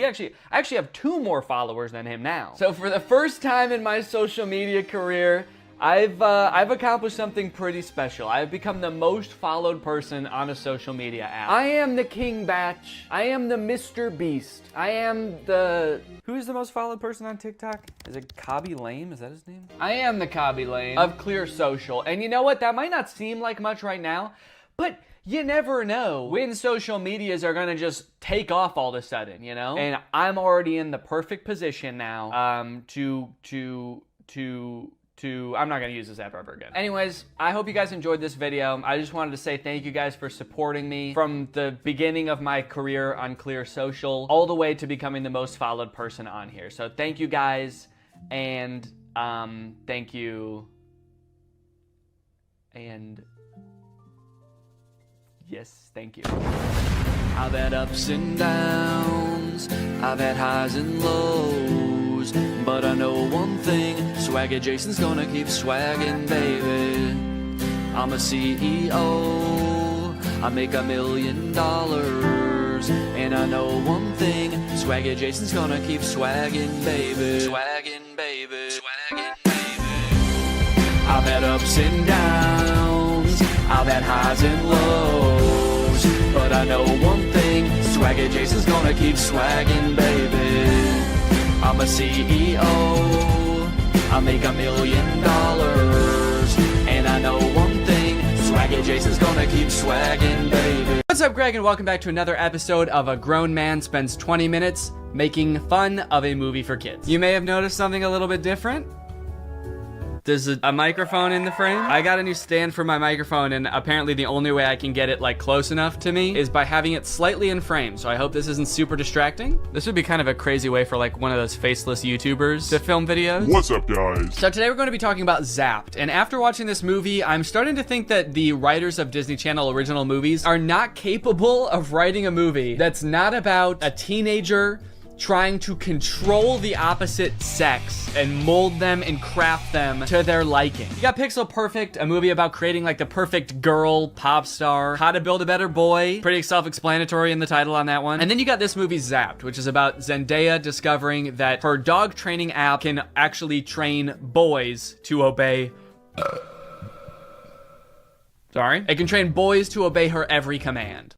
actually have 2 more followers than him now. So for the first time in my social media career, I've accomplished something pretty special. I've become the most followed person on a social media app. I am the King Batch. I am the Mr. Beast. I am the... Who's the most followed person on TikTok? Is it Cobby Lame? Is that his name? I am the Cobby Lame of Clear Social. And you know what? That might not seem like much right now, but you never know when social medias are gonna just take off all of a sudden, you know? And I'm already in the perfect position now to I'm not gonna use this app ever again. Anyways, I hope you guys enjoyed this video. I just wanted to say thank you guys for supporting me from the beginning of my career on Clear Social all the way to becoming the most followed person on here. So thank you guys, and thank you, and yes, thank you. I've had ups and downs, I've had highs and lows, but I know one thing, Swagger Jason's gonna keep swagging, baby. I'm a CEO, I make $1 million, and I know one thing, Swagger Jason's gonna keep swagging, baby. Swagging, baby. Swagging, baby. I've had ups and downs, I've had highs and lows, but I know one thing, Swagger Jason's gonna keep swagging, baby. I'm a CEO, I make $1 million, and I know one thing, Swagger Jason's gonna keep swagging, baby. What's up, Greg, and welcome back to another episode of A Grown Man Spends 20 Minutes Making Fun of a Movie for Kids. You may have noticed something a little bit different. There's a microphone in the frame. I got a new stand for my microphone, and apparently the only way I can get it like close enough to me is by having it slightly in frame. So I hope this isn't super distracting. This would be kind of a crazy way for like one of those faceless YouTubers to film videos. What's up, guys? So today we're going to be talking about Zapped. And after watching this movie, I'm starting to think that the writers of Disney Channel original movies are not capable of writing a movie that's not about a teenager trying to control the opposite sex and mold them and craft them to their liking. You got Pixel Perfect, a movie about creating like the perfect girl pop star, How to Build a Better Boy, pretty self-explanatory in the title on that one. And then you got this movie Zapped, which is about Zendaya discovering that her dog training app can actually train boys to obey it can train boys to obey her every command.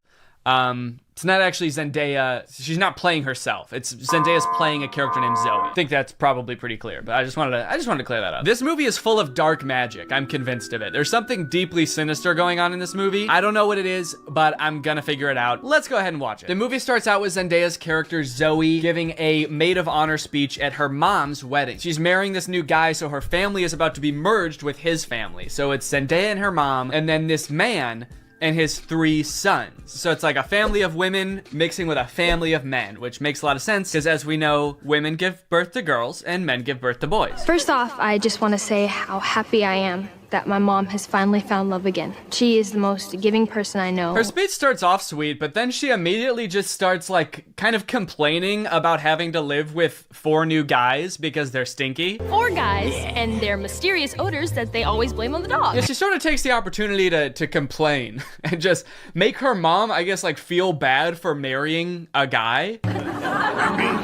It's not actually Zendaya, she's not playing herself. It's Zendaya's playing a character named Zoe. I think that's probably pretty clear, but I just wanted to clear that up. This movie is full of dark magic. I'm convinced of it. There's something deeply sinister going on in this movie. I don't know what it is, but I'm gonna figure it out. Let's go ahead and watch it. The movie starts out with Zendaya's character Zoe giving a maid of honor speech at her mom's wedding. She's marrying this new guy, so her family is about to be merged with his family. So it's Zendaya and her mom, and then this man and his 3 sons. So it's like a family of women mixing with a family of men, which makes a lot of sense because, as we know, women give birth to girls and men give birth to boys. First off, I just want to say how happy I am that my mom has finally found love again. She is the most giving person I know. Her speech starts off sweet, but then she immediately just starts like kind of complaining about having to live with 4 new guys because they're stinky. 4 guys and their mysterious odors that they always blame on the dog. Yeah, she sort of takes the opportunity to complain and just make her mom, I guess, like feel bad for marrying a guy.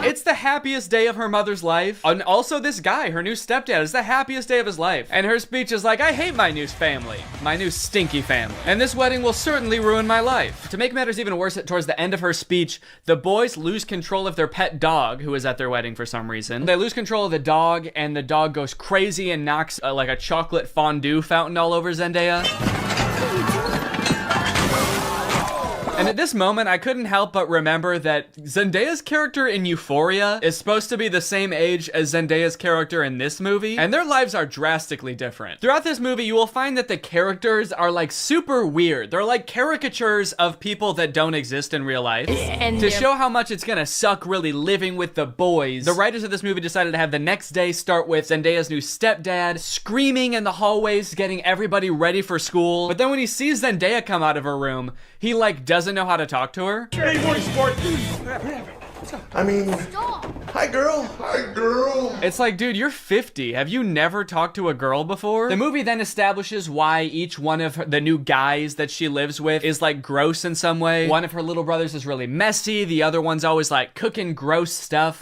It's the happiest day of her mother's life. And also this guy, her new stepdad, is the happiest day of his life. And her speech is like, I hate my new family, my new stinky family. And this wedding will certainly ruin my life. To make matters even worse, towards the end of her speech, the boys lose control of their pet dog, who is at their wedding for some reason. They lose control of the dog, and the dog goes crazy and knocks like a chocolate fondue fountain all over Zendaya. And at this moment, I couldn't help but remember that Zendaya's character in Euphoria is supposed to be the same age as Zendaya's character in this movie, and their lives are drastically different. Throughout this movie, you will find that the characters are like super weird. They're like caricatures of people that don't exist in real life. And to show how much it's gonna suck really living with the boys, the writers of this movie decided to have the next day start with Zendaya's new stepdad screaming in the hallways, getting everybody ready for school. But then when he sees Zendaya come out of her room, he like doesn't know how to talk to her. Hey, what sport? I mean, hi girl. Hi girl. It's like, dude, you're 50. Have you never talked to a girl before? The movie then establishes why each one of the new guys that she lives with is like gross in some way. One of her little brothers is really messy. The other one's always like cooking gross stuff.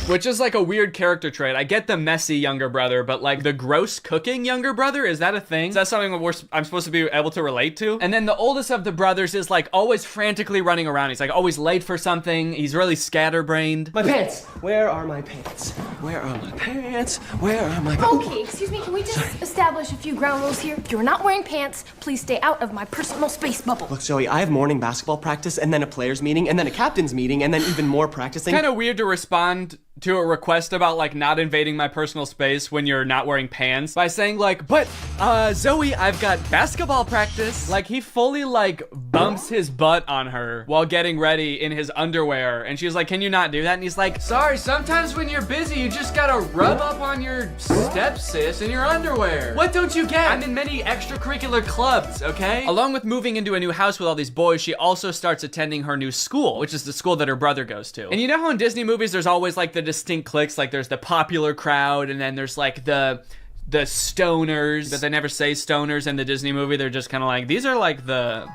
Which is like a weird character trait. I get the messy younger brother, but like the gross cooking younger brother, is that a thing? Is that something I'm supposed to be able to relate to? And then the oldest of the brothers is like always frantically running around. He's like always late for something. He's really scatterbrained. My pants. Where are my pants? Where are my pants? Where are my pants? Okay, excuse me, can we just establish a few ground rules here? You're not wearing pants. Please stay out of my personal space bubble. Look, Zoe, I have morning basketball practice and then a players meeting and then a captain's meeting and then even more practicing. Kind of weird to respond to a request about like not invading my personal space when you're not wearing pants by saying like, but Zoe, I've got basketball practice. Like he fully like bumps his butt on her while getting ready in his underwear. And she's like, can you not do that? And he's like, sorry, sometimes when you're busy, you just gotta rub up on your stepsis in your underwear. What don't you get? I'm in many extracurricular clubs, okay? Along with moving into a new house with all these boys, she also starts attending her new school, which is the school that her brother goes to. And you know how in Disney movies, there's always like the distinct cliques, like there's the popular crowd and then there's like the stoners, but they never say stoners in the Disney movie. They're just kind of like, these are like the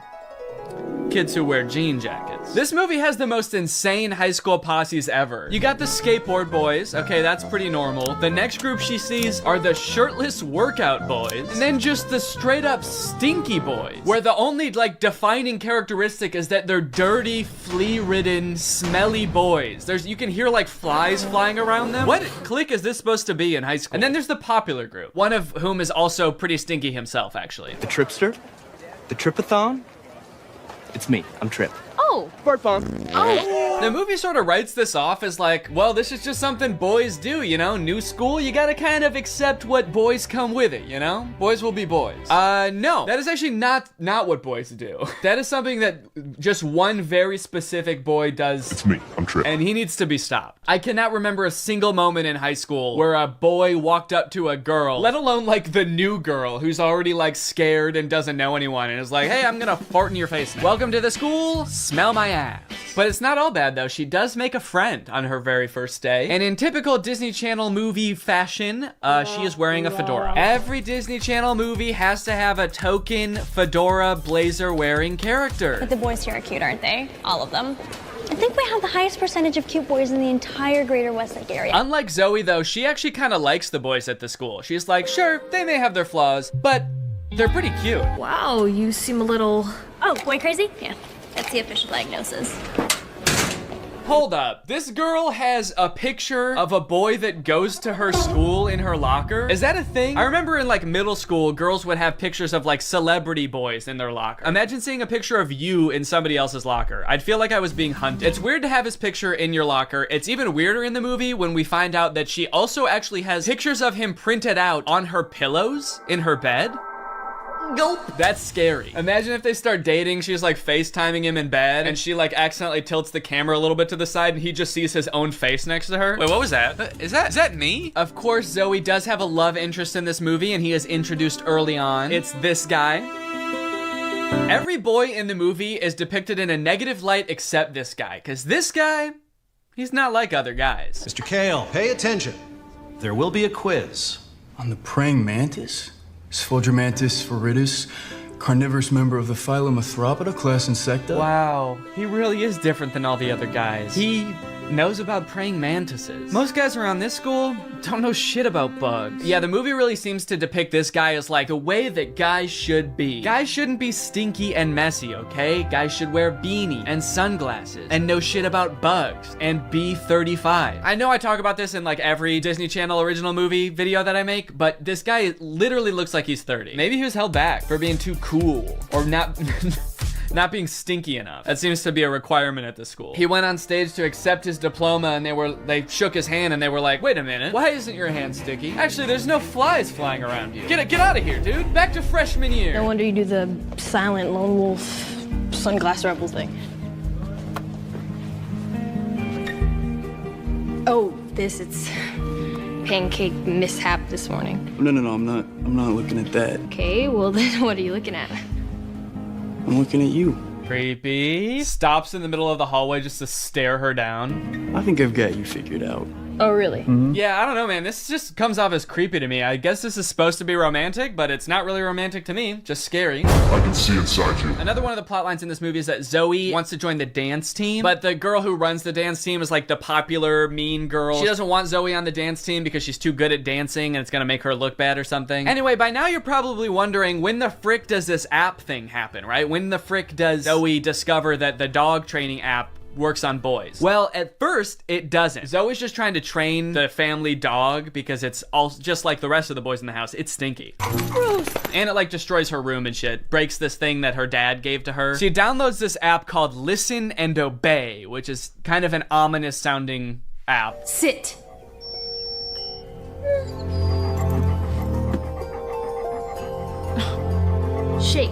kids who wear jean jackets. This movie has the most insane high school posses ever. You got the skateboard boys. Okay, that's pretty normal. The next group she sees are the shirtless workout boys. And then just the straight up stinky boys, where the only like defining characteristic is that they're dirty, flea-ridden, smelly boys. You can hear like flies flying around them. What clique is this supposed to be in high school? And then there's the popular group, one of whom is also pretty stinky himself, actually. The Tripster? The Tripathon? It's me. I'm Trip. Oh. Bart Bomb. Oh. The movie sort of writes this off as like, well, this is just something boys do, you know? New school, you gotta kind of accept what boys come with it, you know? Boys will be boys. No, that is actually not what boys do. That is something that just one very specific boy does. It's me. I'm Trip. And he needs to be stopped. I cannot remember a single moment in high school where a boy walked up to a girl, let alone like the new girl who's already like scared and doesn't know anyone and is like, hey, I'm gonna fart in your face now. Welcome to the school, smell my ass. But it's not all bad though. She does make a friend on her very first day. And in typical Disney Channel movie fashion, she is wearing a fedora. Every Disney Channel movie has to have a token fedora blazer wearing character. But the boys here are cute, aren't they? All of them. I think we have the highest percentage of cute boys in the entire greater Westlake area. Unlike Zoe though, she actually kind of likes the boys at the school. She's like, sure, they may have their flaws, but they're pretty cute. Wow, you seem a little... Oh, boy crazy? Yeah, that's the official diagnosis. Hold up, this girl has a picture of a boy that goes to her school in her locker? Is that a thing? I remember in like middle school, girls would have pictures of like celebrity boys in their locker. Imagine seeing a picture of you in somebody else's locker. I'd feel like I was being hunted. It's weird to have his picture in your locker. It's even weirder in the movie when we find out that she also actually has pictures of him printed out on her pillows in her bed. Gulp. That's scary. Imagine if they start dating, she's like FaceTiming him in bed, and she like accidentally tilts the camera a little bit to the side, and he just sees his own face next to her. Wait, what was that? Is that me? Of course, Zoe does have a love interest in this movie, and he is introduced early on. It's this guy. Every boy in the movie is depicted in a negative light except this guy, because this guy, he's not like other guys. Mr. Kale, pay attention. There will be a quiz on the praying mantis. Sphodromantis viridis, carnivorous member of the phylum Arthropoda, class Insecta. Wow, he really is different than all the other guys. He knows about praying mantises. Most guys around this school don't know shit about bugs. Yeah, the movie really seems to depict this guy as like the way that guys should be. Guys shouldn't be stinky and messy, okay? Guys should wear beanie and sunglasses and know shit about bugs and be 35. I know I talk about this in like every Disney Channel original movie video that I make, but this guy literally looks like he's 30. Maybe he was held back for being too cool or not not being stinky enough. That seems to be a requirement at the school. He went on stage to accept his diploma and they shook his hand and they were like, wait a minute, why isn't your hand sticky? Actually, there's no flies flying around you. Get out of here, dude. Back to freshman year. No wonder you do the silent lone wolf sunglass rebel thing. Oh, it's pancake mishap this morning. No, I'm not looking at that. Okay, well then what are you looking at? I'm looking at you. Creepy. Stops in the middle of the hallway just to stare her down. I think I've got you figured out. Oh, really? Mm-hmm. Yeah, I don't know, man. This just comes off as creepy to me. I guess this is supposed to be romantic, but it's not really romantic to me. Just scary. I can see inside you. Another one of the plot lines in this movie is that Zoe wants to join the dance team, but the girl who runs the dance team is like the popular mean girl. She doesn't want Zoe on the dance team because she's too good at dancing and it's gonna make her look bad or something. Anyway, by now you're probably wondering, when the frick does this app thing happen, right? When the frick does Zoe discover that the dog training app works on boys? Well, at first, it doesn't. Zoe's just trying to train the family dog because it's all just like the rest of the boys in the house. It's stinky. Gross. And it like destroys her room and shit. Breaks this thing that her dad gave to her. She downloads this app called Listen and Obey, which is kind of an ominous sounding app. Sit. Shake.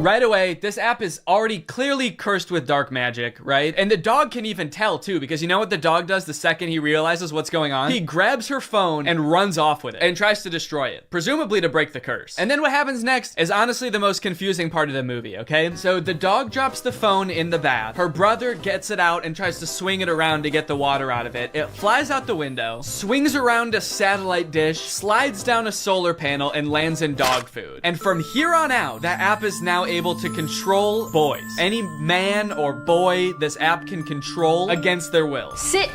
Right away, this app is already clearly cursed with dark magic, right? And the dog can even tell too, because you know what the dog does the second he realizes what's going on? He grabs her phone and runs off with it and tries to destroy it, presumably to break the curse. And then what happens next is honestly the most confusing part of the movie, okay? So the dog drops the phone in the bath. Her brother gets it out and tries to swing it around to get the water out of it. It flies out the window, swings around a satellite dish, slides down a solar panel, and lands in dog food. And from here on out, that app is now able to control boys. Any man or boy this app can control against their will. Sit.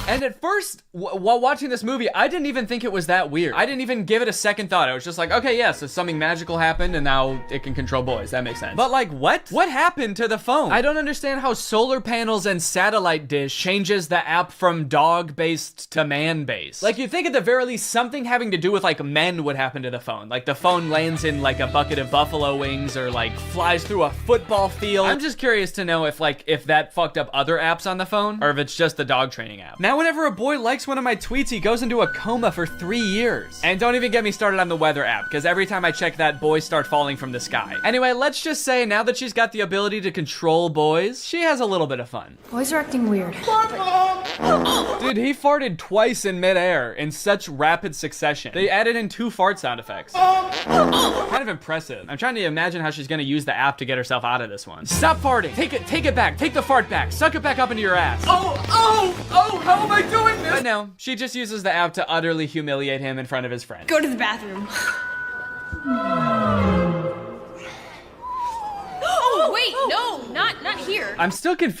And at first, while watching this movie, I didn't even think it was that weird. I didn't even give it a second thought. I was just like, okay, yeah, so something magical happened and now it can control boys. That makes sense. But like, what? What happened to the phone? I don't understand how solar panels and satellite dish changes the app from dog-based to man-based. Like, you'd think at the very least something having to do with like men would happen to the phone. Like the phone lands in like a bucket of buffalo wings or like flies through a football field. I'm just curious to know if that fucked up other apps on the phone or if it's just the dog training app. Now, whenever a boy likes one of my tweets, he goes into a coma for 3 years. And don't even get me started on the weather app, because every time I check that, boys start falling from the sky. Anyway, let's just say now that she's got the ability to control boys, she has a little bit of fun. Boys are acting weird. Dude, he farted twice in midair in such rapid succession. They added in 2 fart sound effects. Kind of impressive. I'm trying to imagine how she's gonna use the app to get herself out of this one. Stop farting. Take it back. Take the fart back. Suck it back up into your ass. Oh, how am I doing this? But no, she just uses the app to utterly humiliate him in front of his friends. Go to the bathroom. Oh, wait, no, not here. I'm still confused.